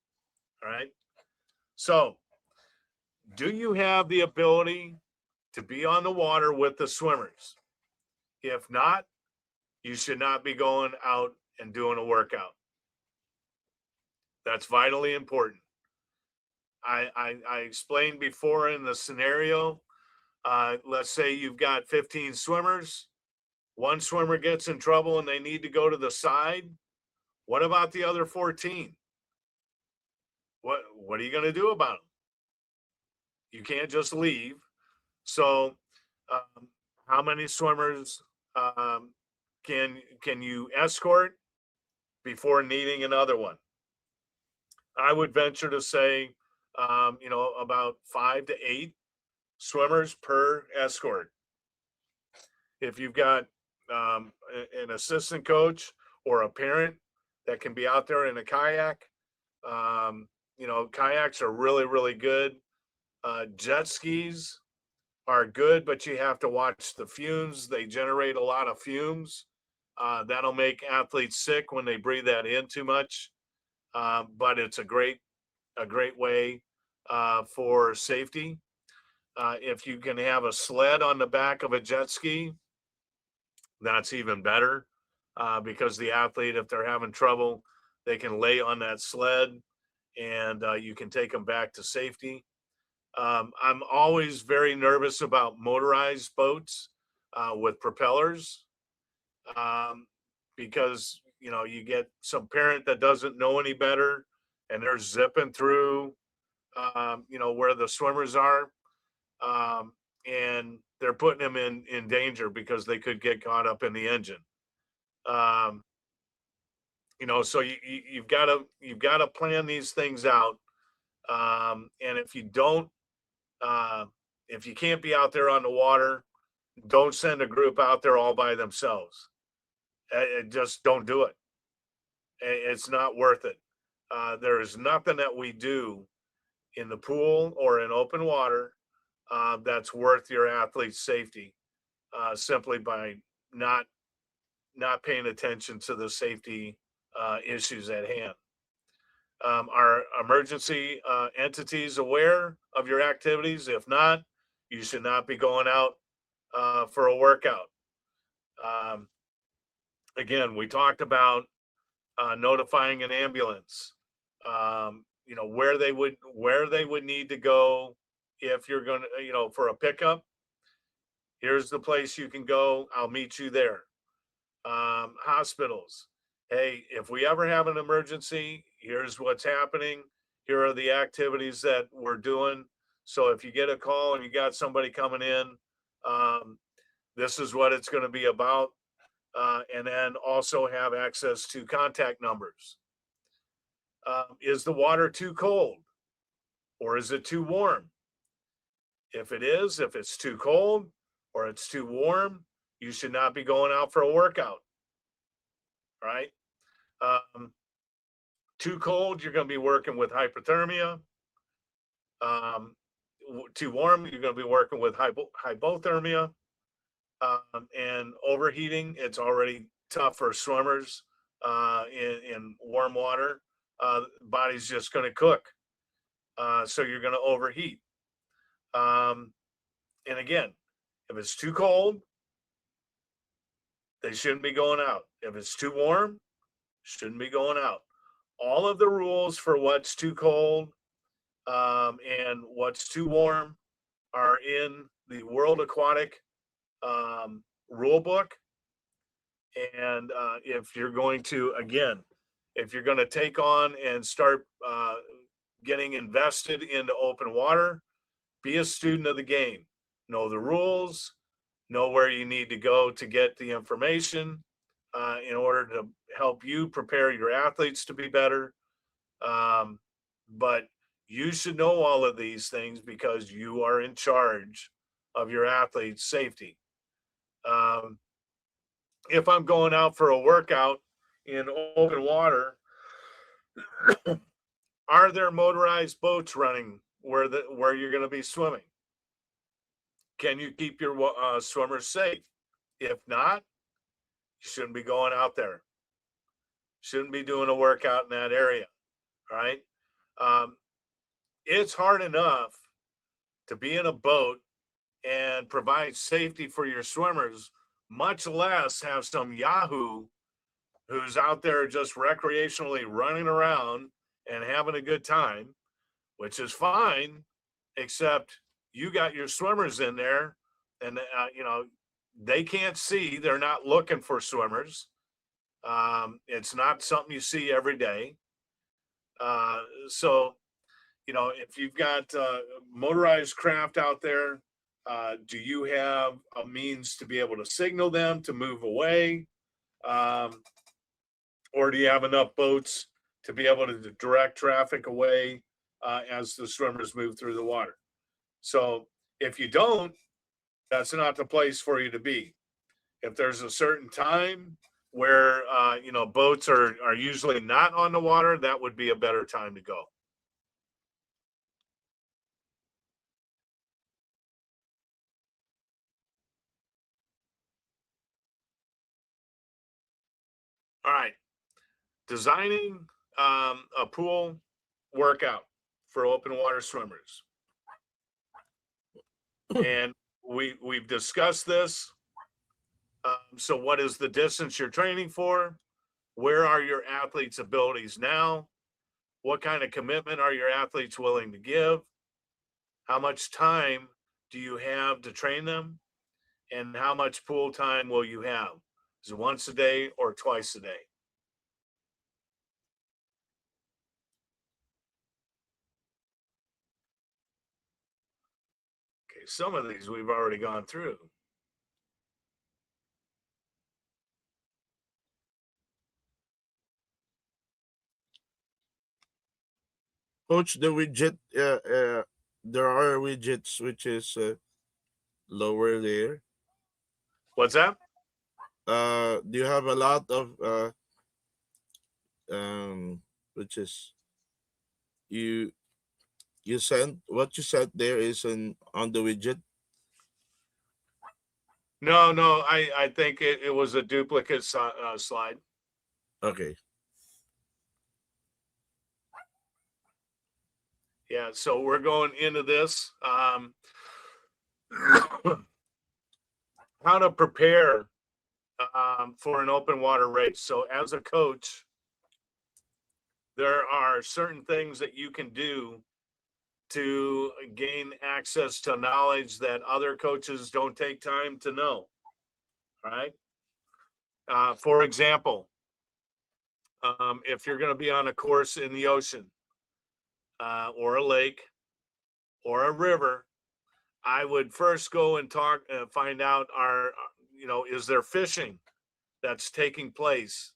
All right. So, do you have the ability to be on the water with the swimmers? If not, you should not be going out and doing a workout. That's vitally important. I explained before in the scenario, let's say you've got 15 swimmers. One swimmer gets in trouble and they need to go to the side. What about the other 14? What are you going to do about them? You can't just leave. So, how many swimmers can you escort before needing another one? I would venture to say, about 5 to 8 swimmers per escort. If you've got an assistant coach or a parent that can be out there in a kayak, kayaks are really, really good. Jet skis are good, but you have to watch the fumes. They generate a lot of fumes. That'll make athletes sick when they breathe that in too much. But it's a great way for safety. If you can have a sled on the back of a jet ski, that's even better, because the athlete, if they're having trouble, they can lay on that sled, and you can take them back to safety. I'm always very nervous about motorized boats with propellers, because you get some parent that doesn't know any better, and they're zipping through where the swimmers are, and they're putting them in danger because they could get caught up in the engine. So you've got to plan these things out And if you don't, if you can't be out there on the water, don't send a group out there all by themselves. Just don't do it. It's not worth it. There is nothing that we do in the pool or in open water that's worth your athlete's safety simply by not not paying attention to the safety issues at hand. Are emergency entities aware of your activities? If not, you should not be going out for a workout. Um, Again, we talked about notifying an ambulance. Where they would need to go if you're going to, for a pickup. Here's the place you can go. I'll meet you there. Hospitals. Hey, if we ever have an emergency, here's what's happening. Here are the activities that we're doing. So if you get a call and you got somebody coming in, um, this is what it's going to be about. And then also have access to contact numbers. Is the water too cold or is it too warm? If it's too cold or it's too warm, you should not be going out for a workout, right? Um, Too cold, you're going to be working with hypothermia. Um, Too warm, you're going to be working with hypothermia. And overheating, it's already tough for swimmers in warm water. Body's just going to cook. So you're going to overheat. And again, if it's too cold, they shouldn't be going out. If it's too warm, shouldn't be going out. All of the rules for what's too cold and what's too warm are in the World Aquatic rule book. And if you're going to, again, if you're going to take on and start getting invested into open water, be a student of the game. Know the rules, know where you need to go to get the information in order to help you prepare your athletes to be better. But you should know all of these things because you are in charge of your athlete's safety. If I'm going out for a workout in open water, are there motorized boats running where you're going to be swimming? Can you keep your swimmers safe? If not, you shouldn't be going out there. Shouldn't be doing a workout in that area, right? It's hard enough to be in a boat and provide safety for your swimmers, much less have some Yahoo who's out there just recreationally running around and having a good time, which is fine, except you got your swimmers in there and, they can't see, they're not looking for swimmers. It's not something you see every day. So, if you've got motorized craft out there, do you have a means to be able to signal them to move away? Or do you have enough boats to be able to direct traffic away as the swimmers move through the water? So if you don't, that's not the place for you to be. If there's a certain time where boats are usually not on the water, that would be a better time to go. All right, designing a pool workout for open water swimmers, and we've discussed this. So what is the distance you're training for? Where are your athletes' abilities now? What kind of commitment are your athletes willing to give? How much time do you have to train them? And how much pool time will you have? Is it once a day or twice a day? Okay, some of these we've already gone through. Coach, the widget, there are widgets which is lower there. What's that? Do you have a lot of which is you you sent what you sent there is on the widget? No, no, I think it was a duplicate slide. Okay. Yeah, so we're going into this. How to prepare for an open water race. So as a coach, there are certain things that you can do to gain access to knowledge that other coaches don't take time to know. All right. For example, if you're going to be on a course in the ocean or a lake or a river, I would first go and find out is there fishing that's taking place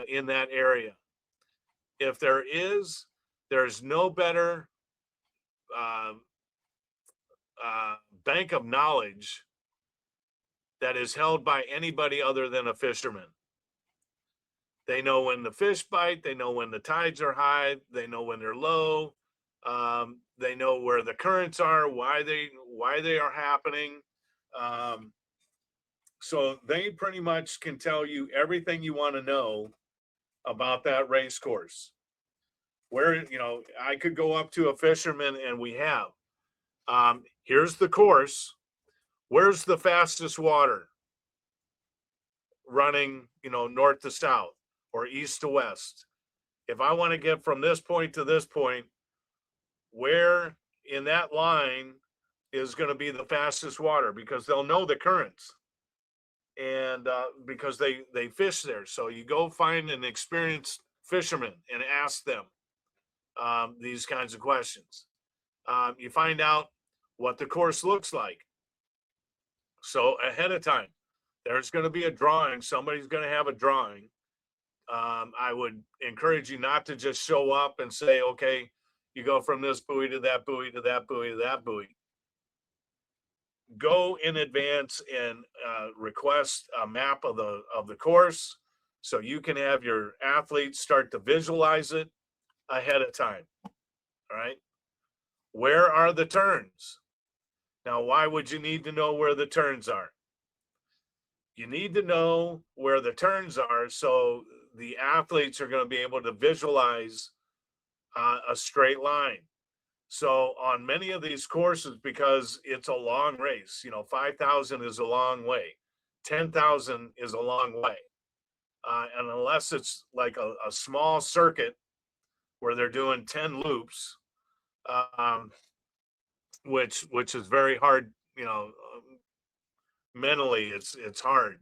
in that area? If there is, there's no better uh, uh, bank of knowledge that is held by anybody other than a fisherman. They know when the fish bite, they know when the tides are high, they know when they're low, they know where the currents are, why they are happening. Um, so they pretty much can tell you everything you want to know about that race course. Where I could go up to a fisherman and we have here's the course. Where's the fastest water running, north to south or east to west? If I want to get from this point to this point, where in that line is going to be the fastest water? Because they'll know the currents, and because they fish there. So you go find an experienced fisherman and ask them these kinds of questions. You find out what the course looks like. So ahead of time, there's going to be a drawing. Somebody's going to have a drawing. I would encourage you not to just show up and say, okay, you go from this buoy to that buoy to that buoy to that buoy. Go in advance and request a map of the course so you can have your athletes start to visualize it ahead of time. All right. Where are the turns? Now, why would you need to know where the turns are? You need to know where the turns are so the athletes are going to be able to visualize a straight line. So on many of these courses, because it's a long race, 5,000 is a long way, 10,000 is a long way. And unless it's like a small circuit where they're doing 10 loops, um, which is very hard, mentally it's hard,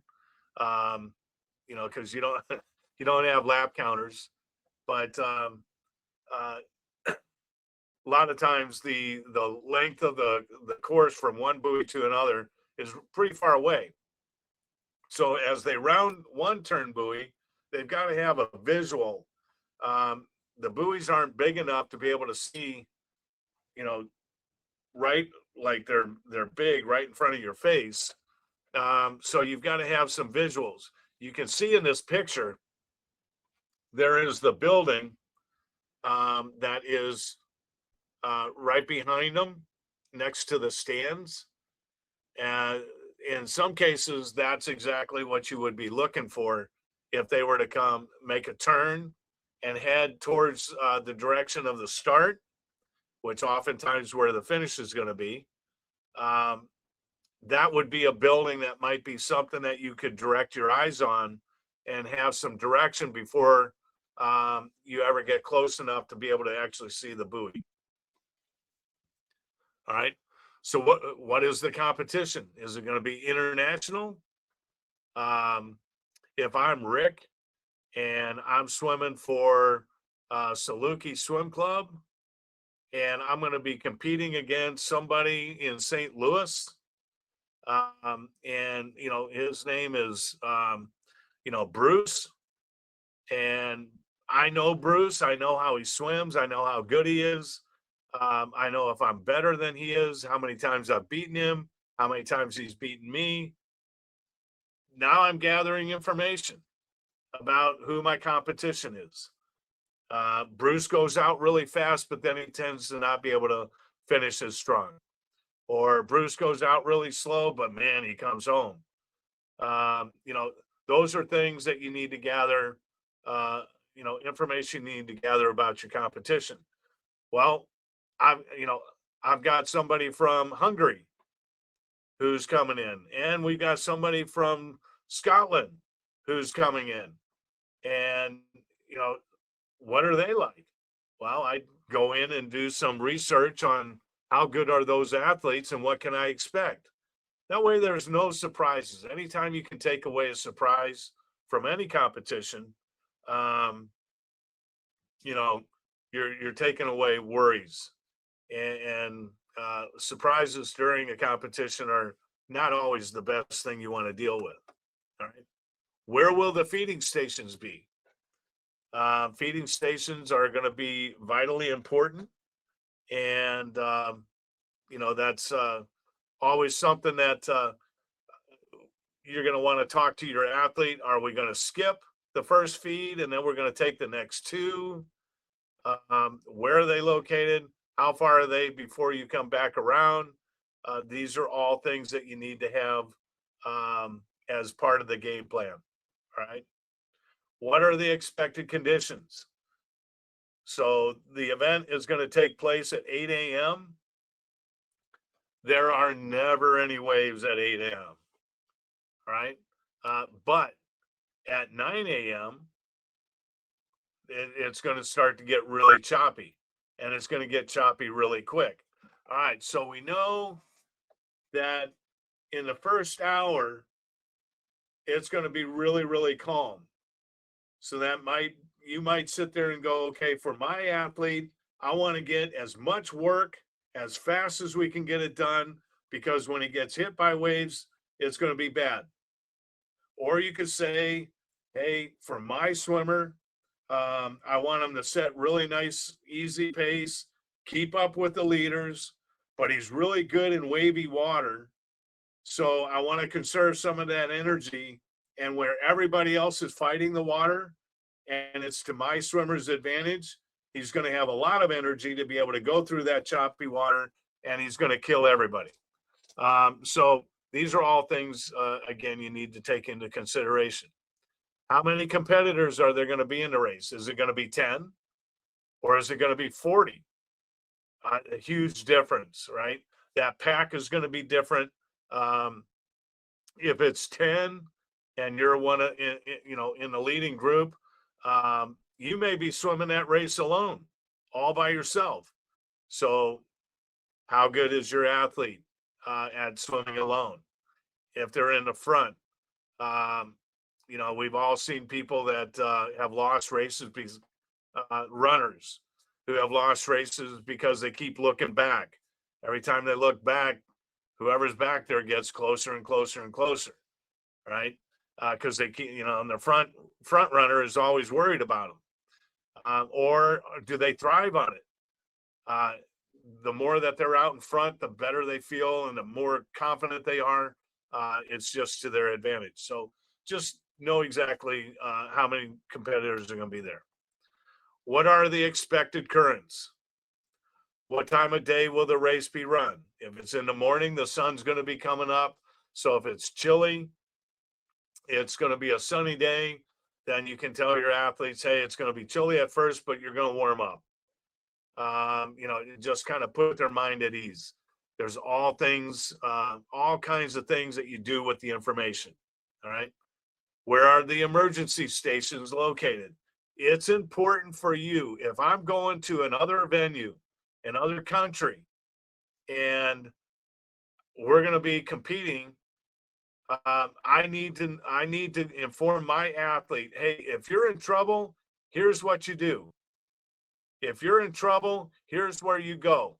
because you don't you don't have lap counters, but uh, a lot of times the length of the course from one buoy to another is pretty far away. So as they round one turn buoy, they've got to have a visual. The buoys aren't big enough to be able to see, you know, right, like they're big right in front of your face. So you've got to have some visuals. You can see in this picture there is the building that is right behind them, next to the stands. And in some cases, that's exactly what you would be looking for if they were to come make a turn and head towards the direction of the start, which oftentimes where the finish is going to be. Um, that would be a building that might be something that you could direct your eyes on and have some direction before you ever get close enough to be able to actually see the buoy. All right. So what is the competition? Is it going to be international? Um, if I'm Rick and I'm swimming for Saluki Swim Club, and I'm going to be competing against somebody in St. Louis, and his name is Bruce, and I know Bruce. I know how he swims. I know how good he is. I know if I'm better than he is, how many times I've beaten him, how many times he's beaten me. Now I'm gathering information about who my competition is. Bruce goes out really fast, but then he tends to not be able to finish as strong. Or Bruce goes out really slow, but man, he comes home. You know, those are things that you need to gather, information you need to gather about your competition. Well, you know, I've got somebody from Hungary who's coming in, and we've got somebody from Scotland who's coming in. And, you know, what are they like? Well, I go in and do some research on how good are those athletes and what can I expect. That way, there's no surprises. Anytime you can take away a surprise from any competition, um, you know, you're taking away worries and surprises during a competition are not always the best thing you want to deal with. All right. Where will the feeding stations be? Feeding stations are going to be vitally important. And, that's always something that you're going to want to talk to your athlete. Are we going to skip the first feed and then we're going to take the next two? Where are they located? How far are they before you come back around? These are all things that you need to have as part of the game plan. All right. What are the expected conditions? So the event is going to take place at 8 a.m. There are never any waves at 8 a.m. Right. But at 9 a.m., it's going to start to get really choppy, and it's going to get choppy really quick. All right. So we know that in the first hour, it's going to be really, really calm. So you might sit there and go, okay, for my athlete, I want to get as much work as fast as we can get it done, because when he gets hit by waves, it's going to be bad. Or you could say, hey, for my swimmer, I want him to set really nice, easy pace, keep up with the leaders, but he's really good in wavy water. So I want to conserve some of that energy. And where everybody else is fighting the water, and it's to my swimmer's advantage, he's going to have a lot of energy to be able to go through that choppy water, and he's going to kill everybody. So these are all things, again, you need to take into consideration. How many competitors are there going to be in the race? Is it going to be 10 or is it going to be 40? A huge difference, right? That pack is going to be different. If it's 10 and you're in the leading group, you may be swimming that race alone, all by yourself. So how good is your athlete at swimming alone? If they're in the front, we've all seen people that have lost races because runners who have lost races because they keep looking back. Every time they look back, whoever's back there gets closer and closer and closer, right? Because they keep, and the front runner is always worried about them. Or do they thrive on it? The more that they're out in front, the better they feel, and the more confident they are. It's just to their advantage. So just know exactly how many competitors are going to be there. What are the expected currents? What time of day will the race be run? If it's in the morning, the sun's going to be coming up. So if it's chilly, it's going to be a sunny day, then you can tell your athletes, hey, it's going to be chilly at first, but you're going to warm up. Just kind of put their mind at ease. There's all kinds of things that you do with the information. All right. Where are the emergency stations located? It's important for you. If I'm going to another venue, another country, and we're going to be competing, I need to inform my athlete, hey, if you're in trouble, here's what you do. If you're in trouble, here's where you go.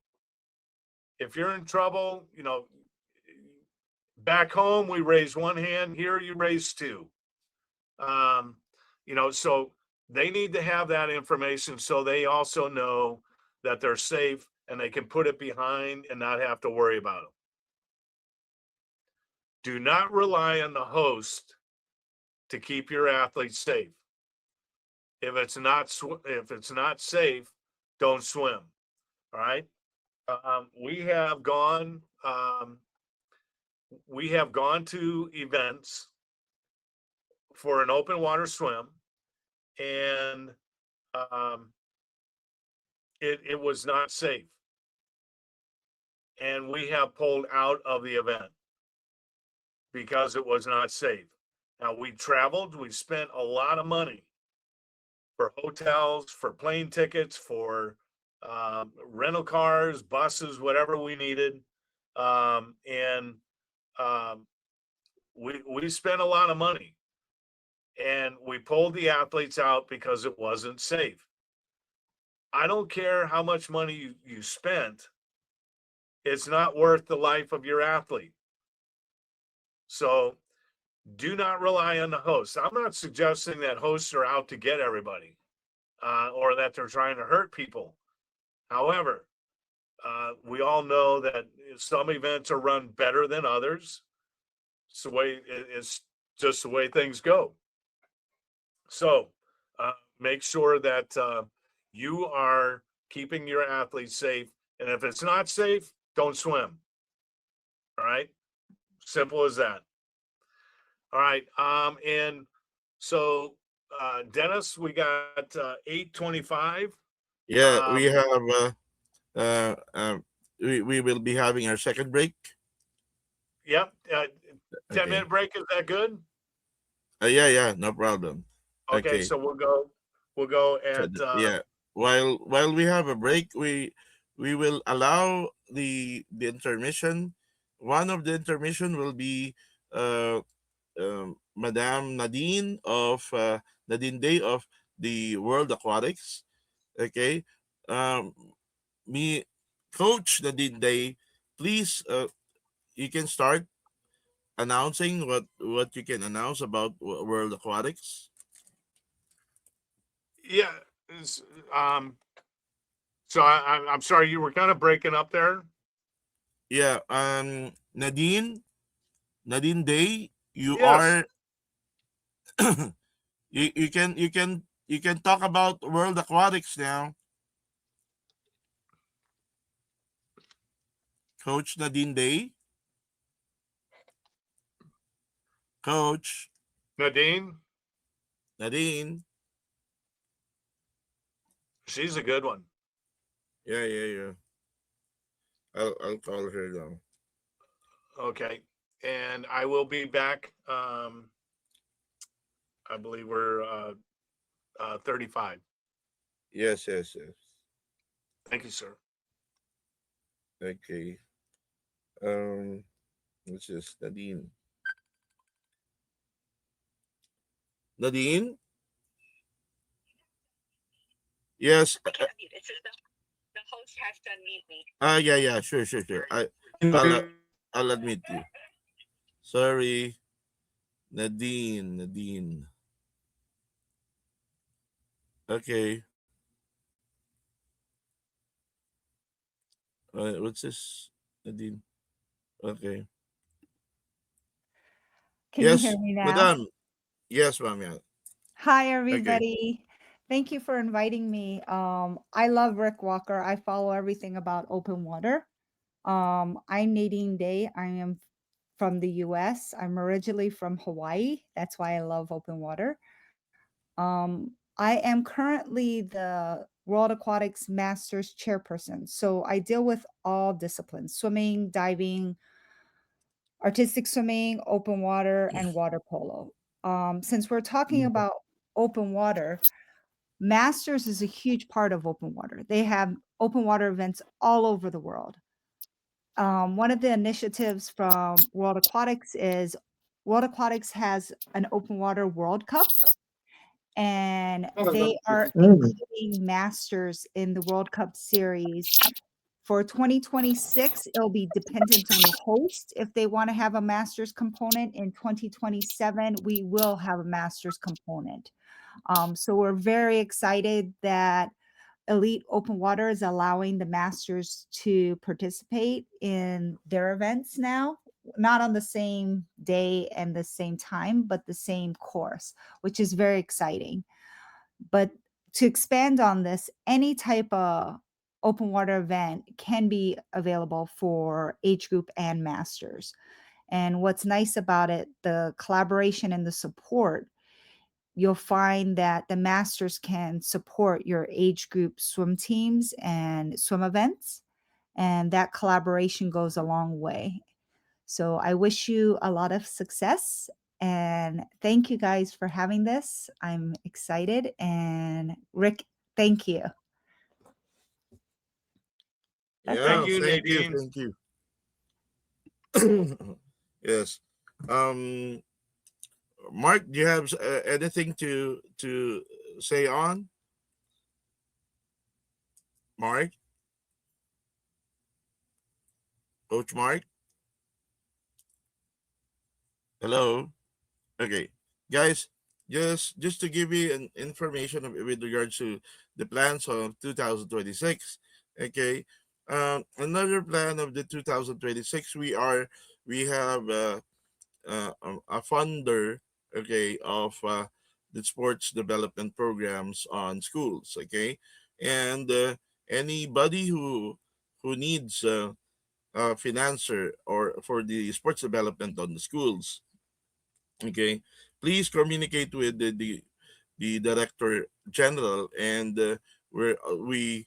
If you're in trouble, back home, we raise one hand. Here, you raise two. So They need to have that information so they also know that they're safe and they can put it behind and not have to worry about it. Do not rely on the host to keep your athletes safe. If it's not safe, don't swim. All right. We have gone. We have gone to events for an open water swim, and um, it was not safe, and we have pulled out of the event because it was not safe. Now we traveled. We spent a lot of money for hotels, for plane tickets, for rental cars, buses, whatever we needed. And um, we spent a lot of money and we pulled the athletes out because it wasn't safe. I don't care how much money you spent, it's not worth the life of your athlete. So do not rely on the host. I'm not suggesting that hosts are out to get everybody or that they're trying to hurt people. However, we all know that some events are run better than others. It's just the way things go. So make sure that you are keeping your athletes safe. And if it's not safe, don't swim. All right. Simple as that. All right. And so, Dennis, we got 8:25. Yeah, we Um, have uh, uh we will be having our second break. yep. 10 Okay. minute break. Is that good? Yeah, yeah, no problem. Okay. Okay. So we'll go So at, yeah, while we have a break, we will allow the intermission. One of the intermission will be uh, Madame Nadine Day of the World Aquatics. Okay, um, me, Coach Nadine Day. Please, you can start announcing what you can announce about World Aquatics. yeah. it's, Um, so I'm sorry, you were kind of breaking up there. Yeah, Nadine Day, you Yes. are you can talk about World Aquatics now, Coach Nadine Day. Coach Nadine, Nadine. she's a good one. Yeah, yeah, yeah. I'll call her now. Okay. And I will be back. I believe we're 35. Yes, yes, yes. Thank you, sir. Okay. Um, which is Nadine. Nadine. Yes. Yeah, yeah. Sure, sure, sure. I'll admit you. Sorry, Nadine. Nadine. Okay. What's this, Nadine? Okay. Can you hear Yes, me now? Madam. Yes, ma'am. Yeah. Hi, Okay. everybody. Thank you for inviting me. I love Rick Walker. I follow everything about open water. I'm Nadine Day. I am from the US. I'm originally from Hawaii. That's why I love open water. I am currently the World Aquatics Masters chairperson. So I deal with all disciplines: swimming, diving, artistic swimming, open water, and water polo. Since we're talking about open water, Masters is a huge part of open water. They have open water events all over the world. One of the initiatives from World Aquatics is World Aquatics has an open water World Cup, and they are including Masters in the World Cup series For 2026, it'll be dependent on the host. If they want to have a master's component in 2027, we will have a master's component. So we're very excited that Elite Open Water is allowing the masters to participate in their events now, not on the same day and the same time, but the same course, which is very exciting. But to expand on this, any type of open water event can be available for age group and masters. And what's nice about it, the collaboration and the support, you'll find that the masters can support your age group swim teams and swim events. And that collaboration goes a long way. So I wish you a lot of success and thank you guys for having this. I'm excited. And Rick, thank you. That's Thank Yeah, all. you, thank you, Nadine. thank you. Yes. Um, Mark, do you have anything to say on Mark, Coach Mark? Hello. Okay, guys, just to give you an information with regards to the plans of 2026. Okay, another plan of the 2026, we have a funder, okay, of the sports development programs on schools. Okay, and anybody who needs a financer or for the sports development on the schools, okay, please communicate with the director general, and where we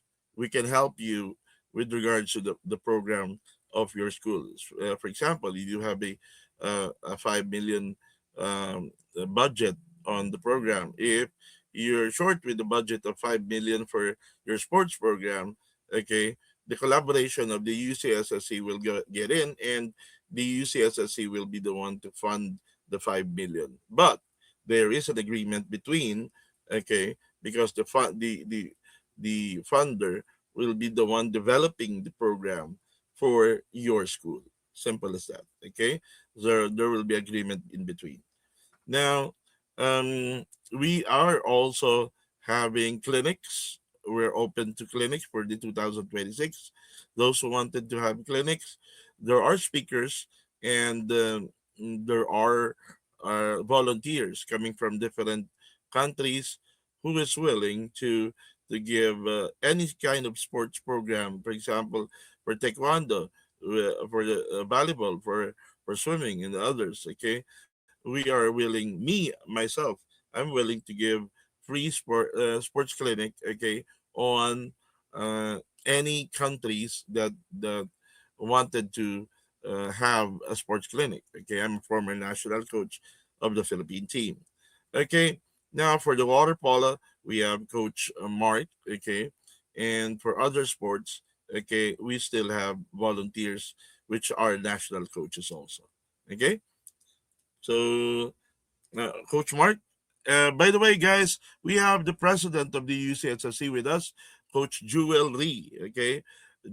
can help you with regards to the program of your schools. For example, you have a 5 million budget on the program. If you're short with the budget of 5 million for your sports program, okay, the collaboration of the UCSSC will get in, and the UCSSC will be the one to fund the 5 million. But there is an agreement between, okay, because the funder will be the one developing the program for your school. Simple as that. Okay, there will be agreement in between. Now, we are also having clinics. We're open to clinics for the 2026. Those who wanted to have clinics, there are speakers, and there are volunteers coming from different countries who is willing to give any kind of sports program. For example, for taekwondo, for the volleyball, for swimming, and others. Okay, we are willing, me myself, I'm willing to give free sports clinic, okay, on any countries that wanted to have a sports clinic. Okay, I'm a former national coach of the Philippine team. Okay, now for the water polo, we have Coach Mark. Okay, and for other sports, okay, we still have volunteers, which are national coaches also. Okay, so Coach Mark. By the way, guys, we have the president of the UCSSC with us, Coach Jewel Lee. Okay,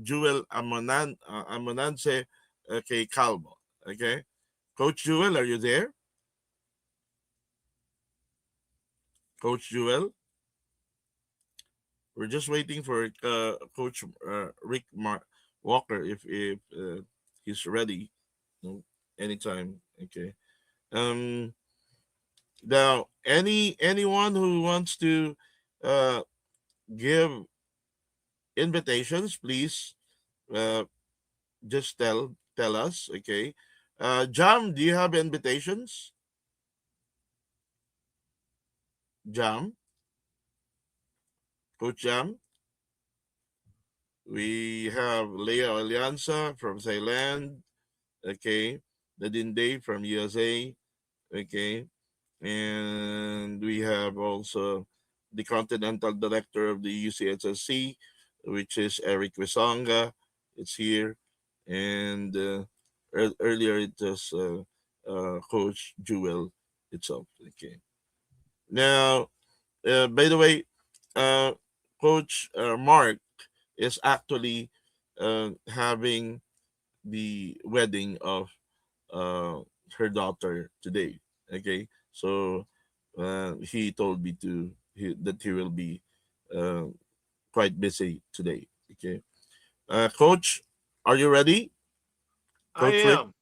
Jewel Amonanse. Okay, Calvo. Okay, Coach Jewel, are you there? Coach Jewel, we're just waiting for Coach Rick Walker if he's ready. No, anytime. Okay. Um. Now, anyone who wants to uh give invitations, please uh, just tell us. Okay. Jam, do you have invitations? Jam, Coach Jam. We have Leah Alianza from Thailand. Okay. Nadine Day from USA. Okay. And we have also the Continental Director of the UCSSC, which is Eric Wisonga. It's here. And earlier it was Coach Jewel itself. Okay. Now, by the way, uh, Coach Mark is actually having the wedding of uh, her daughter today. Okay, so he told me that he will be uh, quite busy today. Okay, Coach, are you ready, I Coach Rick? am.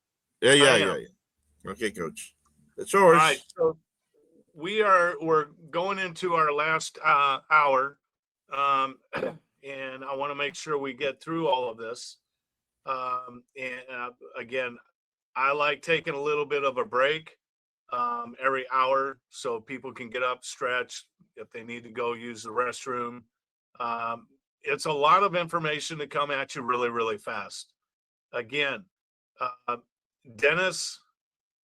Yeah, I yeah, yeah, am. yeah. Okay, Coach, it's All right. yours. So we're going into our last hour, and I want to make sure we get through all of this. And again, I like taking a little bit of a break every hour so people can get up, stretch if they need to go use the restroom. Um, it's a lot of information to come at you really, really fast. Again, uh, Dennis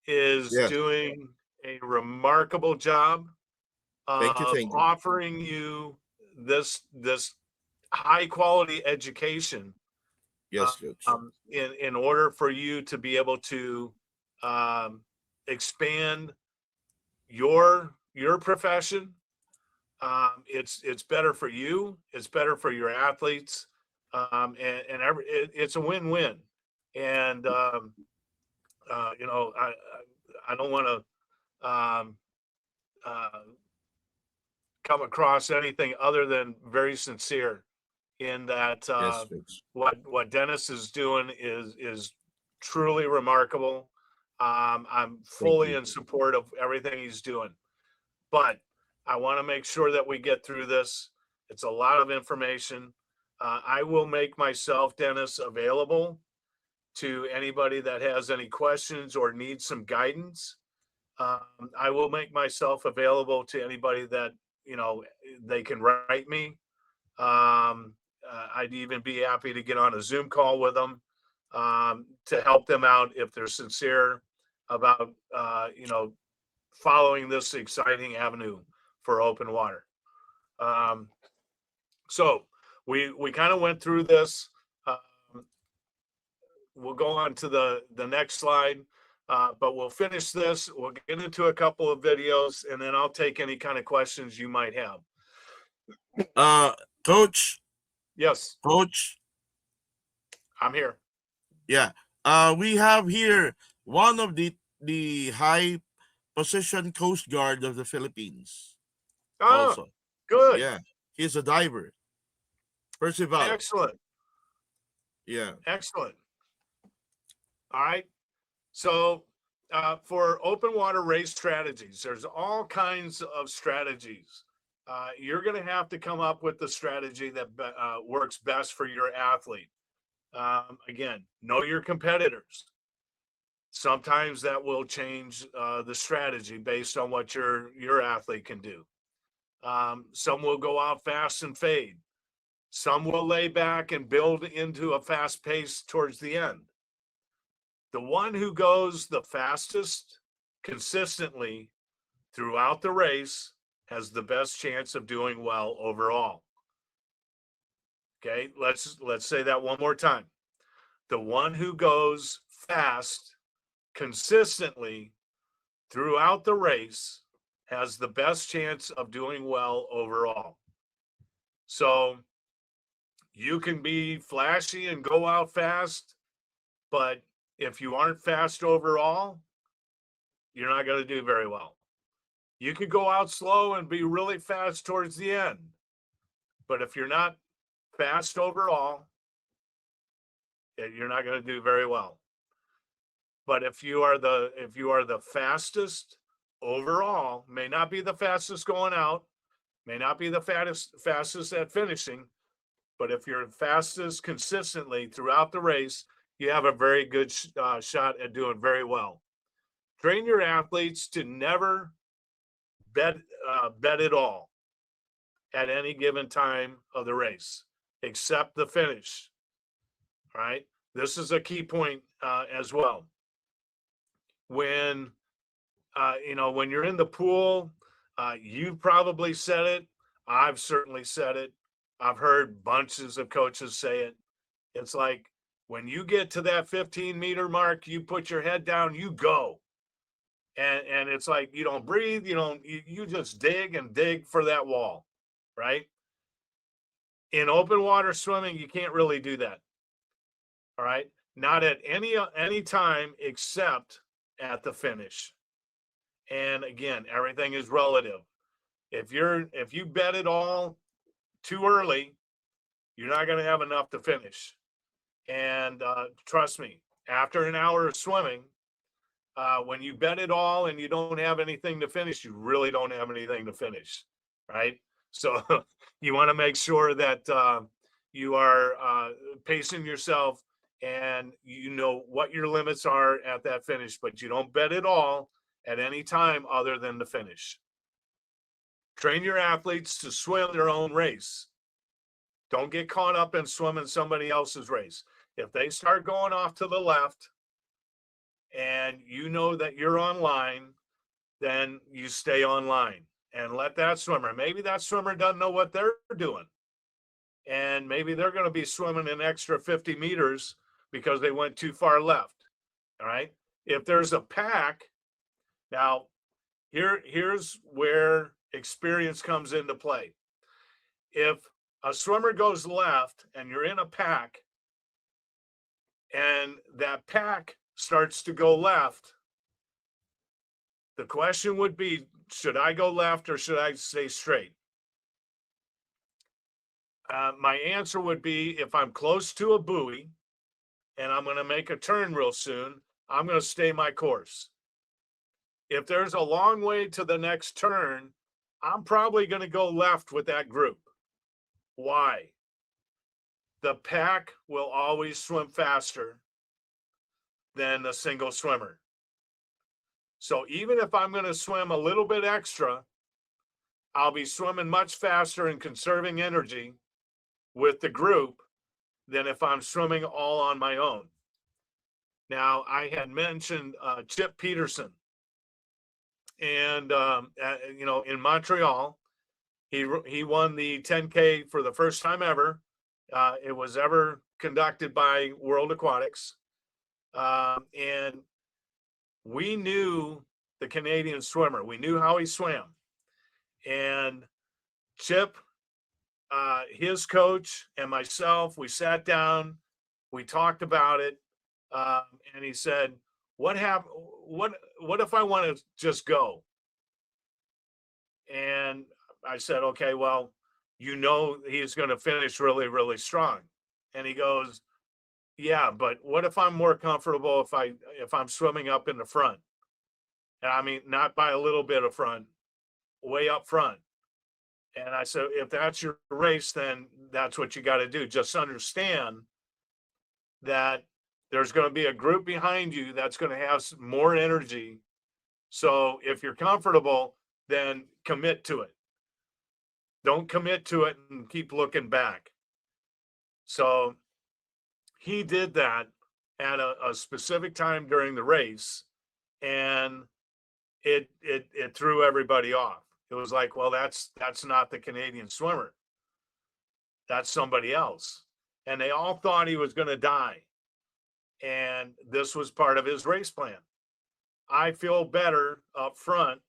is Yes, doing a remarkable job thank you, of thank you. offering you this high quality education Yes, Coach. in order for you to be able to um, expand your profession. It's better for you. It's better for your athletes, it's a win-win. And you know, I don't want to uh, come across anything other than very sincere in that Yes, Coach. what Dennis is doing is truly remarkable. I'm Thank fully you. in support of everything he's doing, but I want to make sure that we get through this. It's a lot of information. I will make myself, Dennis, available to anybody that has any questions or needs some guidance. I will make myself available to anybody that, you know, they can write me. I'd even be happy to get on a Zoom call with them to help them out if they're sincere about, you know, following this exciting avenue for open water. Um, so we kind of went through this. Um, we'll go on to the next slide, but we'll finish this. We'll get into a couple of videos, and then I'll take any kind of questions you might have. Uh, Coach, Yes, Coach. I'm here. Yeah. We have here one of the high position Coast Guard of the Philippines. Ah, Also, good, yeah, he's a diver, Percival. excellent, Yeah. excellent. All right. So for open water race strategies, there's all kinds of strategies. You're going to have to come up with the strategy that works best for your athlete. Again, know your competitors. Sometimes that will change the strategy based on what your athlete can do. Some will go out fast and fade. Some will lay back and build into a fast pace towards the end. The one who goes the fastest consistently throughout the race has the best chance of doing well overall. Okay, let's say that one more time. The one who goes fast consistently throughout the race has the best chance of doing well overall. So you can be flashy and go out fast, but if you aren't fast overall, you're not going to do very well. You could go out slow and be really fast towards the end, but if you're not fast overall, you're not going to do very well. But if you are the fastest overall, may not be the fastest going out, may not be the fastest at finishing, but if you're fastest consistently throughout the race, you have a very good shot at doing very well. Train your athletes to never bet it all at any given time of the race, except the finish. All right. This is a key point as well. When you know, when you're in the pool, you've probably said it. I've certainly said it. I've heard bunches of coaches say it. It's like when you get to that 15-meter mark, you put your head down, you go. And it's like you don't breathe, you just dig and dig for that wall, right? In open water swimming, you can't really do that. All right. Not at any time except at the finish. And again, everything is relative. If you bet it all too early, you're not going to have enough to finish. And trust me, after an hour of swimming, when you bet it all and you don't have anything to finish, you really don't have anything to finish, right? So you want to make sure that you are pacing yourself and you know what your limits are at that finish, but you don't bet it all at any time other than the finish. Train your athletes to swim their own race. Don't get caught up in swimming somebody else's race. If they start going off to the left and you know that you're on line, then you stay on line and let that swimmer, maybe that swimmer doesn't know what they're doing. And maybe they're going to be swimming an extra 50 meters because they went too far left. All right. If there's a pack, now here's where experience comes into play. If a swimmer goes left and you're in a pack and that pack starts to go left, the question would be, should I go left or should I stay straight? My answer would be, if I'm close to a buoy and I'm going to make a turn real soon, I'm going to stay my course. If there's a long way to the next turn, I'm probably going to go left with that group. Why? The pack will always swim faster than a single swimmer. So even if I'm going to swim a little bit extra, I'll be swimming much faster and conserving energy with the group than if I'm swimming all on my own. Now, I had mentioned Chip Peterson. And, in Montreal, he won the 10K for the first time ever. It was ever conducted by World Aquatics. And we knew the Canadian swimmer. We knew how he swam. And Chip, his coach, and myself, we sat down, we talked about it, and he said, what if I want to just go? And I said, okay, well, he's going to finish really, really strong. And he goes, yeah, but what if I'm more comfortable if I'm swimming up in the front? And I mean, not by a little bit of front, way up front. And I said, if that's your race, then that's what you got to do. Just understand that there's going to be a group behind you that's going to have more energy. So if you're comfortable, then commit to it. Don't commit to it and keep looking back. So he did that at a specific time during the race, and it threw everybody off. It was like, well, that's not the Canadian swimmer. That's somebody else. And they all thought he was going to die. And this was part of his race plan. I feel better up front,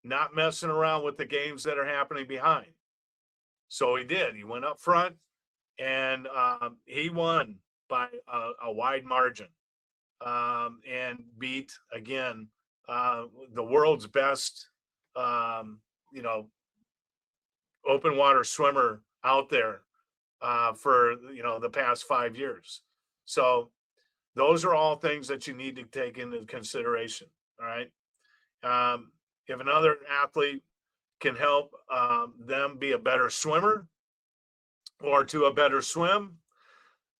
not messing around with the games that are happening behind. So he did. He went up front, and he won by a wide margin, and beat, again, the world's best, open water swimmer out there for, the past 5 years. So those are all things that you need to take into consideration. All right. If another athlete can help them be a better swimmer or to a better swim,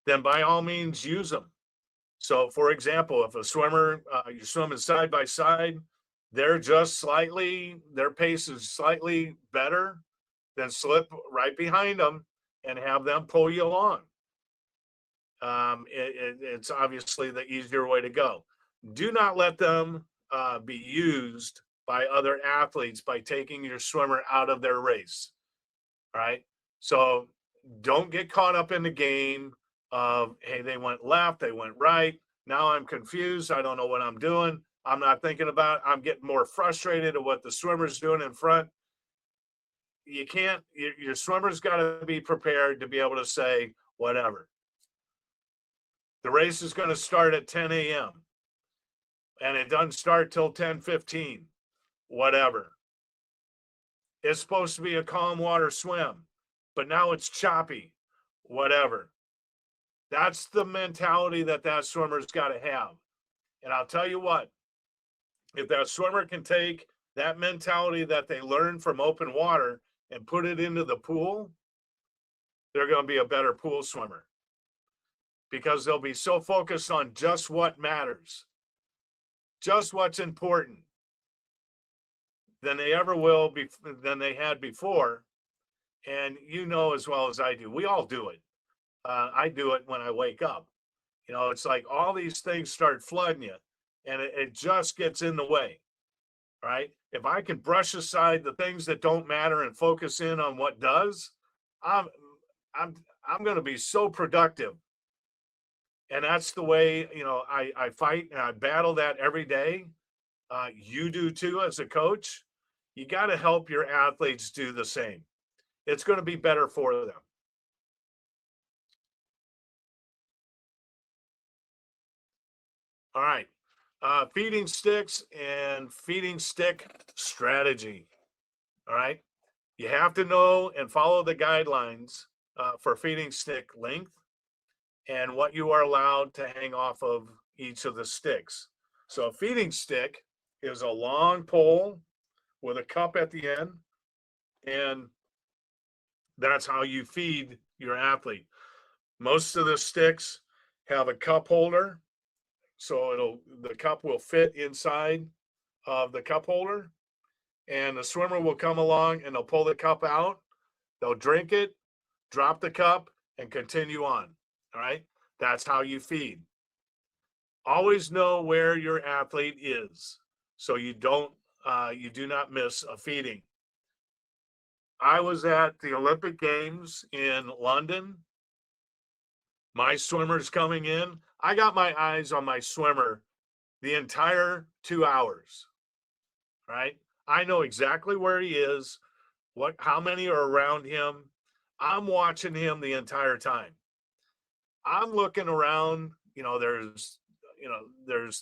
then by all means use them. So for example, if a swimmer, you're swimming side by side, their pace is slightly better, then slip right behind them and have them pull you along. It's obviously the easier way to go. Do not let them be used by other athletes by taking your swimmer out of their race. All right. So don't get caught up in the game of, hey, they went left, they went right. Now I'm confused. I don't know what I'm doing. I'm not thinking about it. I'm getting more frustrated at what the swimmer's doing in front. You can't, your swimmer's got to be prepared to be able to say whatever. The race is going to start at 10 a.m. and it doesn't start till 10:15, whatever. It's supposed to be a calm water swim, but now it's choppy, whatever. That's the mentality that swimmer's got to have. And I'll tell you what, if that swimmer can take that mentality that they learned from open water and put it into the pool, they're going to be a better pool swimmer, because they'll be so focused on just what matters, just what's important, than they ever will be, than they had before. And you know as well as I do, we all do it. I do it when I wake up. You know, it's like all these things start flooding you, and it just gets in the way, right? If I can brush aside the things that don't matter and focus in on what does, I'm I'm I'm going to be so productive. And that's the way, you know, I fight and I battle that every day. You do too as a coach. You got to help your athletes do the same. It's going to be better for them. All right. Feeding sticks and feeding stick strategy. All right. You have to know and follow the guidelines for feeding stick length and what you are allowed to hang off of each of the sticks. So a feeding stick is a long pole with a cup at the end, and that's how you feed your athlete. Most of the sticks have a cup holder, so the cup will fit inside of the cup holder, and the swimmer will come along and they'll pull the cup out, they'll drink it, drop the cup, and continue on. All right, that's how you feed. Always know where your athlete is, so you do not miss a feeding. I was at the Olympic Games in London. My swimmer's coming in. I got my eyes on my swimmer the entire 2 hours, right? I know exactly where he is, how many are around him. I'm watching him the entire time. I'm looking around, there's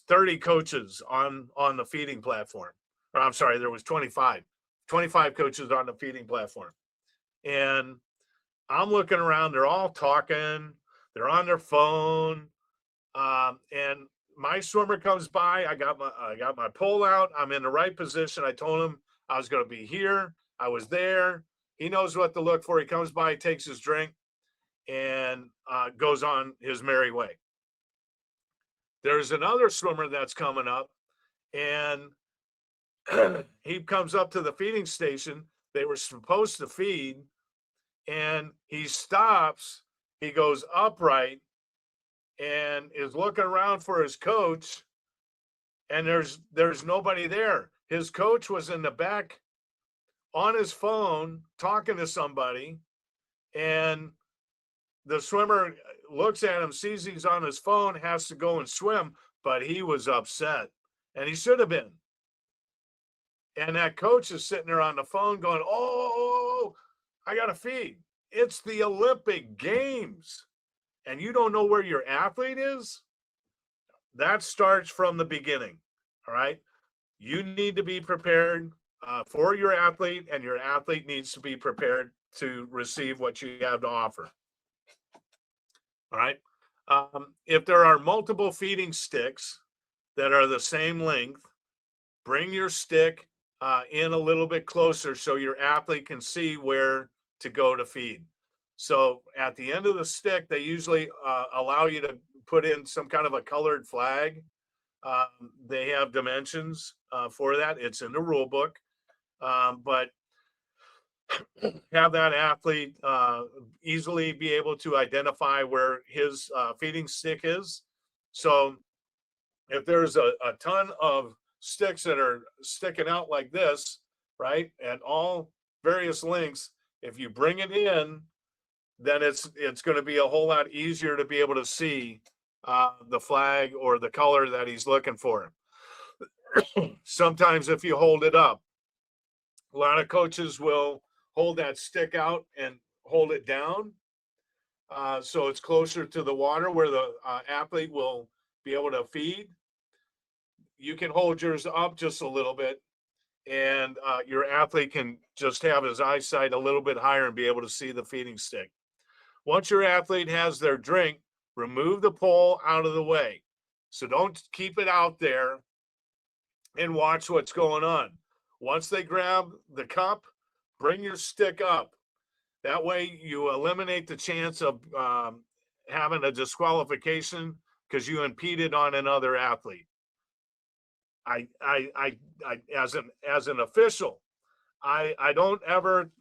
30 coaches on the feeding platform. Or I'm sorry, there was 25 coaches on the feeding platform. And I'm looking around, they're all talking, they're on their phone. And my swimmer comes by, I got my pole out, I'm in the right position. I told him I was going to be here. I was there. He knows what to look for. He comes by, takes his drink, and goes on his merry way. There's another swimmer that's coming up, and he comes up to the feeding station. They were supposed to feed, and he stops. He goes upright and is looking around for his coach, and there's nobody there. His coach was in the back on his phone talking to somebody, and the swimmer looks at him, sees he's on his phone, has to go and swim, but he was upset, and he should have been. And that coach is sitting there on the phone going, oh, I got to feed. It's the Olympic Games, and you don't know where your athlete is? That starts from the beginning, all right? You need to be prepared for your athlete, and your athlete needs to be prepared to receive what you have to offer. All right. If there are multiple feeding sticks that are the same length, bring your stick in a little bit closer so your athlete can see where to go to feed. So at the end of the stick, they usually allow you to put in some kind of a colored flag. They have dimensions for that. It's in the rule book, but have that athlete easily be able to identify where his feeding stick is. So if there's a ton of sticks that are sticking out like this, right, at all various lengths, if you bring it in, then it's going to be a whole lot easier to be able to see the flag or the color that he's looking for. Sometimes if you hold it up, a lot of coaches will hold that stick out and hold it down. so it's closer to the water where the athlete will be able to feed. You can hold yours up just a little bit, and your athlete can just have his eyesight a little bit higher and be able to see the feeding stick. Once your athlete has their drink, remove the pole out of the way. So don't keep it out there and watch what's going on. Once they grab the cup, bring your stick up. That way you eliminate the chance of having a disqualification because you impeded on another athlete. I as an official, I don't ever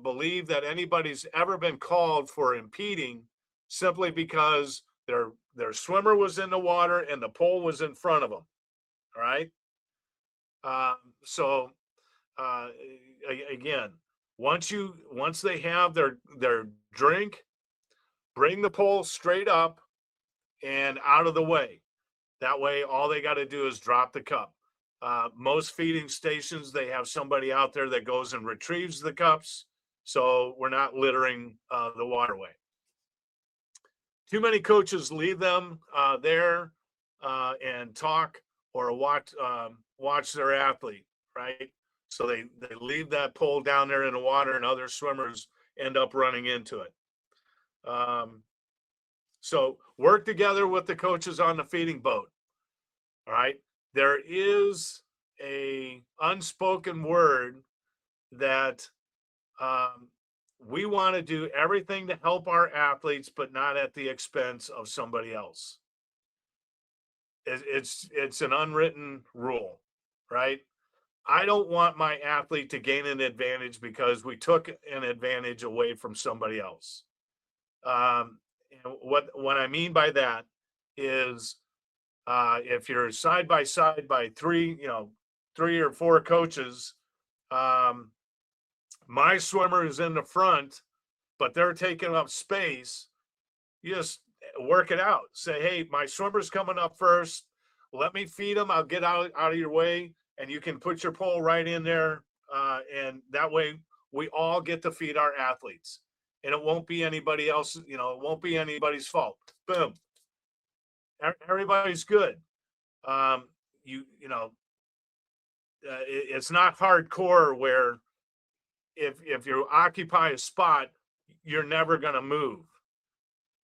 believe that anybody's ever been called for impeding simply because their swimmer was in the water and the pole was in front of them. All right. So again, once they have their drink, bring the pole straight up and out of the way. That way, all they got to do is drop the cup. Most feeding stations, they have somebody out there that goes and retrieves the cups, so we're not littering the waterway. Too many coaches leave them there and talk or watch their athlete, right? So they leave that pole down there in the water, and other swimmers end up running into it. So work together with the coaches on the feeding boat. All right. There is a unspoken word that we want to do everything to help our athletes, but not at the expense of somebody else. It's an unwritten rule, right? I don't want my athlete to gain an advantage because we took an advantage away from somebody else. And what I mean by that is if you're side by side by three or four coaches, my swimmer is in the front, but they're taking up space. You just work it out. Say, hey, my swimmer's coming up first. Let me feed them. I'll get out of your way, and you can put your pole right in there. And that way we all get to feed our athletes. And it won't be anybody else, it won't be anybody's fault. Boom. Everybody's good. It's not hardcore where if you occupy a spot, you're never going to move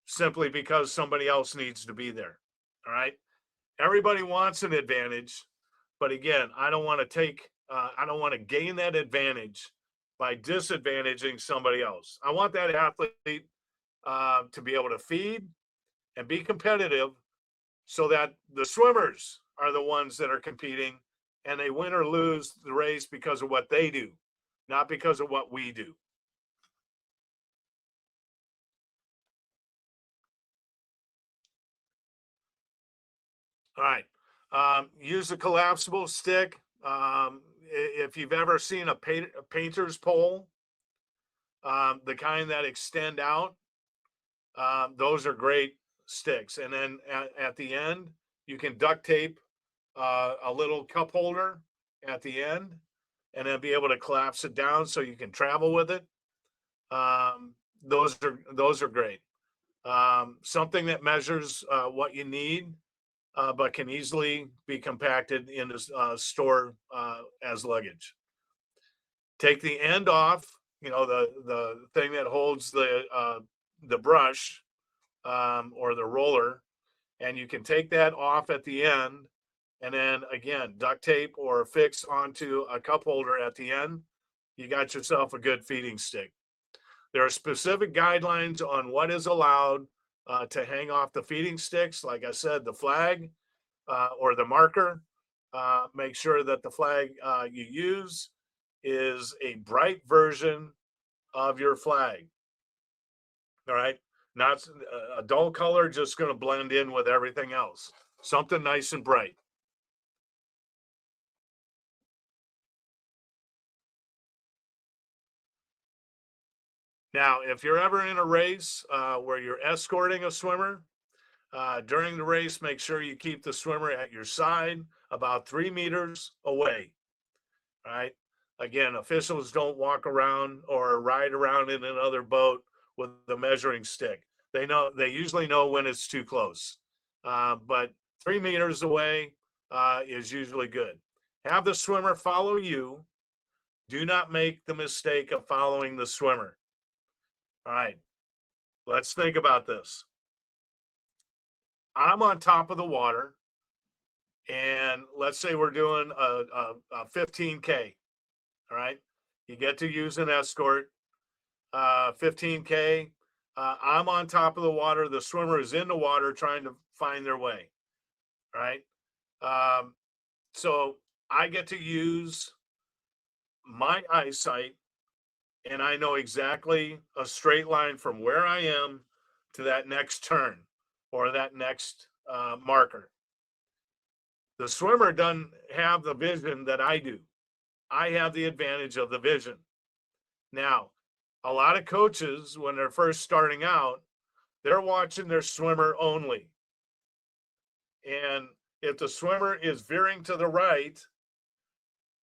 simply because somebody else needs to be there. All right. Everybody wants an advantage, but again, I don't want to gain that advantage by disadvantaging somebody else. I want that athlete to be able to feed and be competitive so that the swimmers are the ones that are competing and they win or lose the race because of what they do, not because of what we do. All right. Use a collapsible stick. If you've ever seen a painter's pole, the kind that extend out, those are great sticks. And then at the end, you can duct tape a little cup holder at the end and then be able to collapse it down so you can travel with it. Those are great. Something that measures what you need, but can easily be compacted in the store as luggage. Take the end off, the thing that holds the brush or the roller, and you can take that off at the end, and then again duct tape or affix onto a cup holder at the end. You got yourself a good feeding stick. There are specific guidelines on what is allowed to hang off the feeding sticks. Like I said, the flag or the marker. Make sure that the flag you use is a bright version of your flag. All right. Not a dull color, just going to blend in with everything else. Something nice and bright. Now, if you're ever in a race where you're escorting a swimmer, during the race, make sure you keep the swimmer at your side about 3 meters away. All right. Again, officials don't walk around or ride around in another boat with a measuring stick. They usually know when it's too close. But 3 meters away is usually good. Have the swimmer follow you. Do not make the mistake of following the swimmer. All right, let's think about this. I'm on top of the water, and let's say we're doing a 15K. All right, you get to use an escort. 15K. I'm on top of the water. The swimmer is in the water trying to find their way. All right. So I get to use my eyesight, and I know exactly a straight line from where I am to that next turn or that next marker. The swimmer doesn't have the vision that I do. I have the advantage of the vision. Now, a lot of coaches, when they're first starting out, they're watching their swimmer only. And if the swimmer is veering to the right,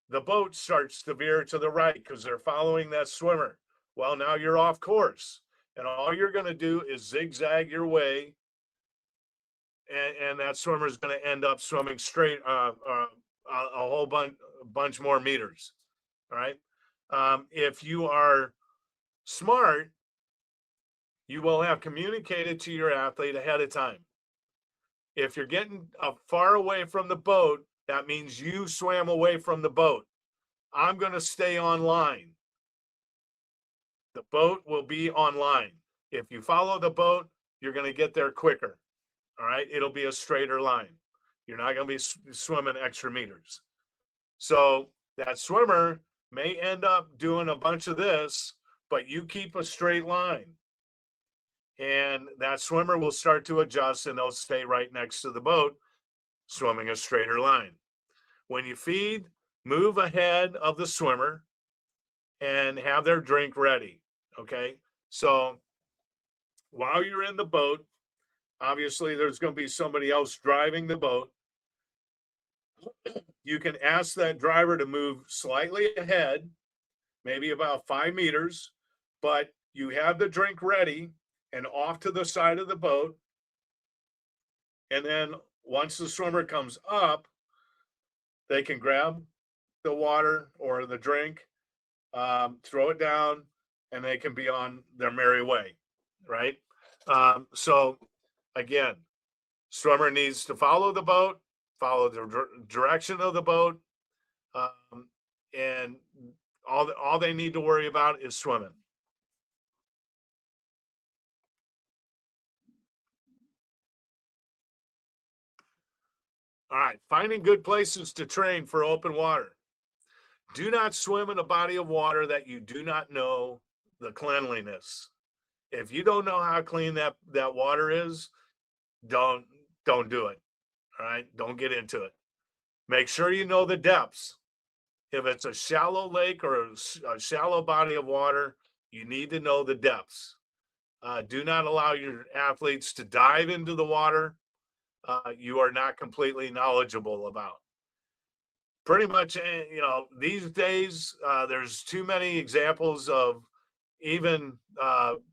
the boat starts to veer to the right because they're following that swimmer. Well, now you're off course, and all you're going to do is zigzag your way, and that swimmer is going to end up swimming straight a whole bunch more meters. All right. If you are smart, you will have communicated to your athlete ahead of time. If you're getting far away from the boat, that means you swam away from the boat. I'm going to stay on line. The boat will be on line. If you follow the boat, you're going to get there quicker. All right. It'll be a straighter line. You're not going to be swimming extra meters. So that swimmer may end up doing a bunch of this, but you keep a straight line. And that swimmer will start to adjust, and they'll stay right next to the boat, swimming a straighter line. When you feed, move ahead of the swimmer and have their drink ready. Okay. So while you're in the boat, obviously there's going to be somebody else driving the boat. You can ask that driver to move slightly ahead, maybe about 5 meters, but you have the drink ready and off to the side of the boat. And then once the swimmer comes up, they can grab the water or the drink, throw it down, and they can be on their merry way, right? So again, swimmer needs to follow the boat, follow the direction of the boat, and all they need to worry about is swimming. All right, finding good places to train for open water. Do not swim in a body of water that you do not know the cleanliness. If you don't know how clean that water is, don't do it. All right, don't get into it. Make sure you know the depths. If it's a shallow lake or a shallow body of water, you need to know the depths. Do not allow your athletes to dive into the water you are not completely knowledgeable about. Pretty much, these days, there's too many examples of even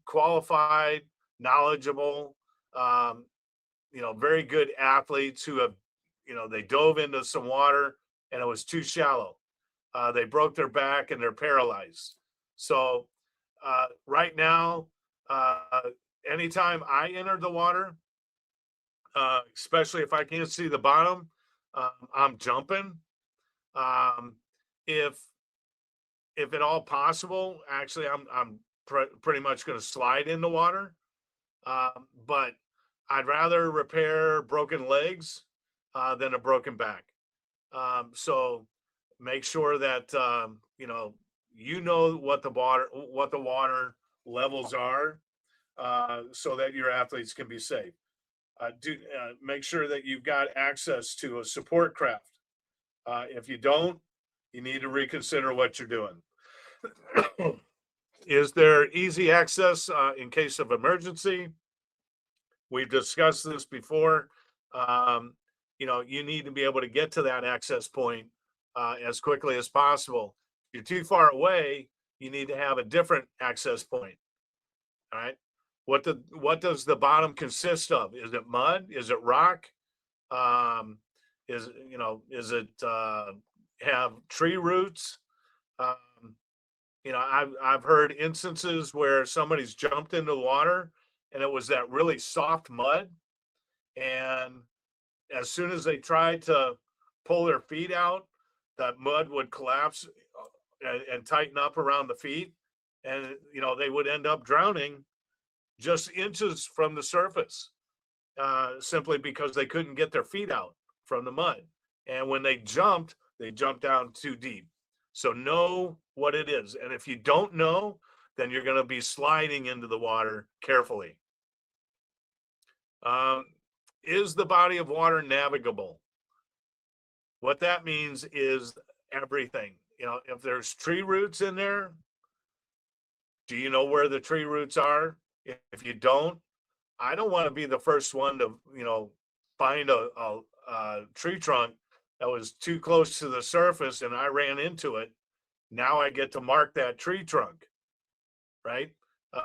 qualified, knowledgeable, very good athletes who have, they dove into some water and it was too shallow. They broke their back and they're paralyzed. So right now, anytime I enter the water, especially if I can't see the bottom, I'm jumping. If at all possible, actually, I'm pretty much going to slide in the water. But I'd rather repair broken legs than a broken back. So make sure that you know what the water levels are, so that your athletes can be safe. Make sure that you've got access to a support craft. If you don't, you need to reconsider what you're doing. Is there easy access in case of emergency? We've discussed this before. You need to be able to get to that access point as quickly as possible. If you're too far away, you need to have a different access point. All right. what does the bottom consist of? Is it mud? Is it rock? Um, is it have tree roots? Um, I've heard instances where somebody's jumped into the water and it was that really soft mud, and as soon as they tried to pull their feet out, that mud would collapse and tighten up around the feet, and they would end up drowning just inches from the surface, simply because they couldn't get their feet out from the mud. And when they jumped down too deep. So know what it is. And if you don't know, then you're going to be sliding into the water carefully. Um, is the body of water navigable? What that means is everything. If there's tree roots in there, do you know where the tree roots are? If you don't, I don't want to be the first one to, find a tree trunk that was too close to the surface and I ran into it. Now I get to mark that tree trunk, right? Uh,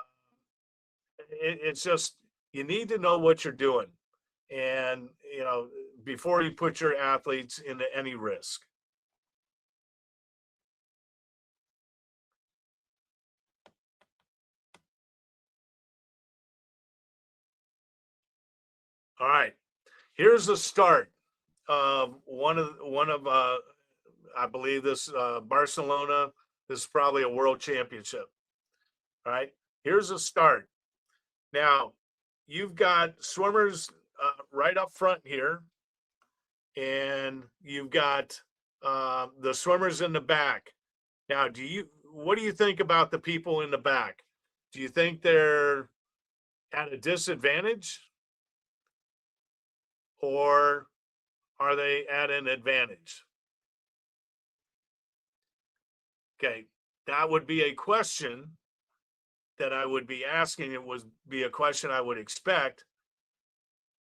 it's just, you need to know what you're doing. And, before you put your athletes into any risk. All right, here's the start of one of I believe this Barcelona. This is probably a world championship. All right, here's a start. Now, you've got swimmers right up front here, and you've got the swimmers in the back. Now, what do you think about the people in the back? Do you think they're at a disadvantage, or are they at an advantage? Okay, that would be a question that I would be asking. It would be a question I would expect,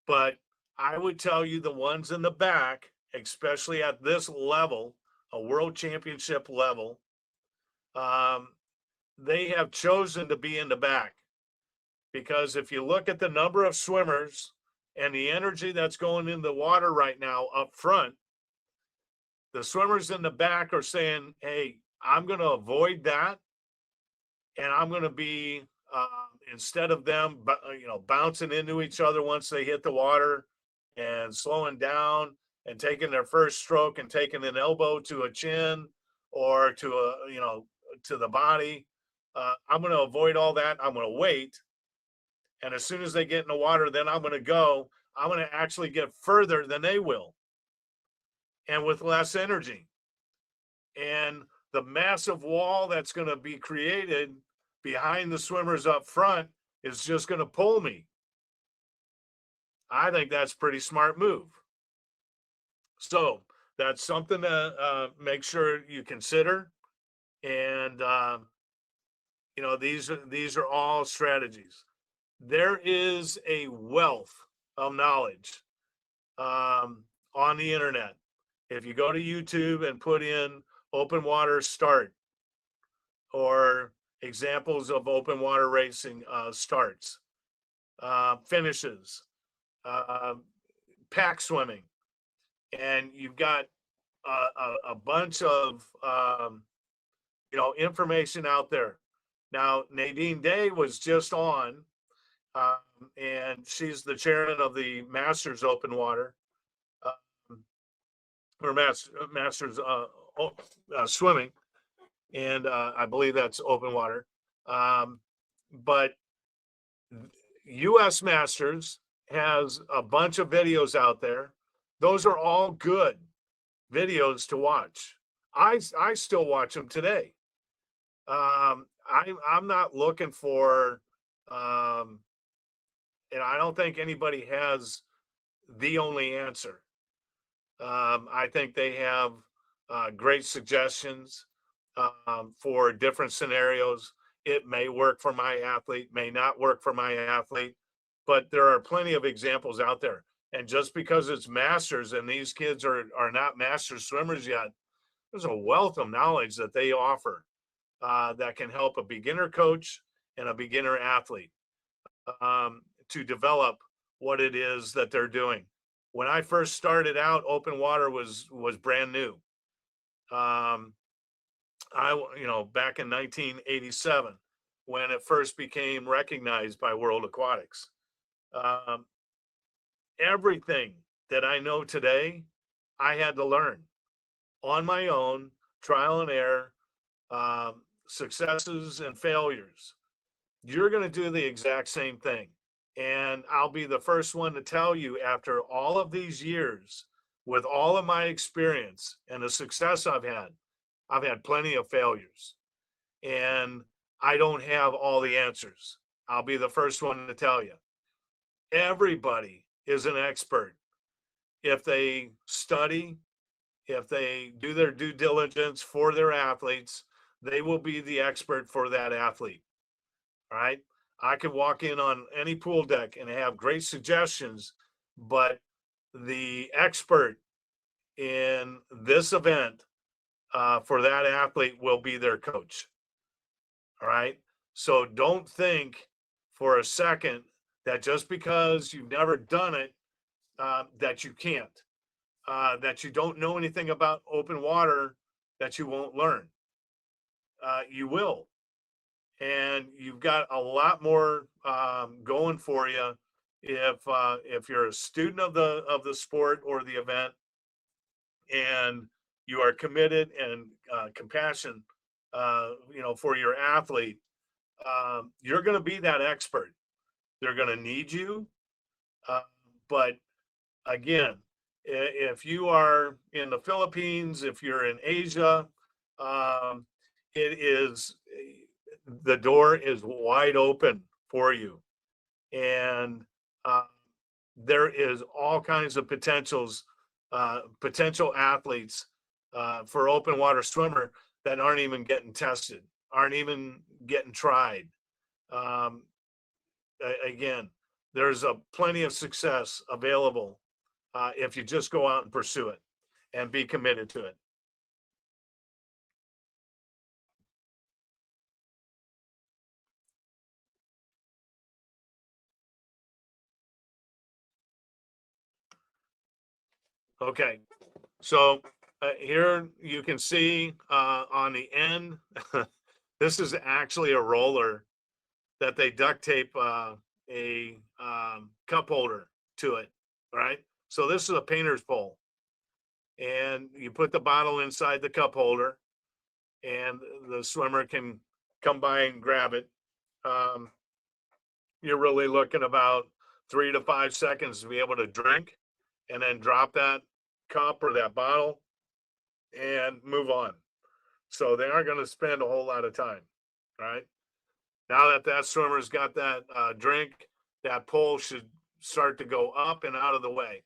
but I would tell you the ones in the back, especially at this level, a world championship level, they have chosen to be in the back, because if you look at the number of swimmers and the energy that's going in the water right now up front, the swimmers in the back are saying, hey, I'm going to avoid that. And I'm going to be, instead of them, bouncing into each other once they hit the water and slowing down and taking their first stroke and taking an elbow to a chin or to to the body. I'm going to avoid all that. I'm going to wait. And as soon as they get in the water, then I'm going to go. I'm going to actually get further than they will, and with less energy. And the massive wall that's going to be created behind the swimmers up front is just going to pull me. I think that's a pretty smart move. So that's something to make sure you consider. And, these are all strategies. There is a wealth of knowledge on the internet. If you go to YouTube and put in open water start or examples of open water racing starts, finishes, pack swimming, and you've got a bunch of information out there. Now, Nadine Day was just on, and she's the chairman of the Masters Open Water, or Masters Swimming, and I believe that's open water. But US Masters has a bunch of videos out there. Those are all good videos to watch. I still watch them today. I'm not looking for, and I don't think anybody has the only answer. I think they have great suggestions for different scenarios. It may work for my athlete, may not work for my athlete, but there are plenty of examples out there. And just because it's masters and these kids are not master swimmers yet, there's a wealth of knowledge that they offer that can help a beginner coach and a beginner athlete. to develop what it is that they're doing. When I first started out, open water was brand new. Um, back in 1987, when it first became recognized by World Aquatics. Um, Everything that I know today, I had to learn on my own, trial and error, successes and failures. You're going to do the exact same thing. And I'll be the first one to tell you, after all of these years, with all of my experience and the success I've had plenty of failures. And I don't have all the answers. I'll be the first one to tell you. Everybody is an expert if they study, if they do their due diligence for their athletes. They will be the expert for that athlete. All right. I could walk in on any pool deck and have great suggestions, but the expert in this event for that athlete will be their coach. All right. So don't think for a second that just because you've never done it, that you can't, that you don't know anything about open water, that you won't learn. You will. And you've got a lot more going for you if you're a student of the sport or the event, and you are committed and compassion, for your athlete. You're going to be that expert. They're going to need you, uh, but again, if you are in the Philippines, if you're in Asia, um, it is the door is wide open for you, and uh, there is all kinds of potential athletes for open water swimmer that aren't even getting tested, aren't even getting tried. Um, Again, there's a plenty of success available if you just go out and pursue it and be committed to it. Okay, so here you can see on the end, this is actually a roller that they duct tape a cup holder to it, right? So this is a painter's pole, and you put the bottle inside the cup holder, and the swimmer can come by and grab it. Um, you're really looking about 3 to 5 seconds to be able to drink, and then drop that cup or that bottle and move on. So they aren't going to spend a whole lot of time, right? Now that that swimmer's got that drink, that pole should start to go up and out of the way.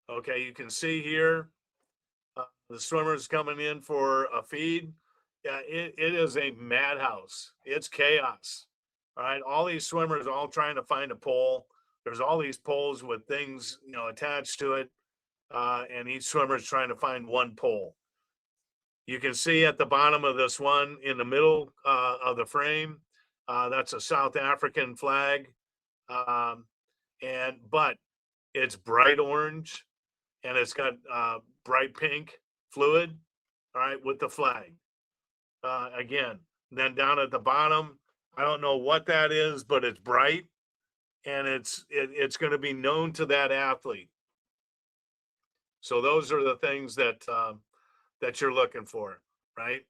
Okay, you can see here the swimmers coming in for a feed. Yeah, it is a madhouse. It's chaos. All right, all these swimmers all trying to find a pole. There's all these poles with things attached to it, and each swimmer is trying to find one pole. You can see at the bottom of this one in the middle of the frame, that's a South African flag, um, but it's bright orange and it's got bright pink fluid, all right, with the flag. Again, then down at the bottom, I don't know what that is, but it's bright, and it's going to be known to that athlete. So those are the things that you're looking for, right?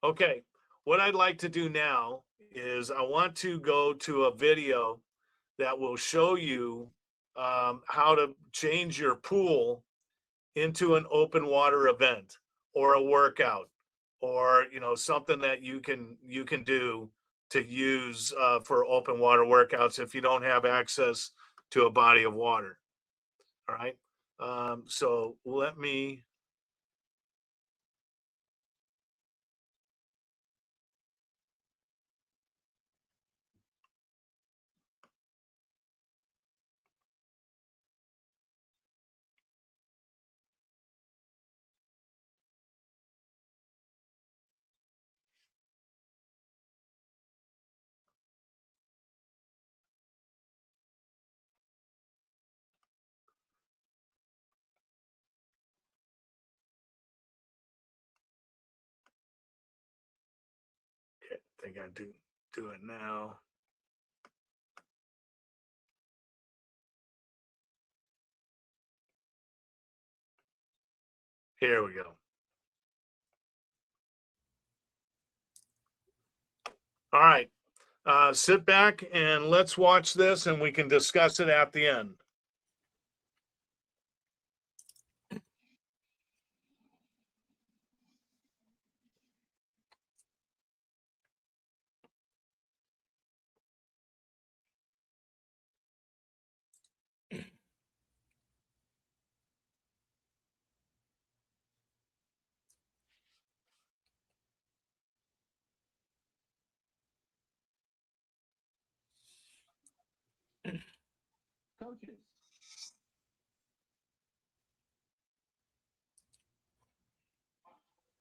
Okay, what I'd like to do now is I want to go to a video that will show you how to change your pool into an open water event or a workout, or something that you can do to use for open water workouts if you don't have access to a body of water. All right. So let me think I do it now. Here we go. All right. Sit back and let's watch this and we can discuss it at the end. Coaches.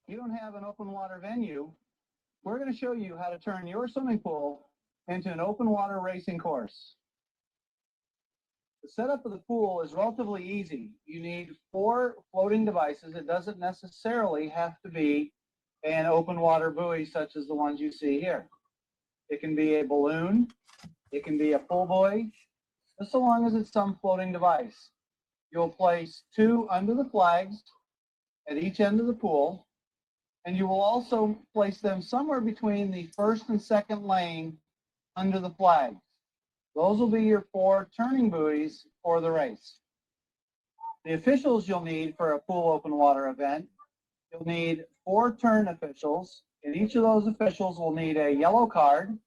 You don't have an open water venue. We're going to show you how to turn your swimming pool into an open water racing course. The setup of the pool is relatively easy. You need 4 floating devices. It doesn't necessarily have to be an open water buoy such as the ones you see here. It can be a balloon. It can be a pull buoy, just so long as it's some floating device. You'll place 2 under the flags at each end of the pool, and you will also place them somewhere between the first and second lane under the flags. Those will be your 4 turning buoys for the race. The officials you'll need for a pool open water event, you'll need 4 turn officials, and each of those officials will need a yellow card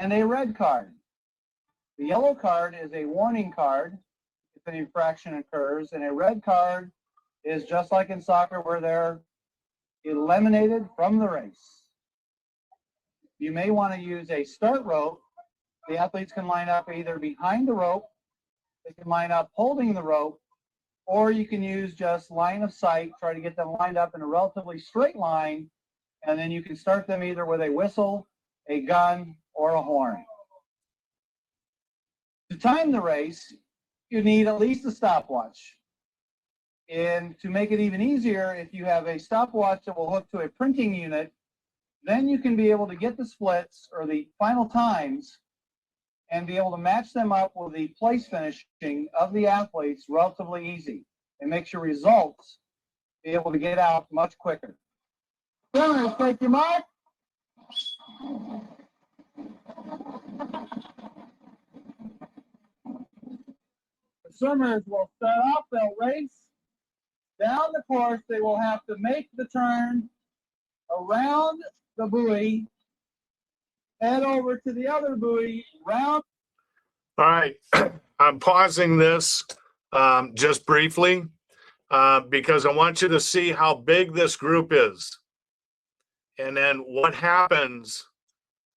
and a red card. The yellow card is a warning card if an infraction occurs, and a red card is just like in soccer where they're eliminated from the race. You may want to use a start rope. The athletes can line up either behind the rope, they can line up holding the rope, or you can use just line of sight, try to get them lined up in a relatively straight line, and then you can start them either with a whistle, a gun, or a horn. To time the race, you need at least a stopwatch. And to make it even easier, if you have a stopwatch that will hook to a printing unit, then you can be able to get the splits or the final times and be able to match them up with the place finishing of the athletes relatively easy. It makes your results be able to get out much quicker. Swimmers, take your mark. The swimmers will start off, they'll race. Down the course, they will have to make the turn around the buoy, head over to the other buoy, round. All right. I'm pausing this just briefly because I want you to see how big this group is. And then what happens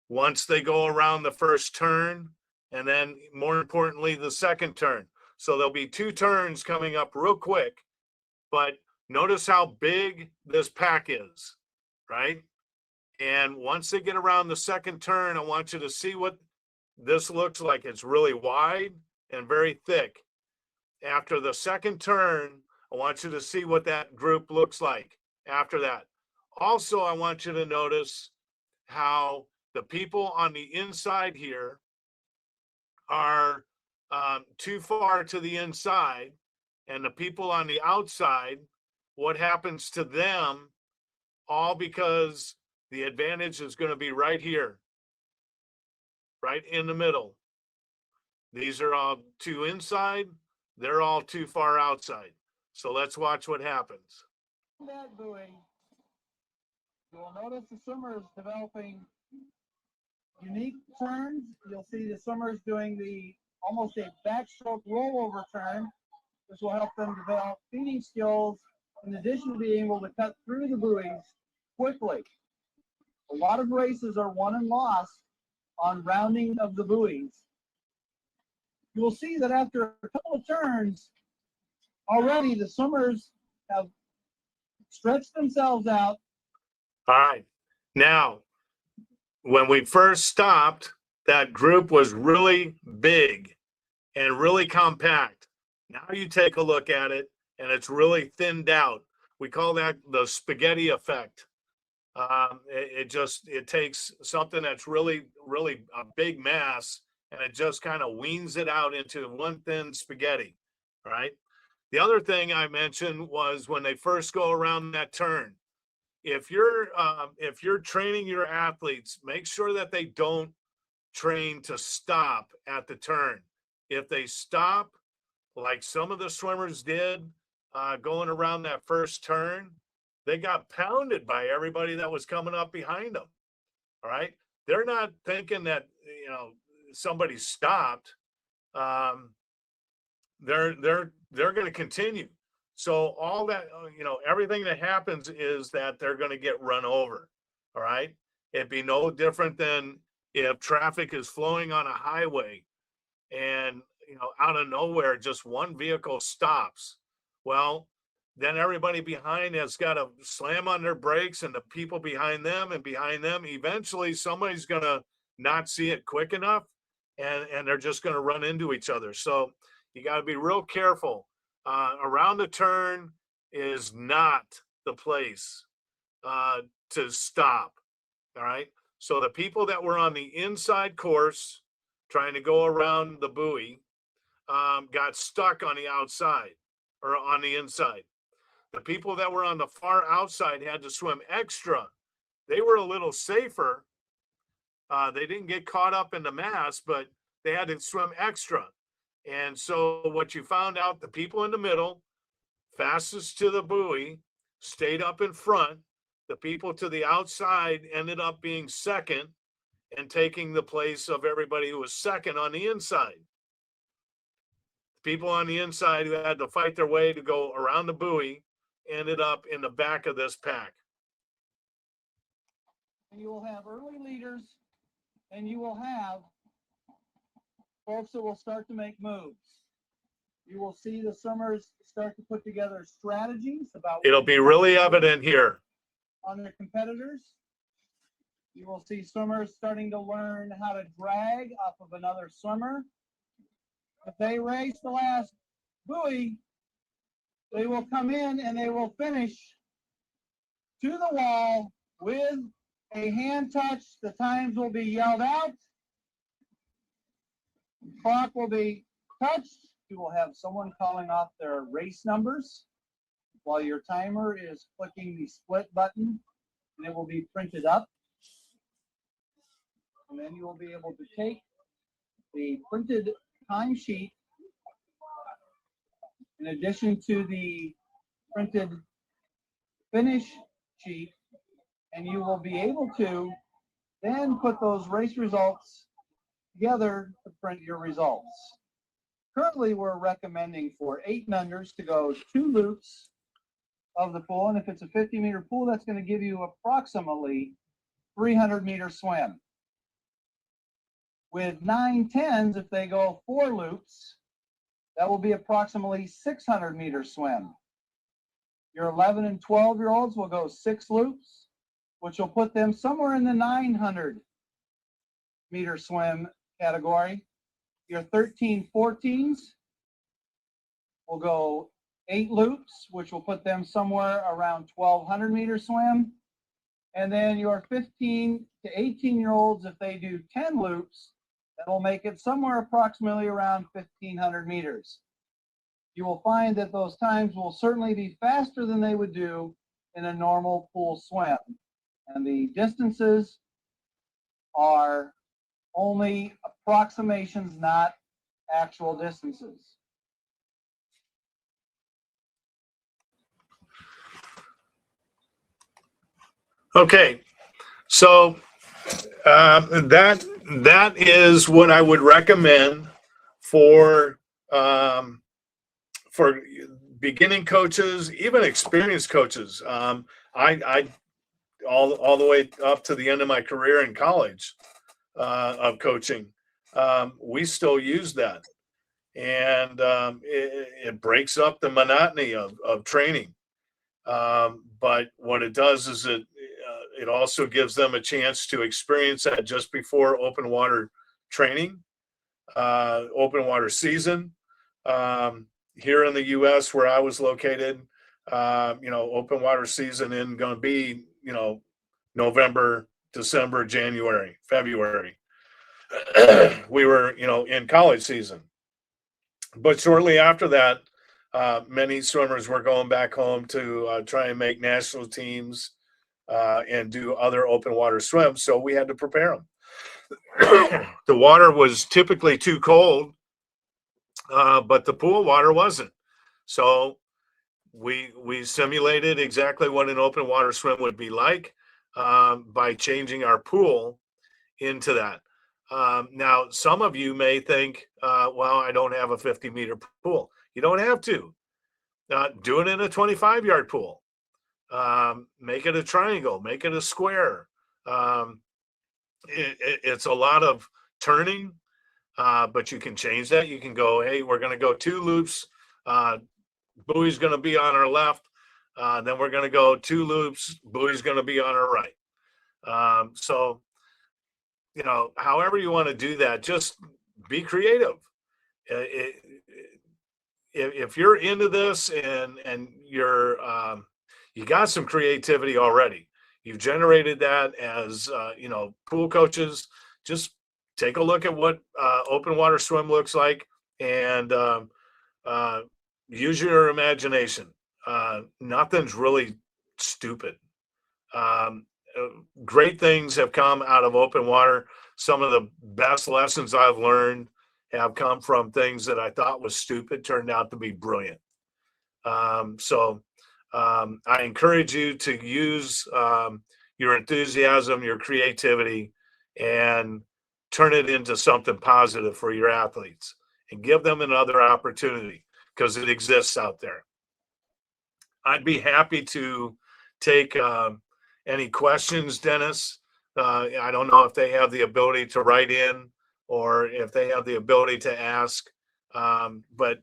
once they go around the first turn, and then more importantly, the second turn. So there'll be 2 turns coming up real quick, but notice how big this pack is, right? And once they get around the second turn, I want you to see what this looks like. It's really wide and very thick. After the second turn, I want you to see what that group looks like after that. Also, I want you to notice how the people on the inside here are too far to the inside, and the people on the outside, what happens to them, all because the advantage is going to be right here, right in the middle. These are all too inside, they're all too far outside. So let's watch what happens. That buoy, you will notice the swimmers developing unique turns. You'll see the swimmers doing the almost a backstroke rollover turn. This will help them develop feeding skills in addition to being able to cut through the buoys quickly. A lot of races are won and lost on rounding of the buoys. You will see that after a couple of turns, already the swimmers have stretched themselves out. All right. Now, when we first stopped, that group was really big and really compact. Now you take a look at it and it's really thinned out. We call that the spaghetti effect. It takes something that's really a big mass, and it just kind of weans it out into one thin spaghetti. Right. The other thing I mentioned was when they first go around that turn, if you're training your athletes, make sure that they don't train to stop at the turn. If they stop, like some of the swimmers did, going around that first turn, they got pounded by everybody that was coming up behind them. All right. They're not thinking that, somebody stopped. They're going to continue. So all that, everything that happens is that they're going to get run over. All right. It'd be no different than if traffic is flowing on a highway and, out of nowhere, just one vehicle stops. Well, then everybody behind has got to slam on their brakes, and the people behind them and behind them, eventually somebody's going to not see it quick enough, and they're just going to run into each other. So you got to be real careful. Around the turn is not the place to stop. All right. So the people that were on the inside course trying to go around the buoy got stuck on the outside or on the inside. The people that were on the far outside had to swim extra. They were a little safer. They didn't get caught up in the mass, but they had to swim extra. And so what you found out, the people in the middle, fastest to the buoy, stayed up in front. The people to the outside ended up being second and taking the place of everybody who was second on the inside. People on the inside who had to fight their way to go around the buoy ended up in the back of this pack. And you will have early leaders, and you will have folks that will start to make moves. You will see the swimmers start to put together strategies about. It'll be really evident here. On their competitors. You will see swimmers starting to learn how to drag off of another swimmer. If they race the last buoy, they will come in and they will finish to the wall with a hand touch. The times will be yelled out. The clock will be touched. You will have someone calling off their race numbers while your timer is clicking the split button, and it will be printed up. And then you will be able to take the printed timesheet in addition to the printed finish sheet, and you will be able to then put those race results together to print your results. Currently, we're recommending for 8 and unders to go 2 loops of the pool, and if it's a 50-meter pool, that's going to give you approximately 300-meter swim. With 9-10s, if they go 4 loops, that will be approximately 600-meter swim. Your 11 and 12-year-olds will go 6 loops, which will put them somewhere in the 900-meter swim category. Your 13-14s will go 8 loops, which will put them somewhere around 1,200-meter swim. And then your 15 to 18-year-olds, if they do 10 loops, that will make it somewhere approximately around 1,500 meters. You will find that those times will certainly be faster than they would do in a normal pool swim. And the distances are only approximations, not actual distances. Okay, so that is what I would recommend for beginning coaches, even experienced coaches. I all the way up to the end of my career in college of coaching, we still use that, and it breaks up the monotony of training. But what it does is it also gives them a chance to experience that just before open water training, open water season. Here in the U.S. where I was located, open water season isn't going to be, November, December, January, February. We were, in college season. But shortly after that, many swimmers were going back home to try and make national teams and do other open water swims. So we had to prepare them. The water was typically too cold, but the pool water wasn't. So we simulated exactly what an open water swim would be like by changing our pool into that. Now, some of you may think, well, I don't have a 50-meter pool. You don't have to. Do it in a 25-yard pool. Make it a triangle. Make it a square. It's a lot of turning, but you can change that. You can go, hey, we're going to go 2 loops. Buoy's going to be on our left. Then we're going to go 2 loops. Buoy's going to be on our right. So, however you want to do that, just be creative. If you're into this and you're you got some creativity already, you've generated that as pool coaches, just take a look at what open water swim looks like and use your imagination. Nothing's really stupid. Great things have come out of open water. Some of the best lessons I've learned have come from things that I thought was stupid, turned out to be brilliant. So I encourage you to use your enthusiasm, your creativity, and turn it into something positive for your athletes and give them another opportunity because it exists out there. I'd be happy to take any questions, Dennis. I don't know if they have the ability to write in or if they have the ability to ask. But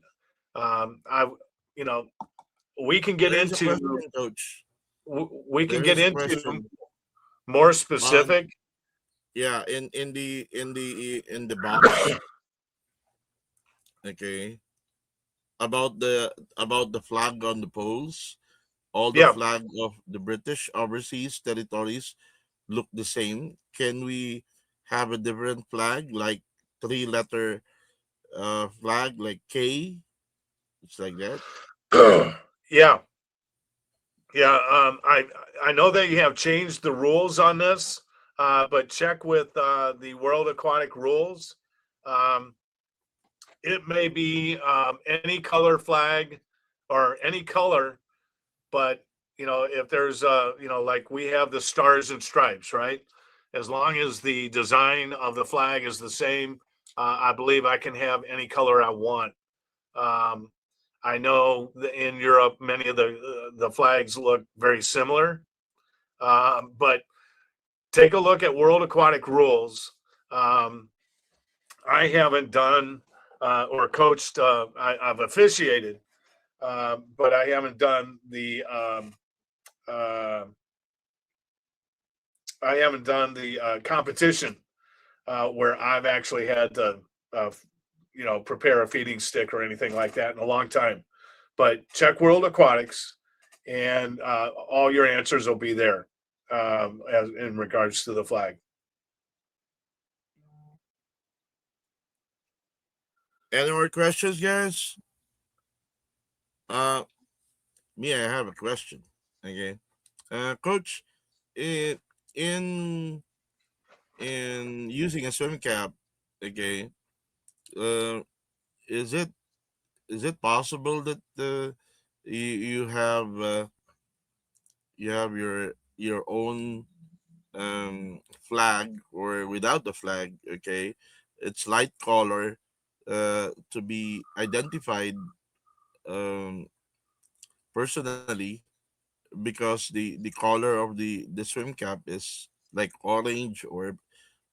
we can get There is a into question, Coach. we can There get is a into question more on specific. yeah in the box. Okay, about the flag on the poles. All the Yeah. flag of the British overseas territories look the same. Can we have a different flag, like 3-letter flag, like K? It's like that. Yeah. Yeah. I know that you have changed the rules on this, but check with the World Aquatic Rules. Um, it may be any color flag or any color, but if there's like we have the stars and stripes, right? As long as the design of the flag is the same, I believe I can have any color I want. Um, I know that in Europe, many of the flags look very similar, but take a look at World Aquatic Rules. Um, I haven't done or coached. I've officiated, but I haven't done the. I haven't done the competition where I've actually had to, prepare a feeding stick or anything like that in a long time. But check World Aquatics, and all your answers will be there as in regards to the flag. Any more questions, guys? Uh, Me, I have a question. Okay, Coach, in in in using a swim cap, okay, uh, is it possible that you you have your own flag, or without the flag? Okay, it's light color, to be identified um personally, because the color of the swim cap is like orange, or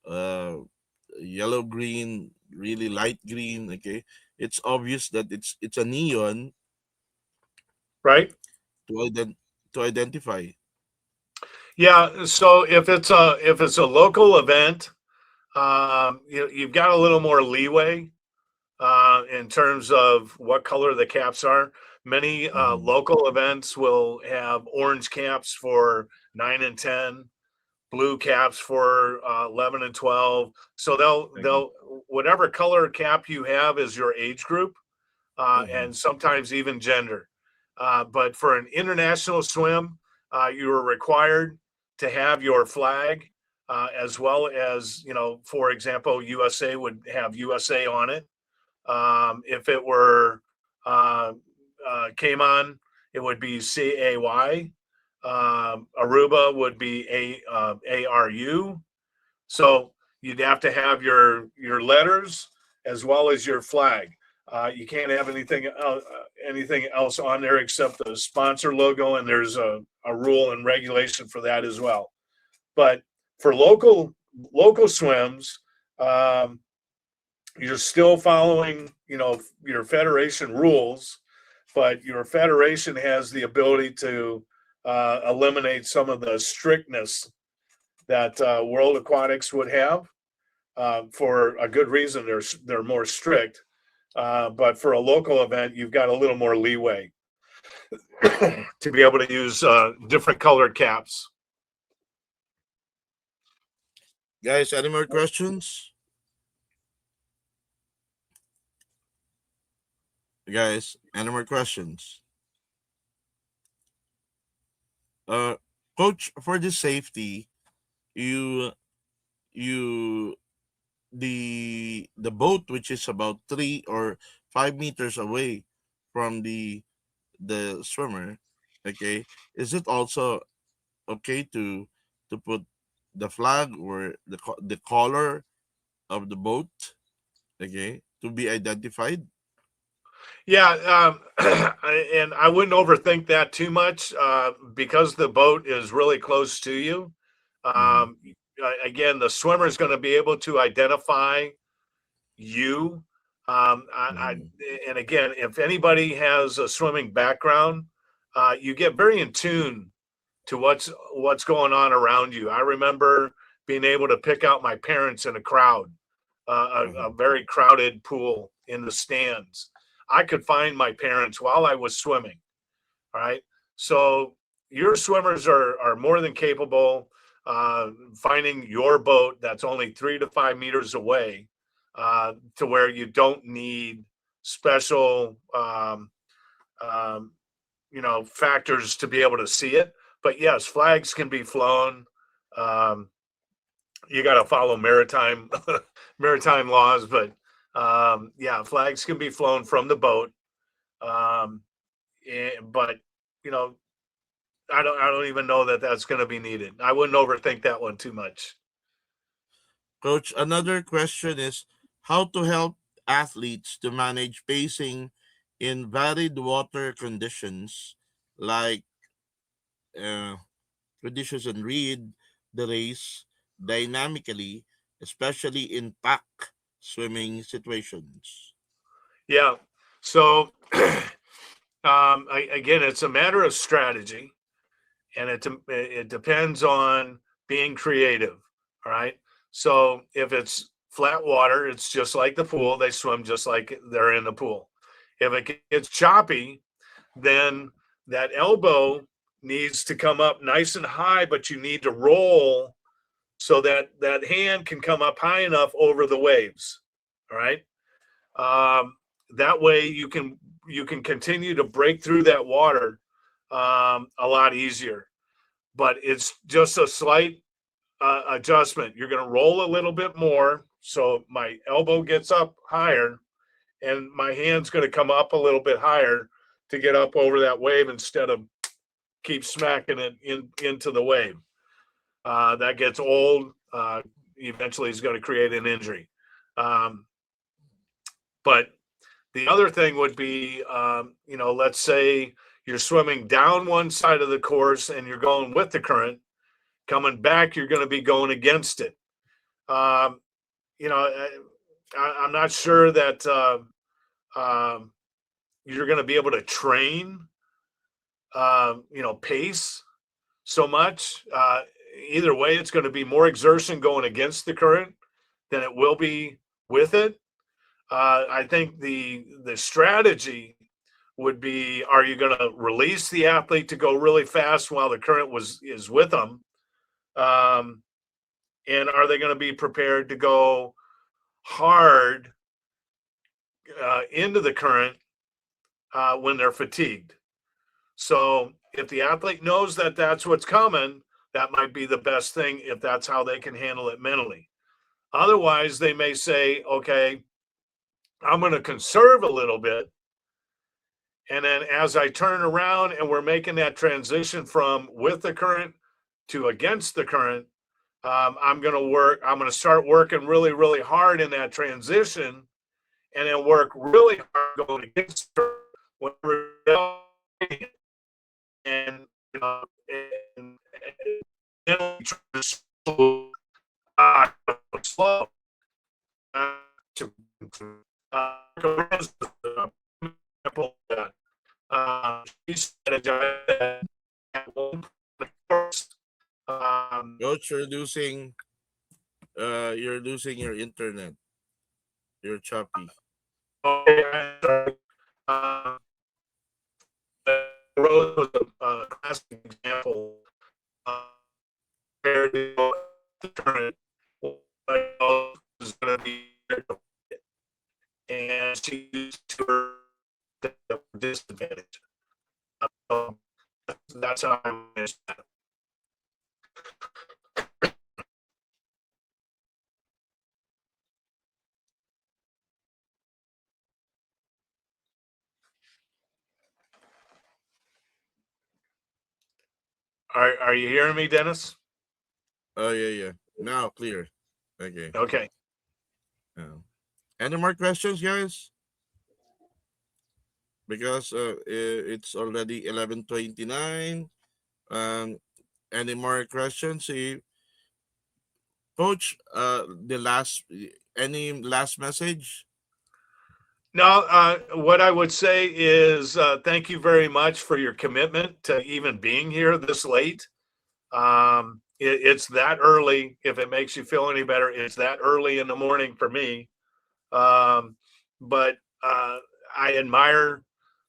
uh yellow green, really light green. Okay, it's obvious that it's a neon Right? to identify. Yeah. So if it's a local event, you've got a little more leeway in terms of what color the caps are. Many Hmm. local events will have orange caps for 9 and 10, blue caps for 11 and 12. So Thank you. they'll whatever color cap you have is your age group, Mhm. and sometimes even gender. But for an international swim, you are required to have your flag, as well as, for example, USA would have USA on it. If it were Cayman, it would be CAY. Aruba would be ARU. So you'd have to have your letters as well as your flag. You can't have anything else on there except the sponsor logo, and there's a rule and regulation for that as well. But for local swims, um, you're still following, your federation rules, but your federation has the ability to eliminate some of the strictness that World Aquatics would have, for a good reason. They're more strict, but for a local event, you've got a little more leeway to be able to use different colored caps. Guys, any more questions? Guys, any more questions? Uh, Coach, for the safety, you you the boat which is about 3 or 5 meters away from the swimmer, okay, is it also okay to put the flag or the color of the boat, okay, to be identified? Yeah, and I wouldn't overthink that too much, because the boat is really close to you. Mm-hmm. Again, the swimmer is going to be able to identify you. Mm-hmm. And again, if anybody has a swimming background, you get very in tune to what's going on around you. I remember being able to pick out my parents in a crowd, Uh-huh. a very crowded pool in the stands. I could find my parents while I was swimming. All right. So your swimmers are more than capable finding your boat that's only 3 to 5 meters away, to where you don't need special, um, factors to be able to see it. But yes, flags can be flown. Um, you got to follow maritime maritime laws, but yeah, flags can be flown from the boat. Um, but you know, I don't even know that that's going to be needed. I wouldn't overthink that one too much. Coach, another question is how to help athletes to manage pacing in varied water conditions, like uh, conditions, and read the race dynamically, especially in pack swimming situations. Yeah. So again, it's a matter of strategy, and it depends on being creative. All right. So if it's flat water, it's just like the pool. They swim just like they're in the pool. If it gets choppy, then that elbow needs to come up nice and high, but you need to roll so that that hand can come up high enough over the waves. All right. Um, that way you can continue to break through that water a lot easier. But it's just a slight adjustment. You're going to roll a little bit more, so my elbow gets up higher, and my hand's going to come up a little bit higher to get up over that wave instead of keep smacking it into the wave. That gets old. Eventually, is going to create an injury. Um, but the other thing would be, let's say you're swimming down one side of the course and you're going with the current. Coming back, you're going to be going against it. Um, I'm not sure that um, you're going to be able to train, pace so much. Either way, it's going to be more exertion going against the current than it will be with it. I think the strategy would be: are you going to release the athlete to go really fast while the current is with them, And are they going to be prepared to go hard into the current when they're fatigued? So if the athlete knows that that's what's coming, that might be the best thing if that's how they can handle it mentally. Otherwise, they may say, okay, I'm going to conserve a little bit. And then as I turn around and we're making that transition from with the current to against the current, I'm going to start working really, really hard in that transition, and then work really hard going against the current when we're and you know, and, and slow, slow to she said at one point, Coach, you're losing your internet. You're choppy. okay, sorry. Uh, Rose was a classic example where the current is going to be, and she used to her disadvantage. Um, that's how I manage that. Are you hearing me, Dennis? Oh yeah. Now clear. Okay. Okay. Any more questions, guys? Because it's already 11:29. Um, any more questions? Coach, any last message? No, what I would say is thank you very much for your commitment to even being here this late. It's that early. If it makes you feel any better, it's that early in the morning for me. But I admire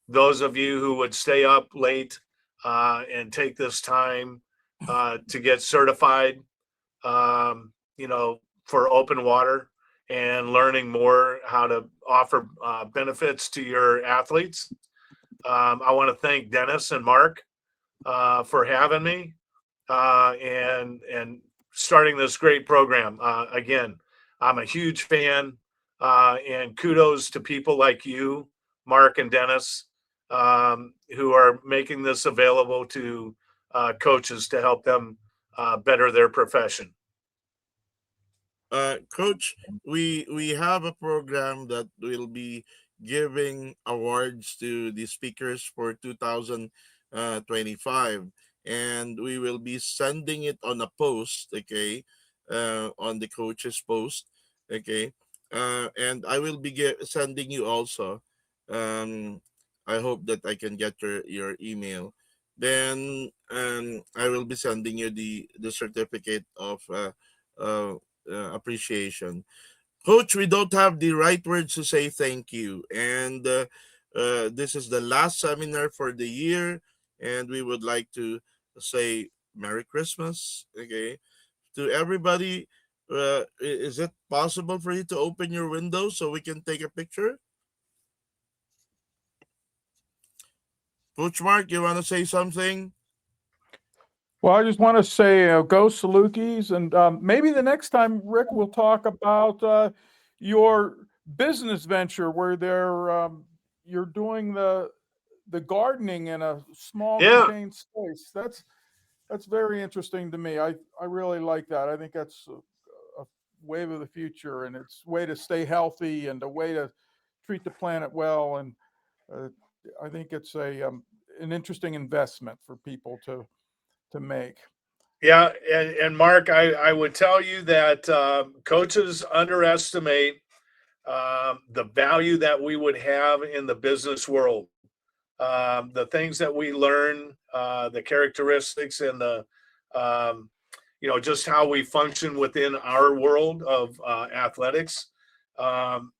those of you who would stay up late and take this time to get certified, for open water and learning more how to offer benefits to your athletes. I want to thank Dennis and Mark for having me and starting this great program. Again, I'm a huge fan, and kudos to people like you, Mark and Dennis, who are making this available to coaches to help them better their profession. Coach, we have a program that will be giving awards to the speakers for 2025, and we will be sending it on a post, okay, on the coach's post, okay, and I will be sending you also. Um, I hope that I can get your email. Then I will be sending you the certificate of appreciation. Coach, we don't have the right words to say thank you. And this is the last seminar for the year. And we would like to say Merry Christmas. Okay. To everybody, is it possible for you to open your window so we can take a picture? Coach Mark, you want to say something? Well, I just want to say go Salukis. And maybe the next time, Rick, we'll talk about your business venture where you're doing the gardening in a small Yeah. contained space. That's very interesting to me. I really like that. I think that's a wave of the future, and it's a way to stay healthy and a way to treat the planet well. And uh, I think it's an interesting investment for people to make. Yeah, and Mark, I would tell you that coaches underestimate the value that we would have in the business world. The things that we learn, the characteristics, and um, just how we function within our world of athletics. Um,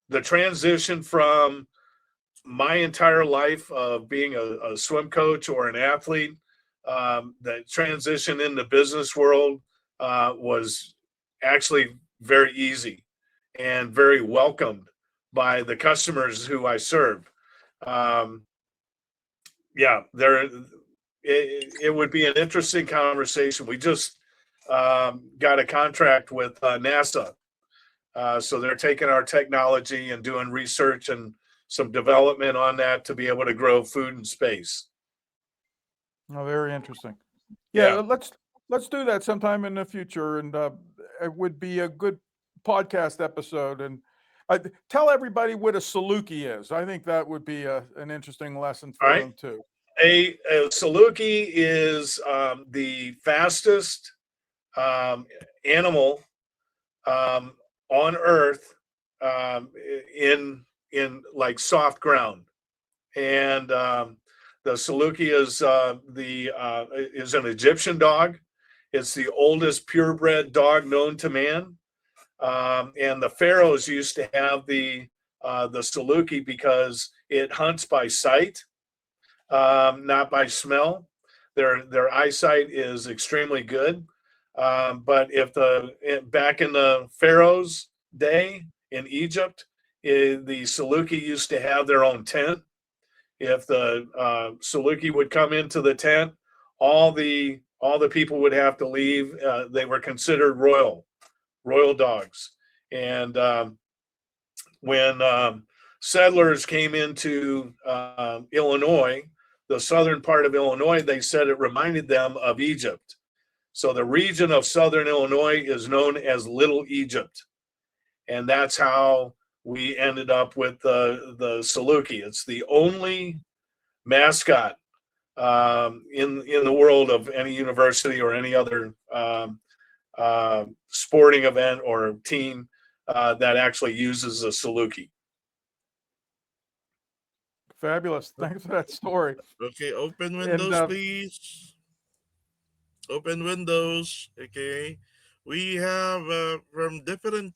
the transition from my entire life of being a swim coach or an athlete the transition in the business world was actually very easy and very welcomed by the customers who I serve. Um, yeah, it would be an interesting conversation. We just got a contract with NASA, so they're taking our technology and doing research and some development on that to be able to grow food in space. Oh, very interesting. Yeah, Yeah. let's do that sometime in the future, and it would be a good podcast episode. And tell everybody what a Saluki is. I think that would be an interesting lesson All for right. them too. A Saluki is the fastest animal um, on Earth um, in like soft ground, and the Saluki is an Egyptian dog. It's the oldest purebred dog known to man, and the pharaohs used to have the Saluki because it hunts by sight, not by smell. Their eyesight is extremely good. But if back in the Pharaoh's day in Egypt, the Saluki used to have their own tent. If the Saluki would come into the tent, all the people would have to leave. They were considered royal dogs. And when settlers came into Illinois, the southern part of Illinois, they said it reminded them of Egypt. So the region of southern Illinois is known as Little Egypt. And that's how we ended up with the Saluki. It's the only mascot in the world of any university or any other sporting event or team that actually uses a Saluki. Fabulous. Thanks for that story. Okay, open And windows, please. Open windows. Okay, we have from different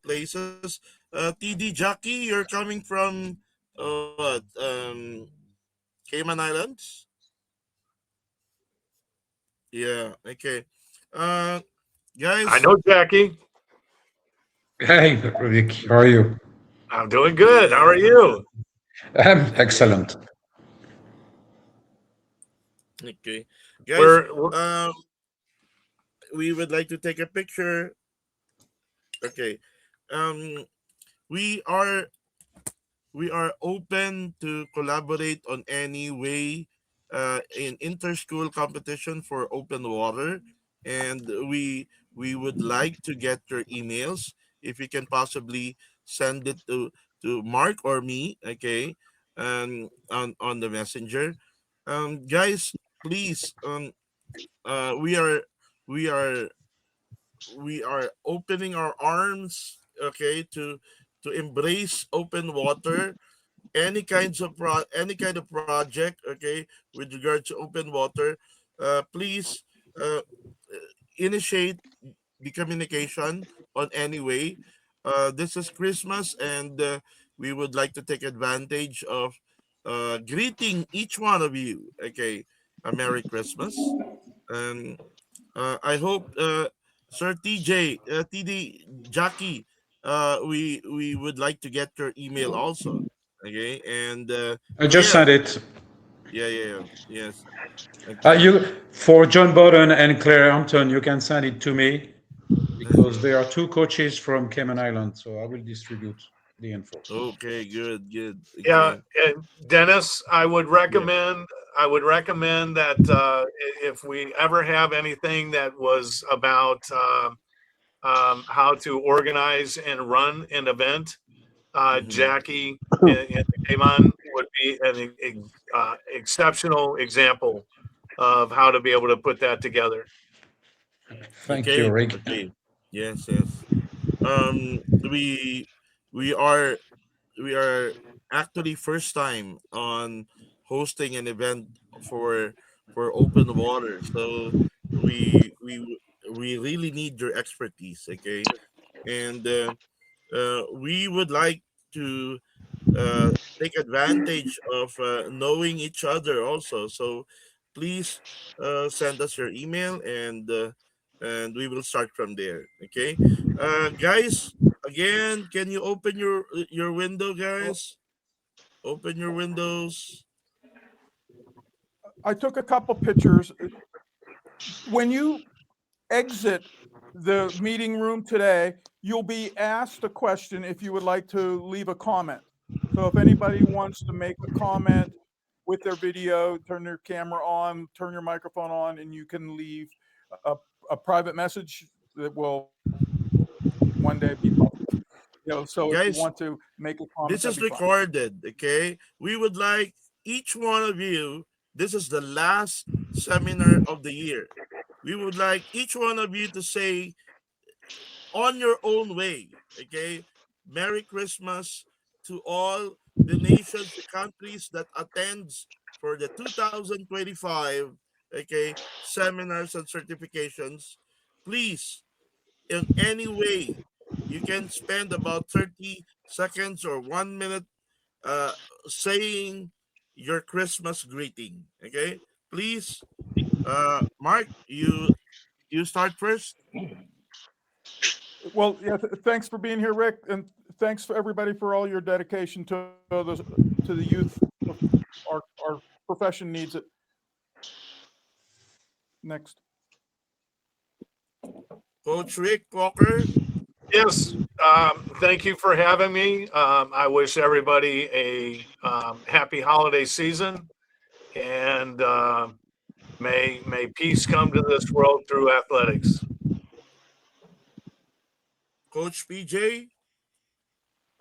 places. TD Jackie, you're coming from what? Cayman Islands. Yeah. Okay. Uh, I guys. know, Jackie. Hey, Rick, how are you? I'm doing good. How Yeah. are you? Okay. Excellent. Okay, guys. We're We would like to take a picture. Okay. Um, we are we are open to collaborate on any way in inter-school competition for open water, and we would like to get your emails if you can possibly send it to Mark or me, okay, on the messenger. Guys, please, we are we are opening our arms, okay, to embrace open water, any kind of project, okay, with regard to open water. Please initiate the communication on any way. This is Christmas, and we would like to take advantage of greeting each one of you, okay, a Merry Christmas. And I hope, Sir TJ, TD, Jackie, we would like to get your email also. Okay, and I just Claire, sent it. yeah, yes. Okay, You for John Bowden and Claire Hampton, you can send it to me because there are two coaches from Cayman Island, so I will distribute the info. okay, good. Yeah, Okay, and Dennis, yeah. I would recommend that if we ever have anything that was about how to organize and run an event, Hmm. Jackie in the Cayman would be an exceptional example of how to be able to put that together. Thank you, Rick. Okay, yes. We we are we are actually first time on hosting an event for open water, so we we we really need your expertise, okay, and we would like to take advantage of knowing each other also. So please send us your email, and we will start from there. Okay, guys. Again, can you open your window, guys? Open your windows. I took a couple pictures. When you exit the meeting room today, you'll be asked a question if you would like to leave a comment. So if anybody wants to make a comment with their video, turn their camera on, turn your microphone on, and you can leave a, a private message that will one day be public. So if you Guys, want to make a comment, this that'd is be fine. recorded, okay? We would like each one of you, this is the last seminar of the year. We would like each one of you to say on your own way, okay? Merry Christmas to all the nations, the countries that attends for the 2025, okay, seminars and certifications. Please, in any way, you can spend about 30 seconds or 1 minute uh, saying your Christmas greeting. Okay, please, Mark, you start first. Well, yeah, thanks for being here, Rick, and thanks for everybody for all your dedication to the youth. Our profession needs it. Next. Coach Rick Walker. Yes, thank you for having me. I wish everybody a happy holiday season, and may peace come to this world through athletics. Coach PJ.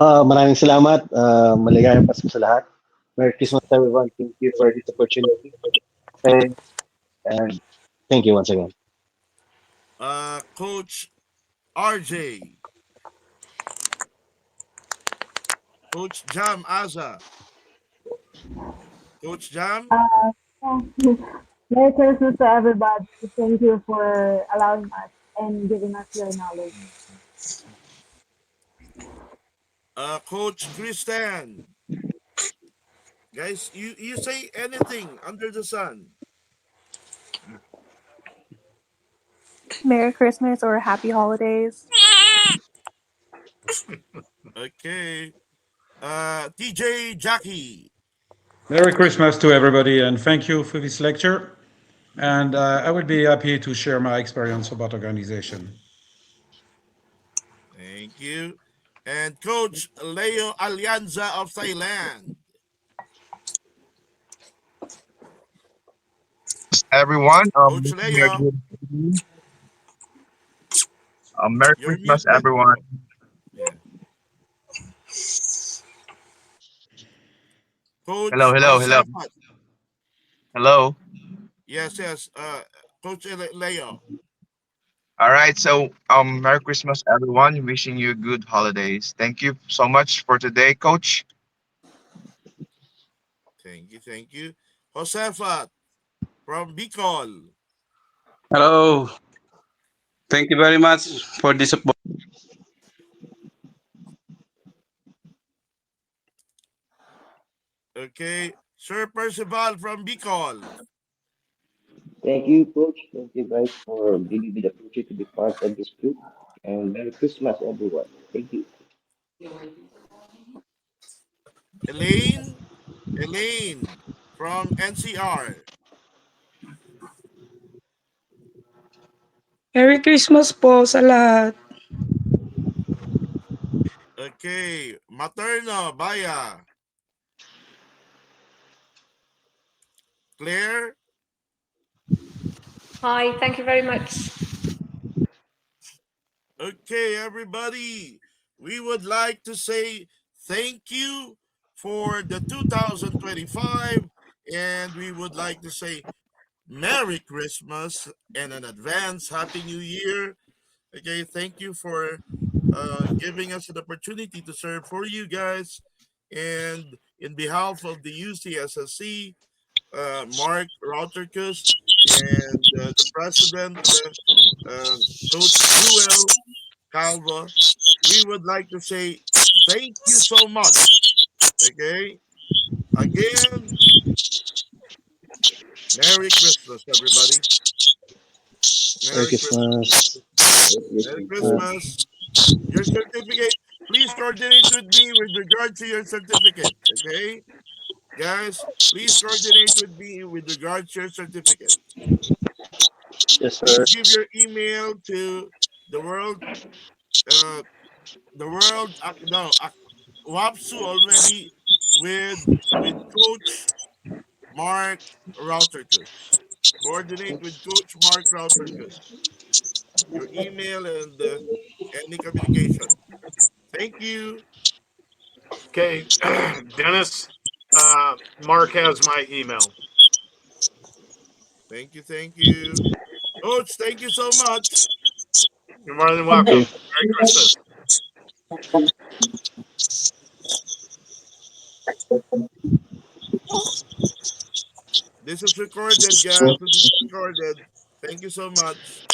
Maraming salamat. Maligayang Pasko sa lahat. Merry Christmas, everyone. Thank you for this opportunity. Thanks, and thank you once again. Coach RJ. Coach Jam Aza. Coach Jam. Uh, Merry Christmas to everybody. Thank you for allowing us and giving us your knowledge. Coach Christian. Guys, you say anything under the sun. Merry Christmas or Happy Holidays. Okay. TJ Jackie. Merry Christmas to everybody, and thank you for this lecture. And I would be happy to share my experience about organization. Thank you. And Coach Leo Alianza of Thailand. Everyone. Coach Wishing you a Leo, good evening. Merry you're Christmas, muted. everyone. Yeah. Hello, Coach hello, hello, Sefat. hello. Yes, yes. Coach Leo. All right. So, Merry Christmas, everyone. Wishing you good holidays. Thank you so much for today, Coach. Thank you, thank you. Josefat from Bicol. Hello, thank you very much for this support. Okay. Sir Percival from Bicol. Thank you, Coach. Thank you, guys, for giving me the opportunity to be part of this group. And Merry Christmas, everyone. Thank you. Elaine. Elaine from NCR. Merry Christmas po sa lahat. Okay. Materno Baya. Claire. Hi, thank you very much. Okay, everybody. We would like to say thank you for the 2025, and we would like to say Merry Christmas and an advance Happy New Year. Okay, thank you for giving us an opportunity to serve for you guys. And in behalf of the UCSSC, Mark Rauterkus, and the president, Coach Jewel Calva, we would like to say thank you so much. Okay, again, Merry Christmas, everybody. Merry Merry Christmas. Christmas. Merry Christmas. Your certificate, please coordinate with me with regard to your certificate. Okay? Guys, please coordinate with me with regard to your certificate. Yes, sir. Please give your email to the world, uh, no, WAPSU already with Coach Mark Rauterkus. Coordinate with Coach Mark Rauterkus. Your email and any communication. Thank you. Okay, Dennis, Mark has my email. Thank you. Thank you. Coach, thank you so much. You're more than Thank welcome. you. Merry Christmas. This is recorded, guys. This is recorded. Thank you so much.